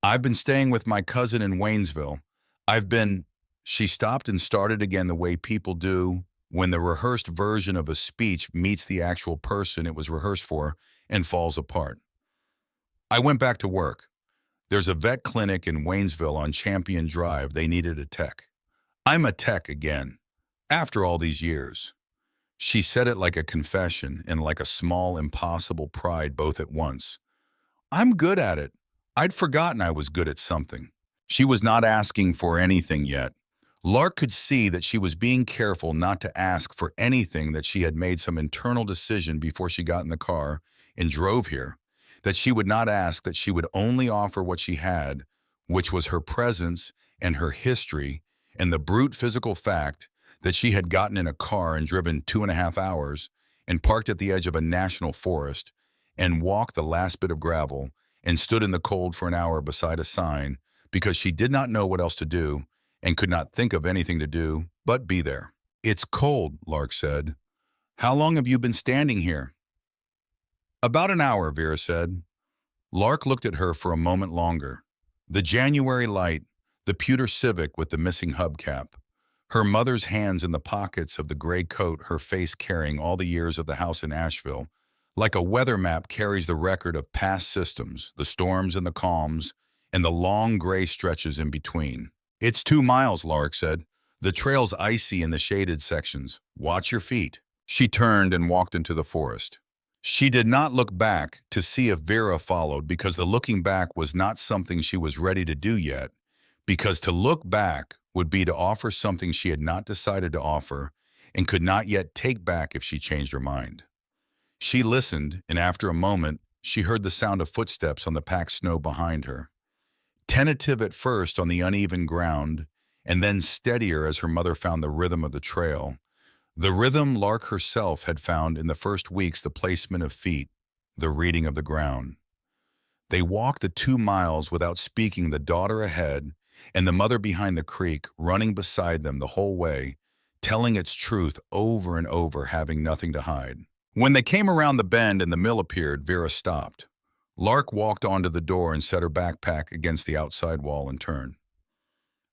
Speaker 1: "I've been staying with my cousin in Waynesville. I've been..." She stopped and started again the way people do when the rehearsed version of a speech meets the actual person it was rehearsed for and falls apart. I went back to work. There's a vet clinic in Waynesville on Champion Drive. They needed a tech. I'm a tech again, after all these years. She said it like a confession and like a small, impossible pride both at once. I'm good at it. I'd forgotten I was good at something. She was not asking for anything yet. Lark could see that she was being careful not to ask for anything, that she had made some internal decision before she got in the car and drove here, that she would not ask, that she would only offer what she had, which was her presence and her history and the brute physical fact that she had gotten in a car and driven 2.5 hours and parked at the edge of a national forest and walked the last bit of gravel and stood in the cold for an hour beside a sign because she did not know what else to do and could not think of anything to do but be there. It's cold, Lark said. How long have you been standing here? About an hour, Vera said. Lark looked at her for a moment longer. The January light, the pewter Civic with the missing hubcap, her mother's hands in the pockets of the gray coat, her face carrying all the years of the house in Asheville, like a weather map carries the record of past systems, the storms and the calms, and the long gray stretches in between. It's 2 miles, Lark said. The trail's icy in the shaded sections. Watch your feet. She turned and walked into the forest. She did not look back to see if Vera followed, because the looking back was not something she was ready to do yet, because to look back would be to offer something she had not decided to offer and could not yet take back if she changed her mind. She listened, and after a moment, she heard the sound of footsteps on the packed snow behind her. Tentative at first on the uneven ground, and then steadier as her mother found the rhythm of the trail. The rhythm Lark herself had found in the first weeks, the placement of feet, the reading of the ground. They walked the 2 miles without speaking, the daughter ahead and the mother behind the creek, running beside them the whole way, telling its truth over and over, having nothing to hide. When they came around the bend and the mill appeared, Vera stopped. Lark walked onto the door and set her backpack against the outside wall and turned.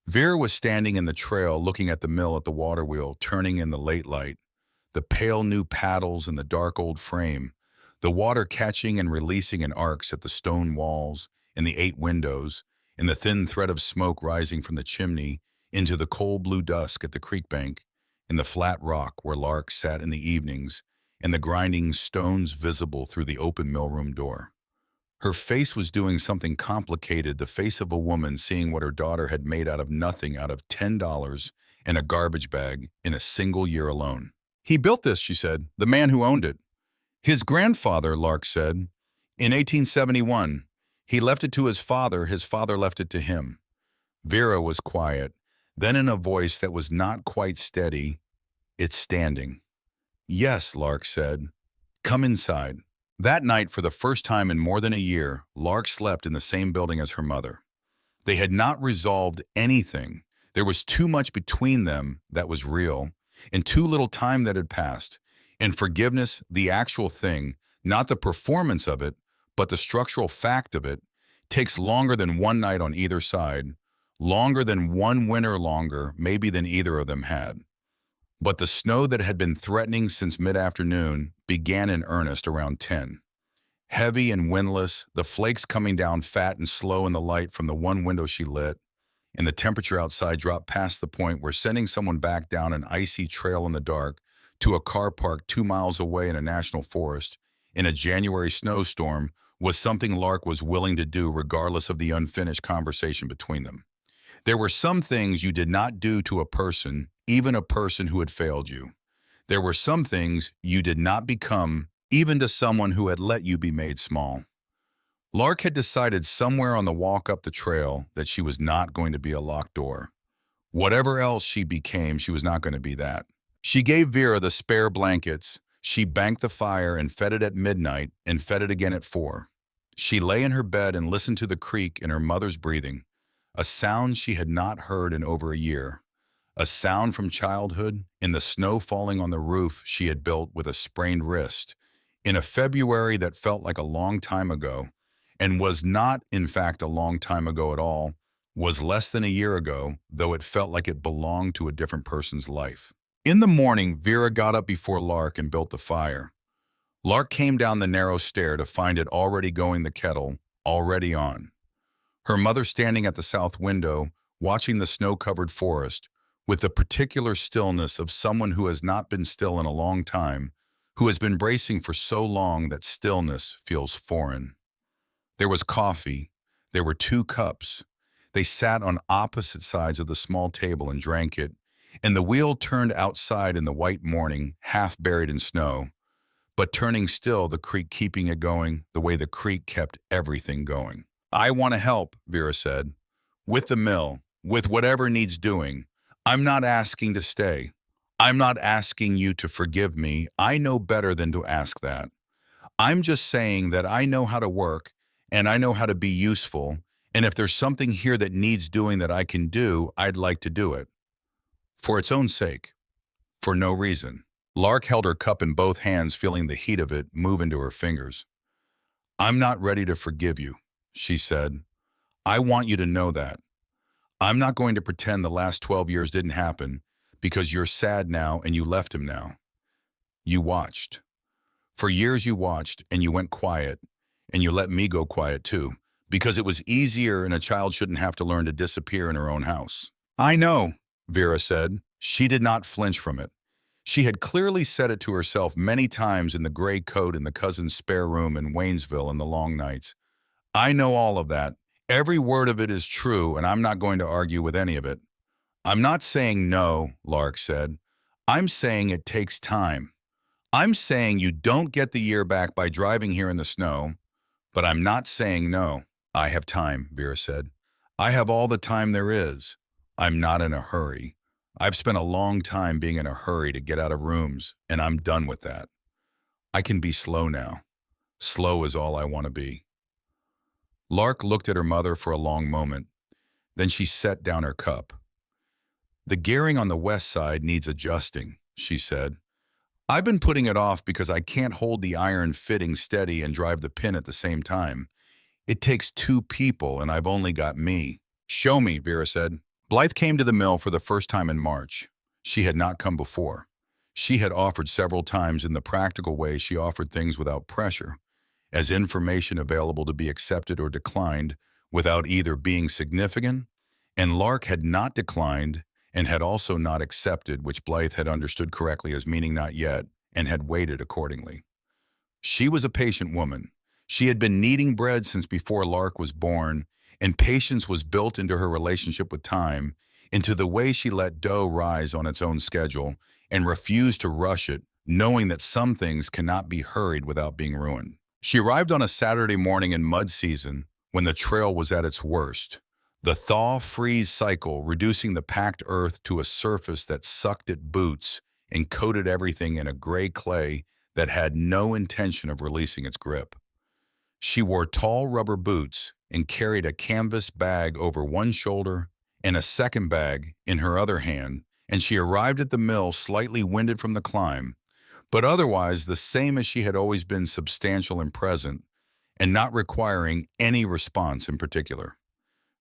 Speaker 1: Vera was standing in the trail looking at the mill at the water wheel, turning in the late light, the pale new paddles in the dark old frame, the water catching and releasing in arcs at the stone walls, in the 8 windows, in the thin thread of smoke rising from the chimney into the cold blue dusk at the creek bank, in the flat rock where Lark sat in the evenings, and the grinding stones visible through the open millroom door. Her face was doing something complicated, the face of a woman seeing what her daughter had made out of nothing, out of $10 and a garbage bag in a single year alone. He built this, she said, the man who owned it. His grandfather, Lark said, in 1871. He left it to his father left it to him. Vera was quiet. Then in a voice that was not quite steady, it's standing. Yes, Lark said. Come inside. That night, for the first time in more than a year, Lark slept in the same building as her mother. They had not resolved anything. There was too much between them that was real, and too little time that had passed. And forgiveness, the actual thing, not the performance of it, but the structural fact of it, takes longer than one night on either side, longer than one winter, longer maybe than either of them had. But the snow that had been threatening since mid-afternoon began in earnest around 10. Heavy and windless, the flakes coming down fat and slow in the light from the one window she lit, and the temperature outside dropped past the point where sending someone back down an icy trail in the dark to a car parked 2 miles away in a national forest in a January snowstorm was something Lark was willing to do regardless of the unfinished conversation between them. There were some things you did not do to a person, even a person who had failed you. There were some things you did not become, even to someone who had let you be made small. Lark had decided somewhere on the walk up the trail that she was not going to be a locked door. Whatever else she became, she was not going to be that. She gave Vera the spare blankets. She banked the fire and fed it at midnight and fed it again at 4. She lay in her bed and listened to the creak in her mother's breathing, a sound she had not heard in over a year, a sound from childhood in the snow falling on the roof she had built with a sprained wrist, in a February that felt like a long time ago, and was not, in fact, a long time ago at all, was less than a year ago, though it felt like it belonged to a different person's life. In the morning, Vera got up before Lark and built the fire. Lark came down the narrow stair to find it already going, the kettle already on. Her mother standing at the south window, watching the snow-covered forest, with the particular stillness of someone who has not been still in a long time, who has been bracing for so long that stillness feels foreign. There was coffee. There were 2 cups. They sat on opposite sides of the small table and drank it, and the wheel turned outside in the white morning, half buried in snow, but turning still, the creek keeping it going the way the creek kept everything going. "I want to help," Vera said, "with the mill, with whatever needs doing. I'm not asking to stay. I'm not asking you to forgive me. I know better than to ask that. I'm just saying that I know how to work, and I know how to be useful, and if there's something here that needs doing that I can do, I'd like to do it. For its own sake. For no reason." Lark held her cup in both hands, feeling the heat of it move into her fingers. "I'm not ready to forgive you," she said. "I want you to know that. I'm not going to pretend the last 12 years didn't happen because you're sad now and you left him now. You watched. For years you watched and you went quiet, and you let me go quiet too, because it was easier and a child shouldn't have to learn to disappear in her own house." "I know," Vera said. She did not flinch from it. She had clearly said it to herself many times in the gray coat in the cousin's spare room in Waynesville in the long nights. "I know all of that. Every word of it is true, and I'm not going to argue with any of it." "I'm not saying no," Lark said. "I'm saying it takes time. I'm saying you don't get the year back by driving here in the snow, but I'm not saying no." "I have time," Vera said. "I have all the time there is. I'm not in a hurry. I've spent a long time being in a hurry to get out of rooms, and I'm done with that. I can be slow now. Slow is all I want to be." Lark looked at her mother for a long moment. Then she set down her cup. "The gearing on the west side needs adjusting," she said. "I've been putting it off because I can't hold the iron fitting steady and drive the pin at the same time. It takes 2 people, and I've only got me." "Show me," Vera said. Blythe came to the mill for the first time in March. She had not come before. She had offered several times in the practical way she offered things without pressure, as information available to be accepted or declined without either being significant, and Lark had not declined and had also not accepted, which Blythe had understood correctly as meaning not yet, and had waited accordingly. She was a patient woman. She had been kneading bread since before Lark was born, and patience was built into her relationship with time, into the way she let dough rise on its own schedule and refused to rush it, knowing that some things cannot be hurried without being ruined. She arrived on a Saturday morning in mud season when the trail was at its worst, the thaw-freeze cycle reducing the packed earth to a surface that sucked at boots and coated everything in a gray clay that had no intention of releasing its grip. She wore tall rubber boots and carried a canvas bag over one shoulder and a second bag in her other hand, and she arrived at the mill slightly winded from the climb, but otherwise the same as she had always been, substantial and present, and not requiring any response in particular.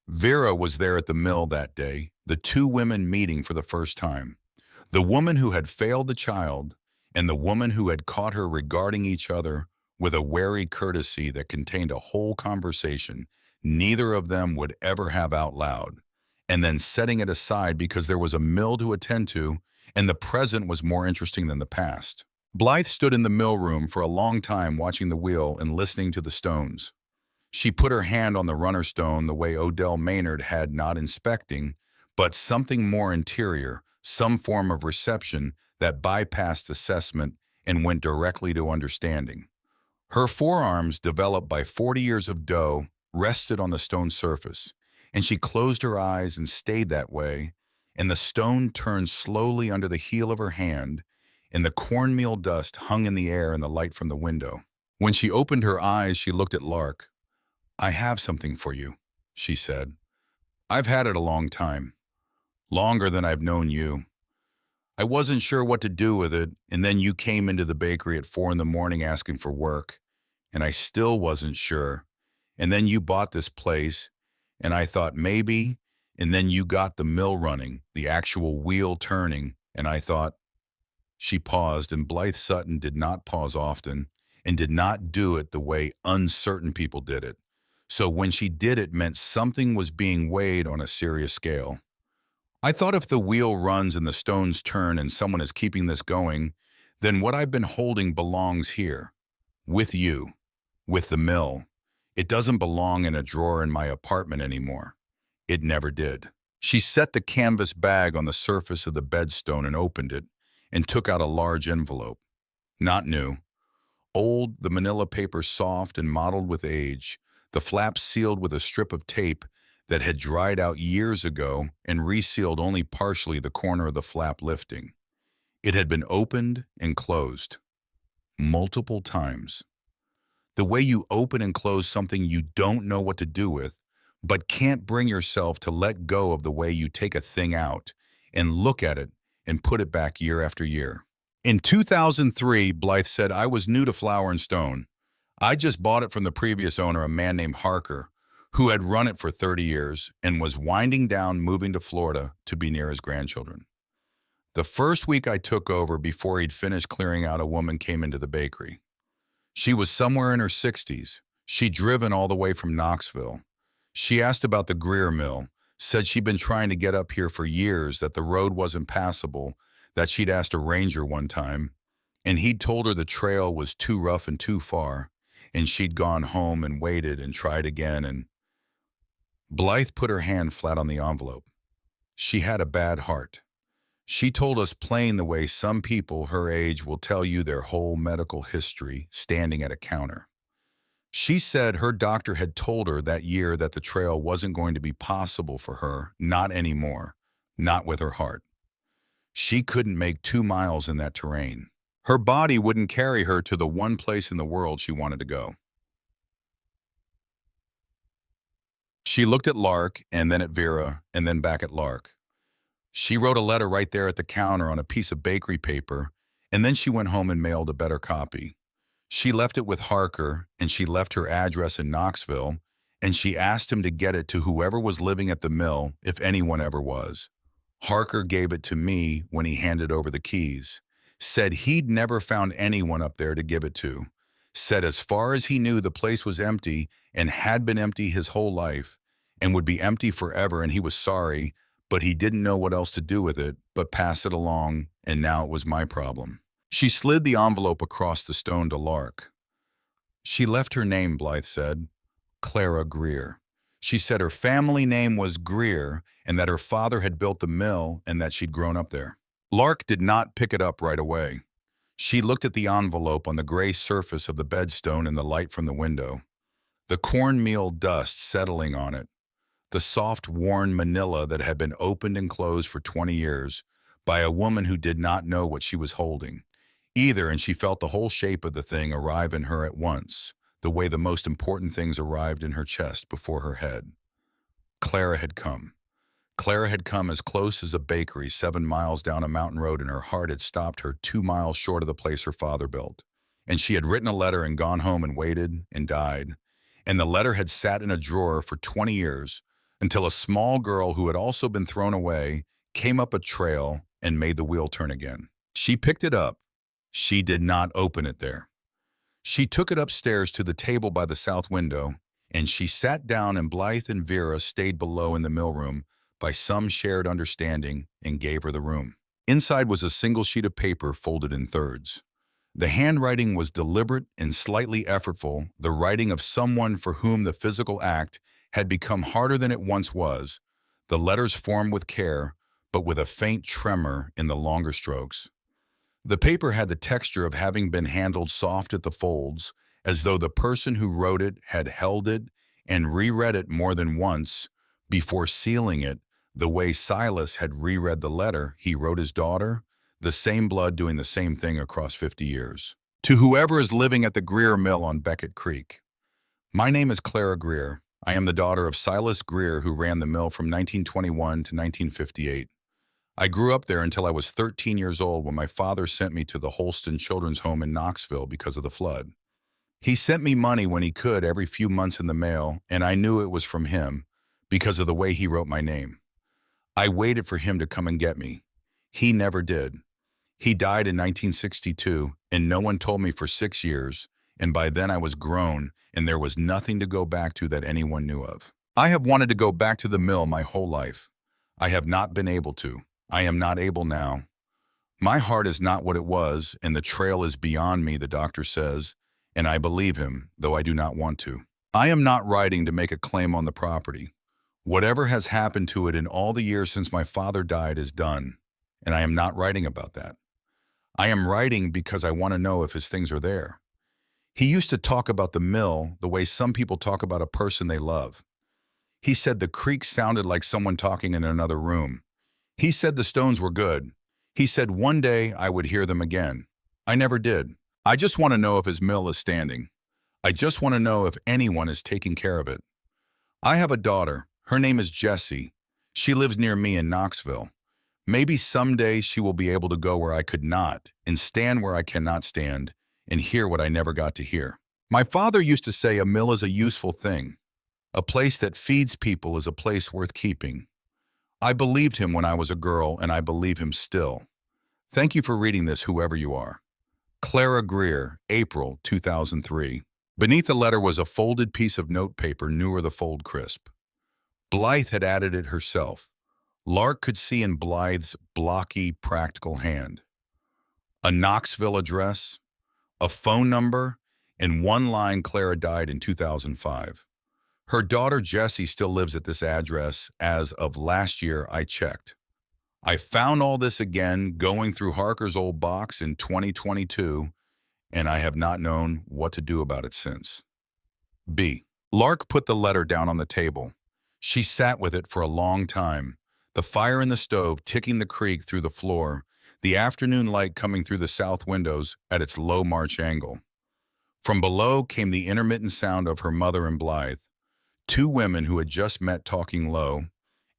Speaker 1: Vera was there at the mill that day, the 2 women meeting for the first time. The woman who had failed the child and the woman who had caught her regarding each other with a wary courtesy that contained a whole conversation neither of them would ever have out loud, and then setting it aside because there was a mill to attend to and the present was more interesting than the past. Blythe stood in the mill room for a long time watching the wheel and listening to the stones. She put her hand on the runner stone the way Odell Maynard had, not inspecting, but something more interior, some form of reception that bypassed assessment and went directly to understanding. Her forearms, developed by 40 years of dough, rested on the stone surface, and she closed her eyes and stayed that way, and the stone turned slowly under the heel of her hand, and the cornmeal dust hung in the air in the light from the window. When she opened her eyes, she looked at Lark. "I have something for you," she said. "I've had it a long time, longer than I've known you. I wasn't sure what to do with it, and then you came into the bakery at 4 in the morning asking for work, and I still wasn't sure. And then you bought this place, and I thought maybe, And then you got the mill running, the actual wheel turning, and I thought, she paused, and Blythe Sutton did not pause often and did not do it the way uncertain people did it. So when she did it meant something was being weighed on a serious scale. I thought if the wheel runs and the stones turn and someone is keeping this going, then what I've been holding belongs here, with you, with the mill. It doesn't belong in a drawer in my apartment anymore. It never did. She set the canvas bag on the surface of the bedstone and opened it and took out a large envelope. Not new. Old, the manila paper soft and mottled with age, the flap sealed with a strip of tape that had dried out years ago and resealed only partially, the corner of the flap lifting. It had been opened and closed multiple times. The way you open and close something you don't know what to do with, but can't bring yourself to let go of the way you take a thing out and look at it and put it back year after year. In 2003, Blythe said, I was new to Flower & Stone. I just bought it from the previous owner, a man named Harker, who had run it for 30 years and was winding down moving to Florida to be near his grandchildren. The first week I took over, before he'd finished clearing out, a woman came into the bakery. She was somewhere in her 60s. She'd driven all the way from Knoxville. She asked about the Greer Mill, said she'd been trying to get up here for years, that the road wasn't passable, that she'd asked a ranger one time, and he'd told her the trail was too rough and too far, and she'd gone home and waited and tried again. And Blythe put her hand flat on the envelope. She had a bad heart. She told us plain, the way some people her age will tell you their whole medical history standing at a counter. She said her doctor had told her that year that the trail wasn't going to be possible for her, not anymore, not with her heart. She couldn't make 2 miles in that terrain. Her body wouldn't carry her to the one place in the world she wanted to go. She looked at Lark, and then at Vera, and then back at Lark. She wrote a letter right there at the counter on a piece of bakery paper, and then she went home and mailed a better copy. She left it with Harker, and she left her address in Knoxville, and she asked him to get it to whoever was living at the mill, if anyone ever was. Harker gave it to me when he handed over the keys. Said he'd never found anyone up there to give it to. Said as far as he knew, the place was empty and had been empty his whole life and would be empty forever, and he was sorry, but he didn't know what else to do with it but pass it along, and now it was my problem. She slid the envelope across the stone to Lark. She left her name, Blythe said, Clara Greer. She said her family name was Greer and that her father had built the mill and that she'd grown up there. Lark did not pick it up right away. She looked at the envelope on the gray surface of the bedstone in the light from the window, the cornmeal dust settling on it, the soft, worn manila that had been opened and closed for 20 years by a woman who did not know what she was holding either, and she felt the whole shape of the thing arrive in her at once, the way the most important things arrived in her chest before her head. Clara had come. Clara had come as close as a bakery 7 miles down a mountain road, and her heart had stopped her 2 miles short of the place her father built. And she had written a letter and gone home and waited and died. And the letter had sat in a drawer for 20 years until a small girl who had also been thrown away came up a trail and made the wheel turn again. She picked it up. She did not open it there. She took it upstairs to the table by the south window, and she sat down, and Blythe and Vera stayed below in the mill room by some shared understanding and gave her the room. Inside was a single sheet of paper folded in thirds. The handwriting was deliberate and slightly effortful, the writing of someone for whom the physical act had become harder than it once was, the letters formed with care, but with a faint tremor in the longer strokes. The paper had the texture of having been handled soft at the folds, as though the person who wrote it had held it and reread it more than once before sealing it, the way Silas had reread the letter he wrote his daughter, the same blood doing the same thing across 50 years. To whoever is living at the Greer Mill on Beckett Creek. My name is Clara Greer. I am the daughter of Silas Greer, who ran the mill from 1921 to 1958. I grew up there until I was 13 years old, when my father sent me to the Holston Children's Home in Knoxville because of the flood. He sent me money when he could every few months in the mail, and I knew it was from him because of the way he wrote my name. I waited for him to come and get me. He never did. He died in 1962, and no one told me for 6 years, and by then I was grown, and there was nothing to go back to that anyone knew of. I have wanted to go back to the mill my whole life. I have not been able to. I am not able now. My heart is not what it was, and the trail is beyond me, the doctor says, and I believe him, though I do not want to. I am not writing to make a claim on the property. Whatever has happened to it in all the years since my father died is done, and I am not writing about that. I am writing because I want to know if his things are there. He used to talk about the mill the way some people talk about a person they love. He said the creak sounded like someone talking in another room. He said the stones were good. He said one day I would hear them again. I never did. I just want to know if his mill is standing. I just want to know if anyone is taking care of it. I have a daughter. Her name is Jessie. She lives near me in Knoxville. Maybe someday she will be able to go where I could not, and stand where I cannot stand, and hear what I never got to hear. My father used to say a mill is a useful thing. A place that feeds people is a place worth keeping. I believed him when I was a girl, and I believe him still. Thank you for reading this, whoever you are. Clara Greer, April 2003. Beneath the letter was a folded piece of notepaper, newer the fold crisp. Blythe had added it herself. Lark could see in Blythe's blocky, practical hand. A Knoxville address, a phone number, and one line: Clara died in 2005. Her daughter Jessie still lives at this address as of last year I checked. I found all this again going through Harker's old box in 2022, and I have not known what to do about it since. B. Lark put the letter down on the table. She sat with it for a long time, the fire in the stove ticking the creak through the floor, the afternoon light coming through the south windows at its low March angle. From below came the intermittent sound of her mother and Blythe, two women who had just met talking low,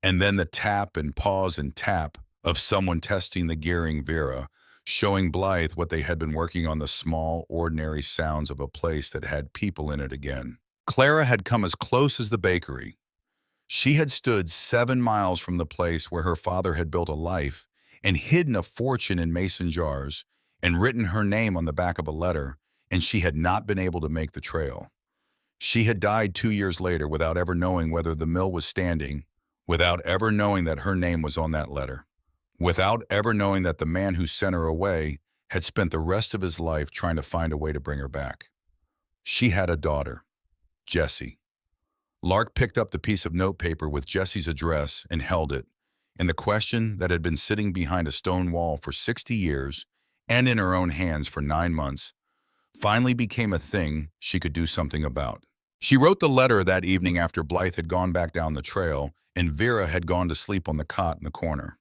Speaker 1: and then the tap and pause and tap of someone testing the gearing Vera, showing Blythe what they had been working on, the small, ordinary sounds of a place that had people in it again. Clara had come as close as the bakery. She had stood 7 miles from the place where her father had built a life and hidden a fortune in mason jars and written her name on the back of a letter, and she had not been able to make the trail. She had died 2 years later without ever knowing whether the mill was standing, without ever knowing that her name was on that letter, without ever knowing that the man who sent her away had spent the rest of his life trying to find a way to bring her back. She had a daughter, Jessie. Lark picked up the piece of notepaper with Jessie's address and held it, and the question that had been sitting behind a stone wall for 60 years and in her own hands for 9 months finally became a thing she could do something about. She wrote the letter that evening after Blythe had gone back down the trail and Vera had gone to sleep on the cot in the corner.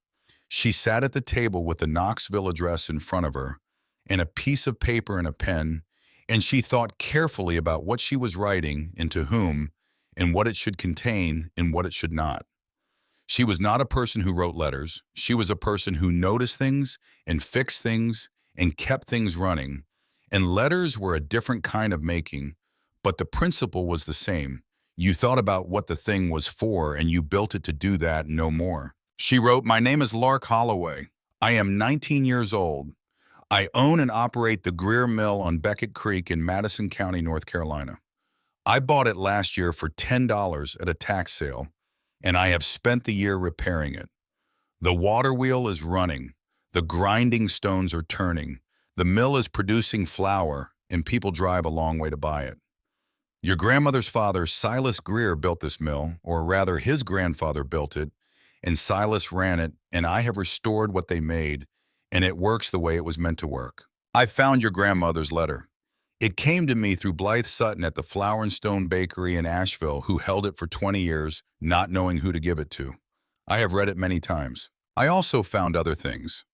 Speaker 1: She sat at the table with the Knoxville address in front of her and a piece of paper and a pen, and she thought carefully about what she was writing and to whom, and what it should contain and what it should not. She was not a person who wrote letters. She was a person who noticed things and fixed things and kept things running. And letters were a different kind of making, but the principle was the same. You thought about what the thing was for and you built it to do that and no more. She wrote, "My name is Lark Holloway. I am 19 years old. I own and operate the Greer Mill on Beckett Creek in Madison County, North Carolina. I bought it last year for $10 at a tax sale, and I have spent the year repairing it. The water wheel is running. The grinding stones are turning. The mill is producing flour, and people drive a long way to buy it. Your grandmother's father, Silas Greer, built this mill, or rather his grandfather built it, and Silas ran it, and I have restored what they made, and it works the way it was meant to work. I found your grandmother's letter. It came to me through Blythe Sutton at the Flour and Stone Bakery in Asheville, who held it for 20 years, not knowing who to give it to. I have read it many times. I also found other things.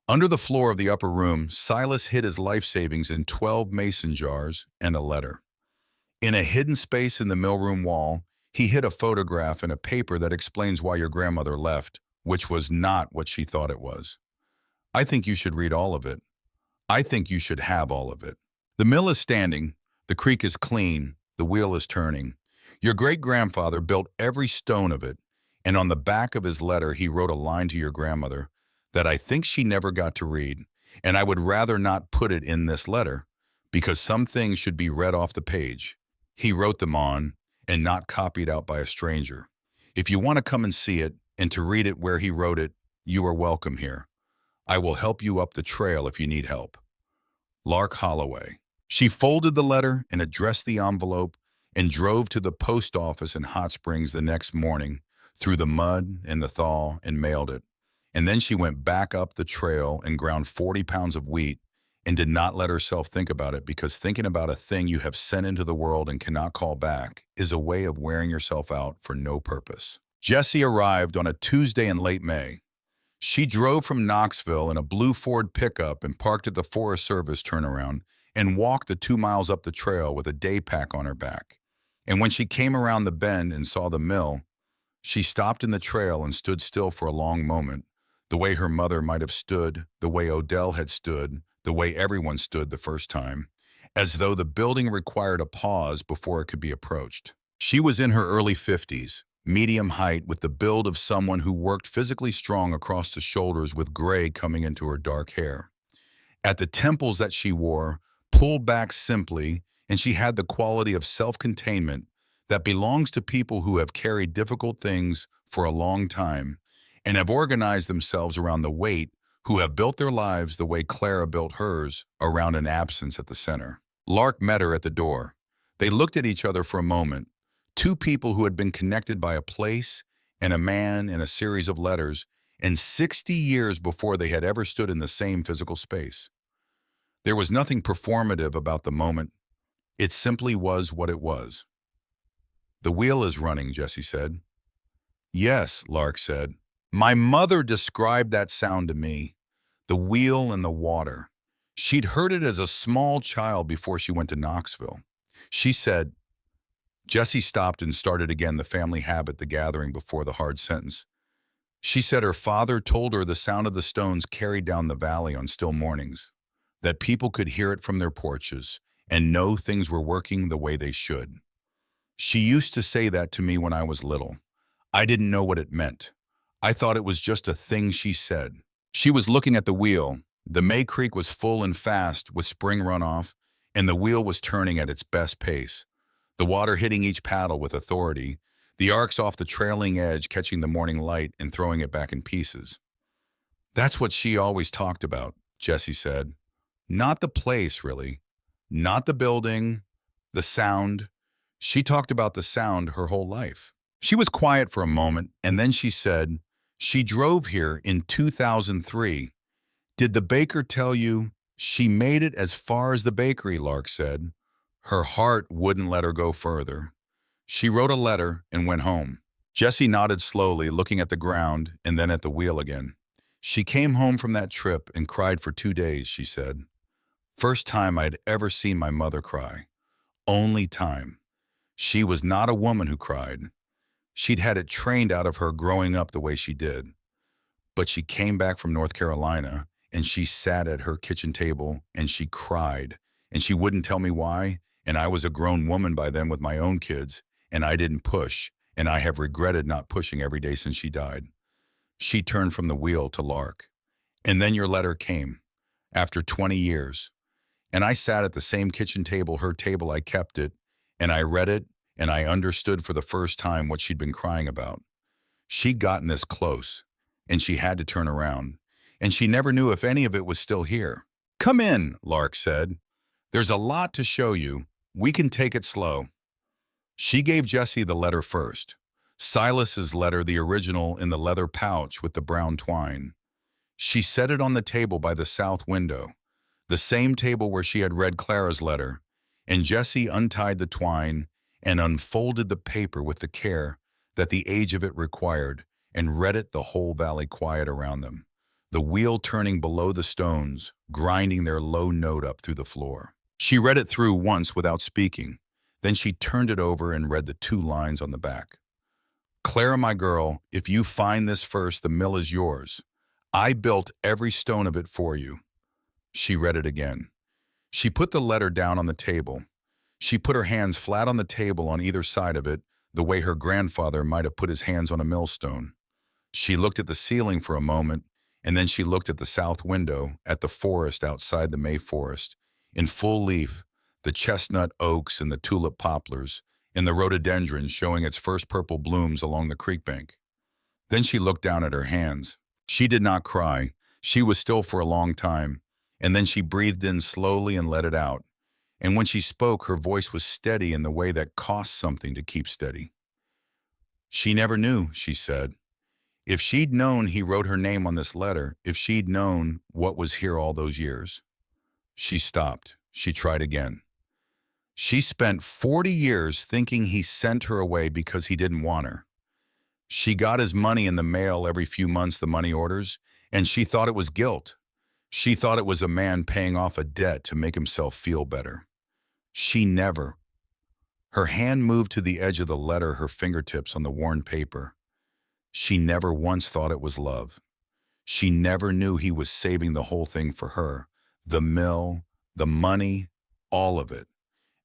Speaker 1: Under the floor of the upper room, Silas hid his life savings in 12 mason jars and a letter. In a hidden space in the millroom wall, he hid a photograph and a paper that explains why your grandmother left, which was not what she thought it was. I think you should read all of it. I think you should have all of it. The mill is standing, the creek is clean, the wheel is turning. Your great-grandfather built every stone of it. And on the back of his letter, he wrote a line to your grandmother that I think she never got to read, and I would rather not put it in this letter because some things should be read off the page. He wrote them on and not copied out by a stranger. If you want to come and see it and to read it where he wrote it, you are welcome here. I will help you up the trail if you need help. Lark Holloway. She folded the letter and addressed the envelope and drove to the post office in Hot Springs the next morning through the mud and the thaw and mailed it. And then she went back up the trail and ground 40 pounds of wheat and did not let herself think about it because thinking about a thing you have sent into the world and cannot call back is a way of wearing yourself out for no purpose. Jessie arrived on a Tuesday in late May. She drove from Knoxville in a blue Ford pickup and parked at the Forest Service turnaround and walked the 2 miles up the trail with a day pack on her back. And when she came around the bend and saw the mill, she stopped in the trail and stood still for a long moment, the way her mother might have stood, the way Odell had stood, the way everyone stood the first time, as though the building required a pause before it could be approached. She was in her early 50s, medium height, with the build of someone who worked physically strong across the shoulders with gray coming into her dark hair. At the temples that she wore, pulled back simply, and she had the quality of self-containment that belongs to people who have carried difficult things for a long time and have organized themselves around the weight, who have built their lives the way Clara built hers, around an absence at the center. Lark met her at the door. They looked at each other for a moment, two people who had been connected by a place and a man and a series of letters, and 60 years before they had ever stood in the same physical space. There was nothing performative about the moment. It simply was what it was. "The wheel is running," Jessie said. "Yes," Lark said. "My mother described that sound to me, the wheel and the water. She'd heard it as a small child before she went to Knoxville. She said—" Jessie stopped and started again the family habit, the gathering before the hard sentence. She said her father told her the sound of the stones carried down the valley on still mornings, that people could hear it from their porches and know things were working the way they should. She used to say that to me when I was little. I didn't know what it meant. I thought it was just a thing she said. She was looking at the wheel. The May Creek was full and fast with spring runoff, and the wheel was turning at its best pace, the water hitting each paddle with authority, the arcs off the trailing edge catching the morning light and throwing it back in pieces. "That's what she always talked about," Jessie said. "Not the place, really. Not the building, the sound. She talked about the sound her whole life." She was quiet for a moment, and then she said, "She drove here in 2003. Did the baker tell you—" "She made it as far as the bakery," Lark said. Her heart wouldn't let her go further. She wrote a letter and went home. Jessie nodded slowly, looking at the ground and then at the wheel again. "She came home from that trip and cried for 2 days," she said. "First time I'd ever seen my mother cry. Only time. She was not a woman who cried. She'd had it trained out of her growing up the way she did. But she came back from North Carolina, and she sat at her kitchen table, and she cried, and she wouldn't tell me why, and I was a grown woman by then with my own kids, and I didn't push, and I have regretted not pushing every day since she died." She turned from the wheel to Lark. "And then your letter came, after 20 years. And I sat at the same kitchen table, her table I kept it, and I read it, and I understood for the first time what she'd been crying about. She'd gotten this close, and she had to turn around, and she never knew if any of it was still here." "Come in," Lark said. "There's a lot to show you. We can take it slow." She gave Jessie the letter first. Silas's letter, the original, in the leather pouch with the brown twine. She set it on the table by the south window, the same table where she had read Clara's letter, and Jessie untied the twine and unfolded the paper with the care that the age of it required, and read it, the whole valley quiet around them, the wheel turning below the stones, grinding their low note up through the floor. She read it through once without speaking. Then she turned it over and read the 2 lines on the back. "Clara, my girl, if you find this first, the mill is yours. I built every stone of it for you." She read it again. She put the letter down on the table. She put her hands flat on the table on either side of it, the way her grandfather might have put his hands on a millstone. She looked at the ceiling for a moment, and then she looked at the south window, at the forest outside the May Forest, in full leaf, the chestnut oaks and the tulip poplars, and the rhododendron showing its first purple blooms along the creek bank. Then she looked down at her hands. She did not cry. She was still for a long time, and then she breathed in slowly and let it out. And when she spoke, her voice was steady in the way that costs something to keep steady. She never knew, she said. If she'd known he wrote her name on this letter, if she'd known what was here all those years. She stopped. She tried again. She spent 40 years thinking he sent her away because he didn't want her. She got his money in the mail every few months, the money orders, and she thought it was guilt. She thought it was a man paying off a debt to make himself feel better. She never. Her hand moved to the edge of the letter, her fingertips on the worn paper. She never once thought it was love. She never knew he was saving the whole thing for her. The mill, the money, all of it.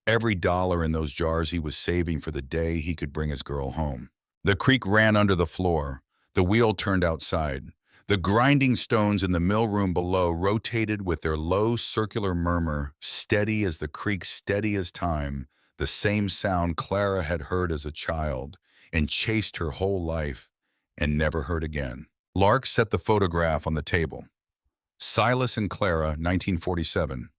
Speaker 1: Every dollar in those jars he was saving for the day he could bring his girl home. The creek ran under the floor. The wheel turned outside. The grinding stones in the mill room below rotated with their low circular murmur, steady as the creek, steady as time, the same sound Clara had heard as a child and chased her whole life and never heard again. Lark set the photograph on the table. Silas and Clara, 1947.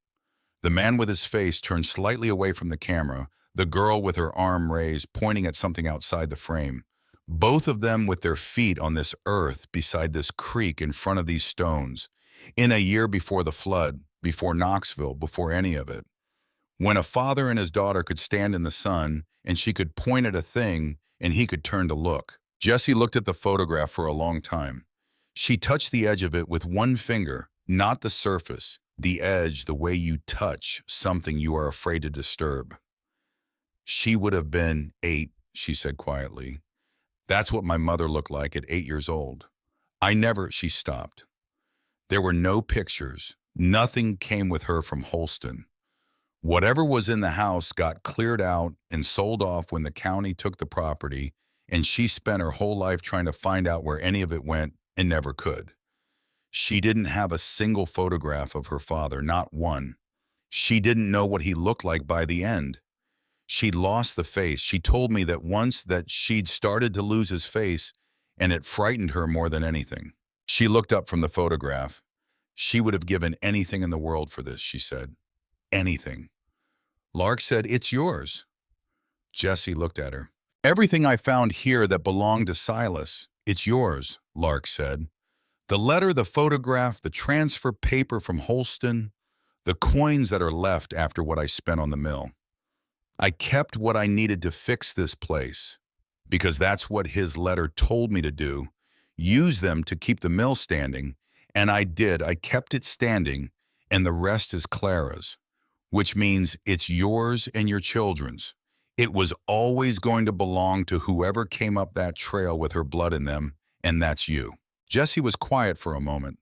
Speaker 1: The man with his face turned slightly away from the camera, the girl with her arm raised, pointing at something outside the frame. Both of them with their feet on this earth beside this creek in front of these stones, in a year before the flood, before Knoxville, before any of it. When a father and his daughter could stand in the sun and she could point at a thing and he could turn to look. Jessie looked at the photograph for a long time. She touched the edge of it with one finger, not the surface, the edge, the way you touch something you are afraid to disturb. She would have been 8, she said quietly. That's what my mother looked like at 8 years old. She stopped. There were no pictures. Nothing came with her from Holston. Whatever was in the house got cleared out and sold off when the county took the property, and she spent her whole life trying to find out where any of it went and never could. She didn't have a single photograph of her father, not one. She didn't know what he looked like by the end. She'd lost the face. She told me that once that she'd started to lose his face, and it frightened her more than anything. She looked up from the photograph. She would have given anything in the world for this, she said. Anything. Lark said, "It's yours." Jessie looked at her. "Everything I found here that belonged to Silas, it's yours," Lark said. "The letter, the photograph, the transfer paper from Holston, the coins that are left after what I spent on the mill. I kept what I needed to fix this place, because that's what his letter told me to do, use them to keep the mill standing, and I did. I kept it standing, and the rest is Clara's, which means it's yours and your children's. It was always going to belong to whoever came up that trail with her blood in them, and that's you." Jessie was quiet for a moment.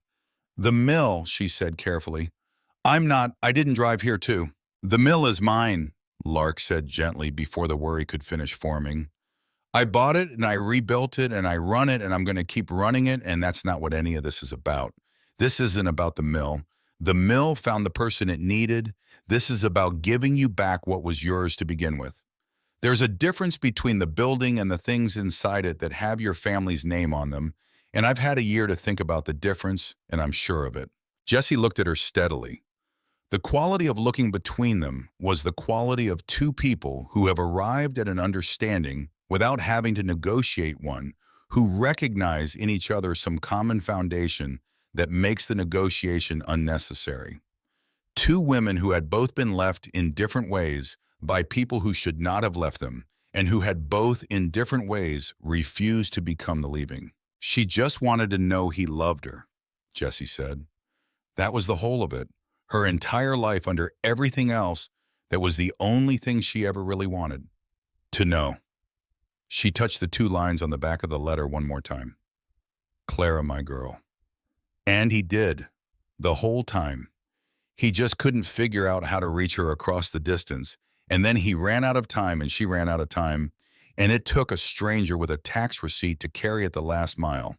Speaker 1: "The mill," she said carefully. I didn't drive here too." "The mill is mine," Lark said gently before the worry could finish forming. "I bought it and I rebuilt it and I run it and I'm going to keep running it, and that's not what any of this is about. This isn't about the mill. The mill found the person it needed. This is about giving you back what was yours to begin with. There's a difference between the building and the things inside it that have your family's name on them, and I've had a year to think about the difference, and I'm sure of it." Jessie looked at her steadily. The quality of looking between them was the quality of two people who have arrived at an understanding without having to negotiate one, who recognize in each other some common foundation that makes the negotiation unnecessary. Two women who had both been left in different ways by people who should not have left them, and who had both in different ways refused to become the leaving. "She just wanted to know he loved her," Jessie said. That was the whole of it. Her entire life, under everything else, that was the only thing she ever really wanted. To know. She touched the 2 lines on the back of the letter one more time. "Clara, my girl." And he did, the whole time. He just couldn't figure out how to reach her across the distance, and then he ran out of time and she ran out of time, and it took a stranger with a tax receipt to carry it the last mile.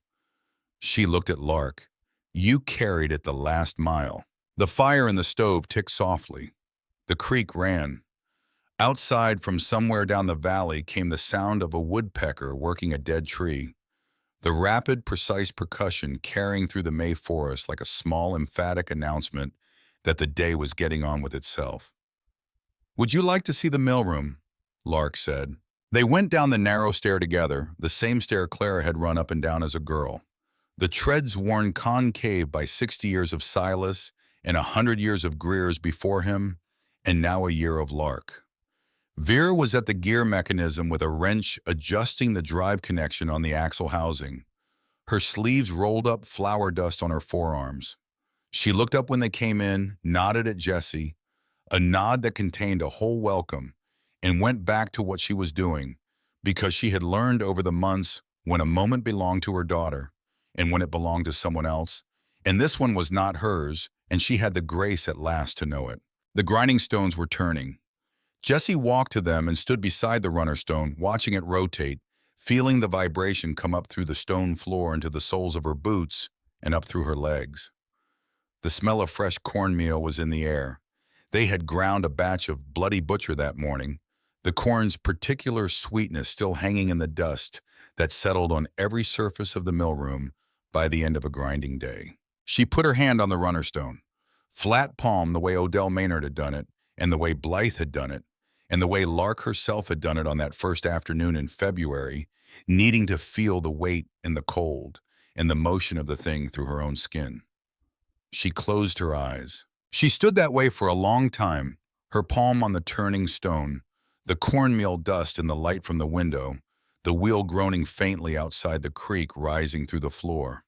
Speaker 1: She looked at Lark. You carried it the last mile. The fire in the stove ticked softly. The creek ran. Outside from somewhere down the valley came the sound of a woodpecker working a dead tree. The rapid, precise percussion carrying through the May forest like a small, emphatic announcement that the day was getting on with itself. Would you like to see the mill room? Lark said. They went down the narrow stair together, the same stair Clara had run up and down as a girl. The treads worn concave by 60 years of Silas and 100 years of Greer's before him, and now a year of Lark. Vera was at the gear mechanism with a wrench adjusting the drive connection on the axle housing. Her sleeves rolled up flour dust on her forearms. She looked up when they came in, nodded at Jesse, a nod that contained a whole welcome, and went back to what she was doing, because she had learned over the months when a moment belonged to her daughter and when it belonged to someone else, and this one was not hers, and she had the grace at last to know it. The grinding stones were turning. Jesse walked to them and stood beside the runner stone, watching it rotate, feeling the vibration come up through the stone floor into the soles of her boots and up through her legs. The smell of fresh cornmeal was in the air. They had ground a batch of Bloody Butcher that morning, the corn's particular sweetness still hanging in the dust that settled on every surface of the mill room by the end of a grinding day. She put her hand on the runner stone, flat palm the way Odell Maynard had done it, and the way Blythe had done it, and the way Lark herself had done it on that first afternoon in February, needing to feel the weight and the cold and the motion of the thing through her own skin. She closed her eyes. She stood that way for a long time, her palm on the turning stone, the cornmeal dust in the light from the window, the wheel groaning faintly outside the creek rising through the floor.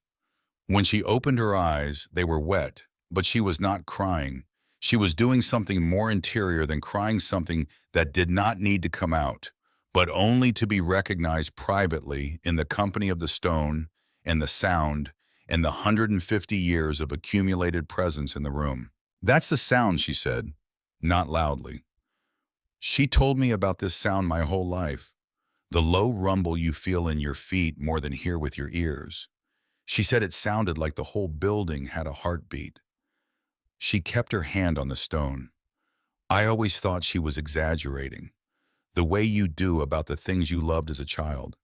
Speaker 1: When she opened her eyes, they were wet, but she was not crying. She was doing something more interior than crying, something that did not need to come out, but only to be recognized privately in the company of the stone and the sound and the 150 years of accumulated presence in the room. That's the sound, she said, not loudly. She told me about this sound my whole life, the low rumble you feel in your feet more than hear with your ears. She said it sounded like the whole building had a heartbeat. She kept her hand on the stone. I always thought she was exaggerating, the way you do about the things you loved as a child.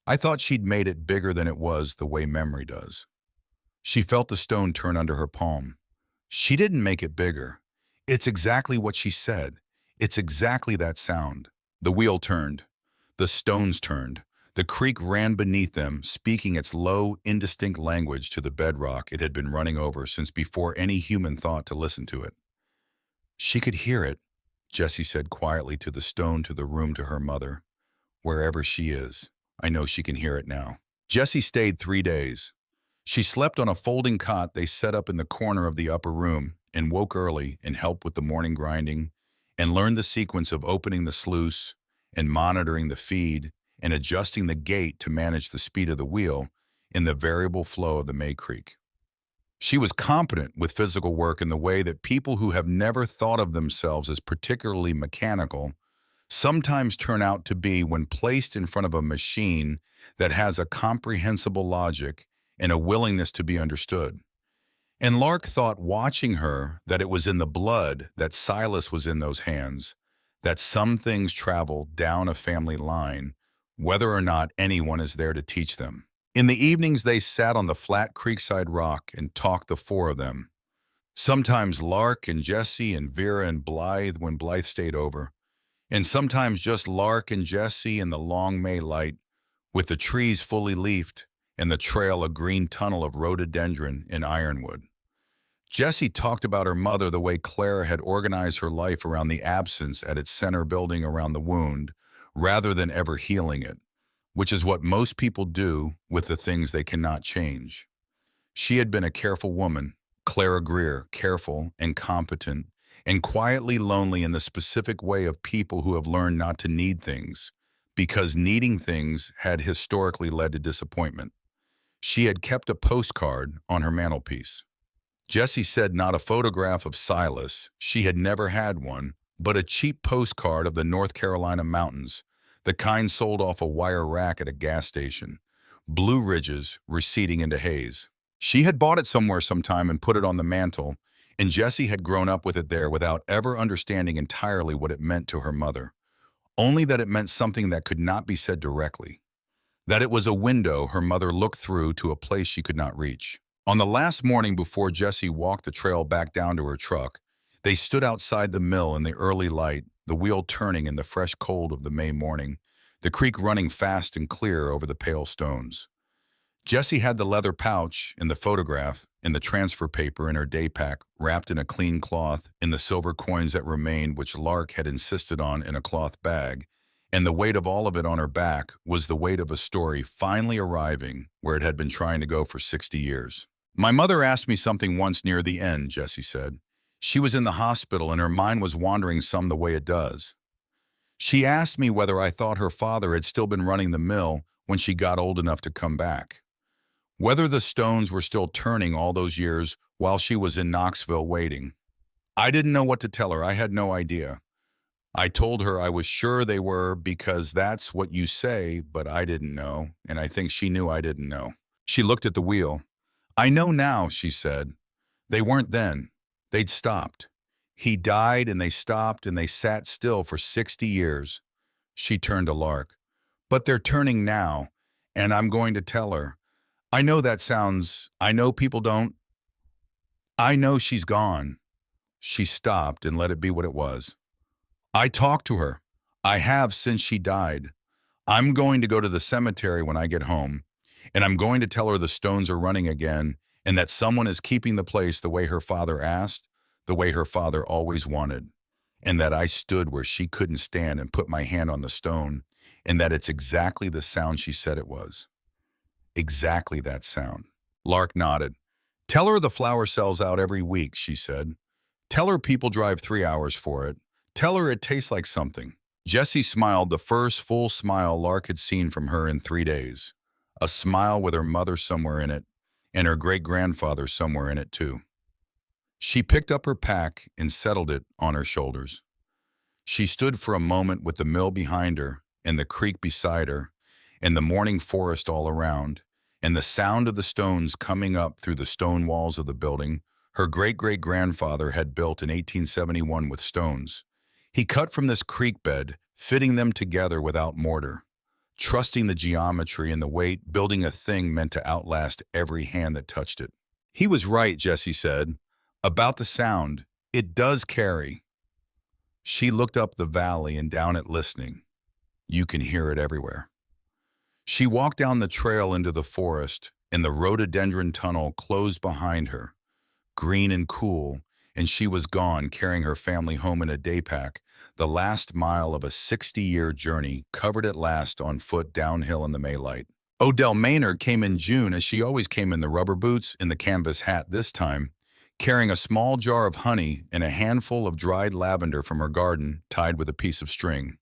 Speaker 1: I thought she'd made it bigger than it was the way memory does. She felt the stone turn under her palm. She didn't make it bigger. It's exactly what she said. It's exactly that sound. The wheel turned. The stones turned. The creek ran beneath them, speaking its low, indistinct language to the bedrock it had been running over since before any human thought to listen to it. She could hear it, Jessie said quietly to the stone to the room to her mother. Wherever she is, I know she can hear it now. Jessie stayed 3 days. She slept on a folding cot they set up in the corner of the upper room and woke early and helped with the morning grinding and learned the sequence of opening the sluice and monitoring the feed and adjusting the gate to manage the speed of the wheel in the variable flow of the May Creek. She was competent with physical work in the way that people who have never thought of themselves as particularly mechanical sometimes turn out to be when placed in front of a machine that has a comprehensible logic and a willingness to be understood. And Lark thought, watching her, that it was in the blood that Silas was in those hands, that some things travel down a family line, whether or not anyone is there to teach them. In the evenings, they sat on the flat creekside rock and talked, the four of them. Sometimes Lark and Jesse and Vera and Blythe when Blythe stayed over, and sometimes just Lark and Jesse in the long May light, with the trees fully leafed and the trail a green tunnel of rhododendron and ironwood. Jessie talked about her mother the way Clara had organized her life around the absence at its center, building around the wound, rather than ever healing it, which is what most people do with the things they cannot change. She had been a careful woman, Clara Greer, careful and competent, and quietly lonely in the specific way of people who have learned not to need things, because needing things had historically led to disappointment. She had kept a postcard on her mantelpiece. Jessie said not a photograph of Silas, she had never had one, but a cheap postcard of the North Carolina mountains, the kind sold off a wire rack at a gas station, blue ridges receding into haze. She had bought it somewhere sometime and put it on the mantle, and Jessie had grown up with it there without ever understanding entirely what it meant to her mother, only that it meant something that could not be said directly, that it was a window her mother looked through to a place she could not reach. On the last morning before Jessie walked the trail back down to her truck, they stood outside the mill in the early light, the wheel turning in the fresh cold of the May morning, the creek running fast and clear over the pale stones. Jessie had the leather pouch in the photograph, in the transfer paper in her day pack, wrapped in a clean cloth, in the silver coins that remained which Lark had insisted on in a cloth bag, and the weight of all of it on her back was the weight of a story finally arriving where it had been trying to go for 60 years. My mother asked me something once near the end, Jessie said. She was in the hospital and her mind was wandering some the way it does. She asked me whether I thought her father had still been running the mill when she got old enough to come back. Whether the stones were still turning all those years while she was in Knoxville waiting. I didn't know what to tell her. I had no idea. I told her I was sure they were because that's what you say, but I didn't know, and I think she knew I didn't know. She looked at the wheel. I know now, she said. They weren't then. They'd stopped. He died and they stopped and they sat still for 60 years. She turned to Lark. But they're turning now, and I'm going to tell her. I know I know people don't. I know she's gone. She stopped and let it be what it was. I talked to her. I have since she died. I'm going to go to the cemetery when I get home, and I'm going to tell her the stones are running again and that someone is keeping the place the way her father asked, the way her father always wanted, and that I stood where she couldn't stand and put my hand on the stone, and that it's exactly the sound she said it was. Exactly that sound. Lark nodded. Tell her the flower sells out every week, she said. Tell her people drive 3 hours for it. Tell her it tastes like something. Jessie smiled, the first full smile Lark had seen from her in 3 days. A smile with her mother somewhere in it, and her great-grandfather somewhere in it too. She picked up her pack and settled it on her shoulders. She stood for a moment with the mill behind her and the creek beside her and the morning forest all around and the sound of the stones coming up through the stone walls of the building her great-great-grandfather had built in 1871 with stones. He cut from this creek bed, fitting them together without mortar, trusting the geometry and the weight, building a thing meant to outlast every hand that touched it. He was right, Jessie said. About the sound, it does carry. She looked up the valley and down it listening. You can hear it everywhere. She walked down the trail into the forest, and the rhododendron tunnel closed behind her, green and cool, and she was gone, carrying her family home in a day pack, the last mile of a 60-year journey, covered at last on foot downhill in the Maylight. Odell Maynard came in June, as she always came, in the rubber boots and the canvas hat this time, carrying a small jar of honey and a handful of dried lavender from her garden tied with a piece of string.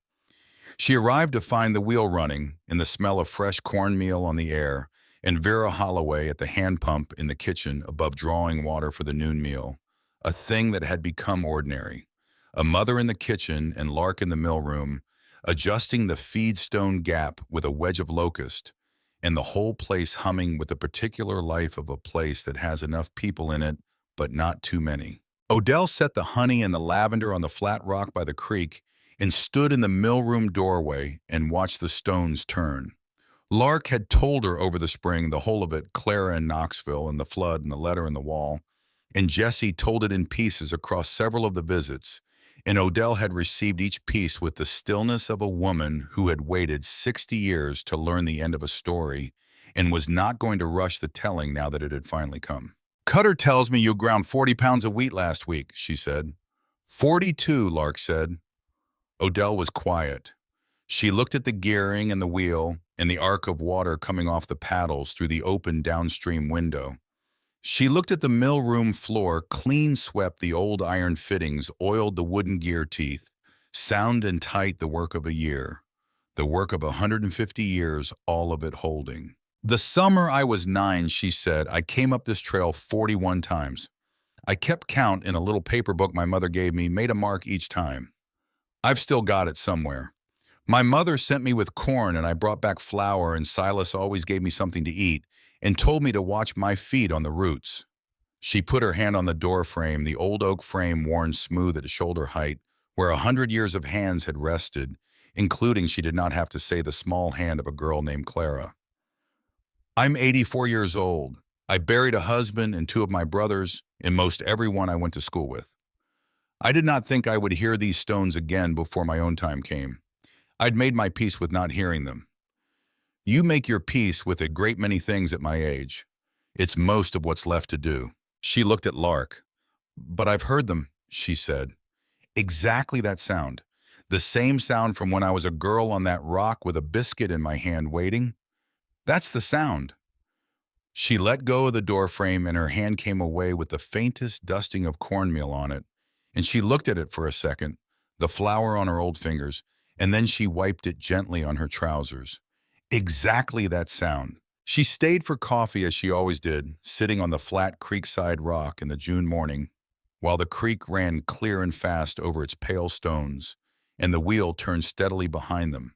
Speaker 1: She arrived to find the wheel running and the smell of fresh cornmeal on the air, and Vera Holloway at the hand pump in the kitchen above drawing water for the noon meal, a thing that had become ordinary. A mother in the kitchen and Lark in the mill room, adjusting the feed stone gap with a wedge of locust, and the whole place humming with the particular life of a place that has enough people in it, but not too many. Odell set the honey and the lavender on the flat rock by the creek and stood in the mill room doorway and watched the stones turn. Lark had told her over the spring, the whole of it, Clara in Knoxville and the flood and the letter in the wall, and Jessie told it in pieces across several of the visits, and Odell had received each piece with the stillness of a woman who had waited 60 years to learn the end of a story and was not going to rush the telling now that it had finally come. Cutter tells me you ground 40 pounds of wheat last week, she said. 42, Lark said. Odell was quiet. She looked at the gearing and the wheel and the arc of water coming off the paddles through the open downstream window. She looked at the mill room floor, clean swept the old iron fittings, oiled the wooden gear teeth, sound and tight, the work of a year, the work of 150 years, all of it holding. The summer I was 9, she said, I came up this trail 41 times. I kept count in a little paper book my mother gave me, made a mark each time. I've still got it somewhere. My mother sent me with corn and I brought back flour, and Silas always gave me something to eat and told me to watch my feet on the roots. She put her hand on the door frame, the old oak frame worn smooth at shoulder height, where 100 years of hands had rested, including, she did not have to say, the small hand of a girl named Clara. I'm 84 years old. I buried a husband and two of my brothers and most everyone I went to school with. I did not think I would hear these stones again before my own time came. I'd made my peace with not hearing them. You make your peace with a great many things at my age. It's most of what's left to do. She looked at Lark. But I've heard them, she said. Exactly that sound. The same sound from when I was a girl on that rock with a biscuit in my hand waiting. That's the sound. She let go of the doorframe and her hand came away with the faintest dusting of cornmeal on it. And she looked at it for a second, the flour on her old fingers, and then she wiped it gently on her trousers. Exactly that sound. She stayed for coffee as she always did, sitting on the flat creekside rock in the June morning, while the creek ran clear and fast over its pale stones, and the wheel turned steadily behind them,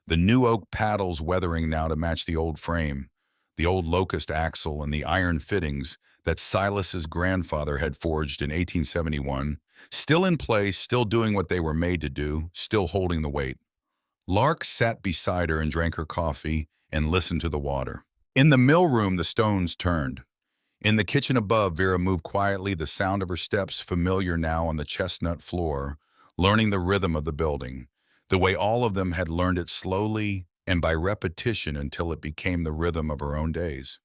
Speaker 1: the new oak paddles weathering now to match the old frame, the old locust axle and the iron fittings that Silas's grandfather had forged in 1871, still in place, still doing what they were made to do, still holding the weight. Lark sat beside her and drank her coffee and listened to the water. In the mill room, the stones turned. In the kitchen above, Vera moved quietly, the sound of her steps familiar now on the chestnut floor, learning the rhythm of the building, the way all of them had learned it slowly and by repetition until it became the rhythm of her own days.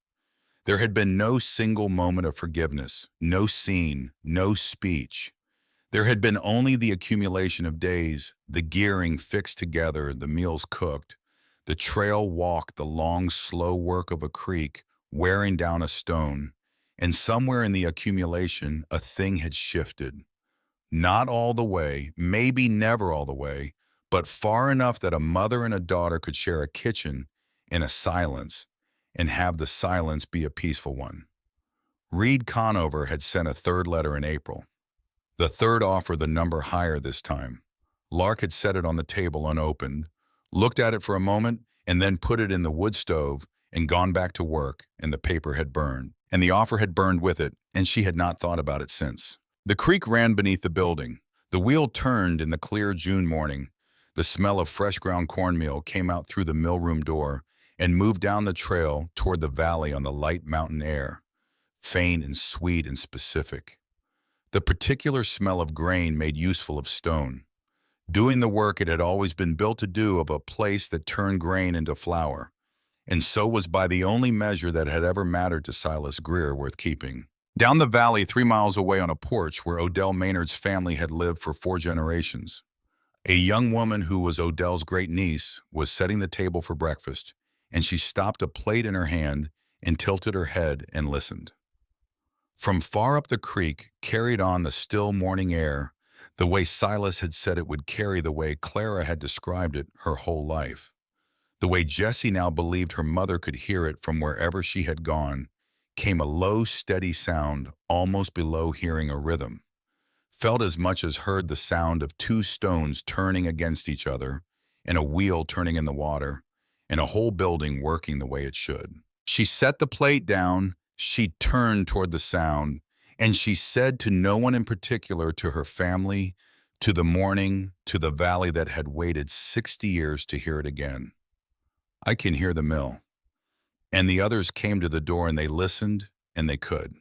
Speaker 1: There had been no single moment of forgiveness, no scene, no speech. There had been only the accumulation of days, the gearing fixed together, the meals cooked, the trail walk, the long, slow work of a creek, wearing down a stone, and somewhere in the accumulation, a thing had shifted. Not all the way, maybe never all the way, but far enough that a mother and a daughter could share a kitchen in a silence, and have the silence be a peaceful one. Reed Conover had sent a third letter in April. The third offer the number higher this time. Lark had set it on the table unopened, looked at it for a moment, and then put it in the wood stove and gone back to work, and the paper had burned. And the offer had burned with it, and she had not thought about it since. The creek ran beneath the building. The wheel turned in the clear June morning. The smell of fresh ground cornmeal came out through the millroom door and moved down the trail toward the valley on the light mountain air, faint and sweet and specific. The particular smell of grain made useful of stone, doing the work it had always been built to do of a place that turned grain into flour, and so was by the only measure that had ever mattered to Silas Greer worth keeping. Down the valley, 3 miles away on a porch where Odell Maynard's family had lived for 4 generations, a young woman who was Odell's great niece was setting the table for breakfast, and she stopped a plate in her hand and tilted her head and listened. From far up the creek carried on the still morning air, the way Silas had said it would carry, the way Clara had described it her whole life, the way Jessie now believed her mother could hear it from wherever she had gone, came a low, steady sound almost below hearing a rhythm, felt as much as heard the sound of 2 stones turning against each other, and a wheel turning in the water, and a whole building working the way it should. She set the plate down, she turned toward the sound, and she said to no one in particular, to her family, to the morning, to the valley that had waited 60 years to hear it again, I can hear the mill. And the others came to the door and they listened, and they could.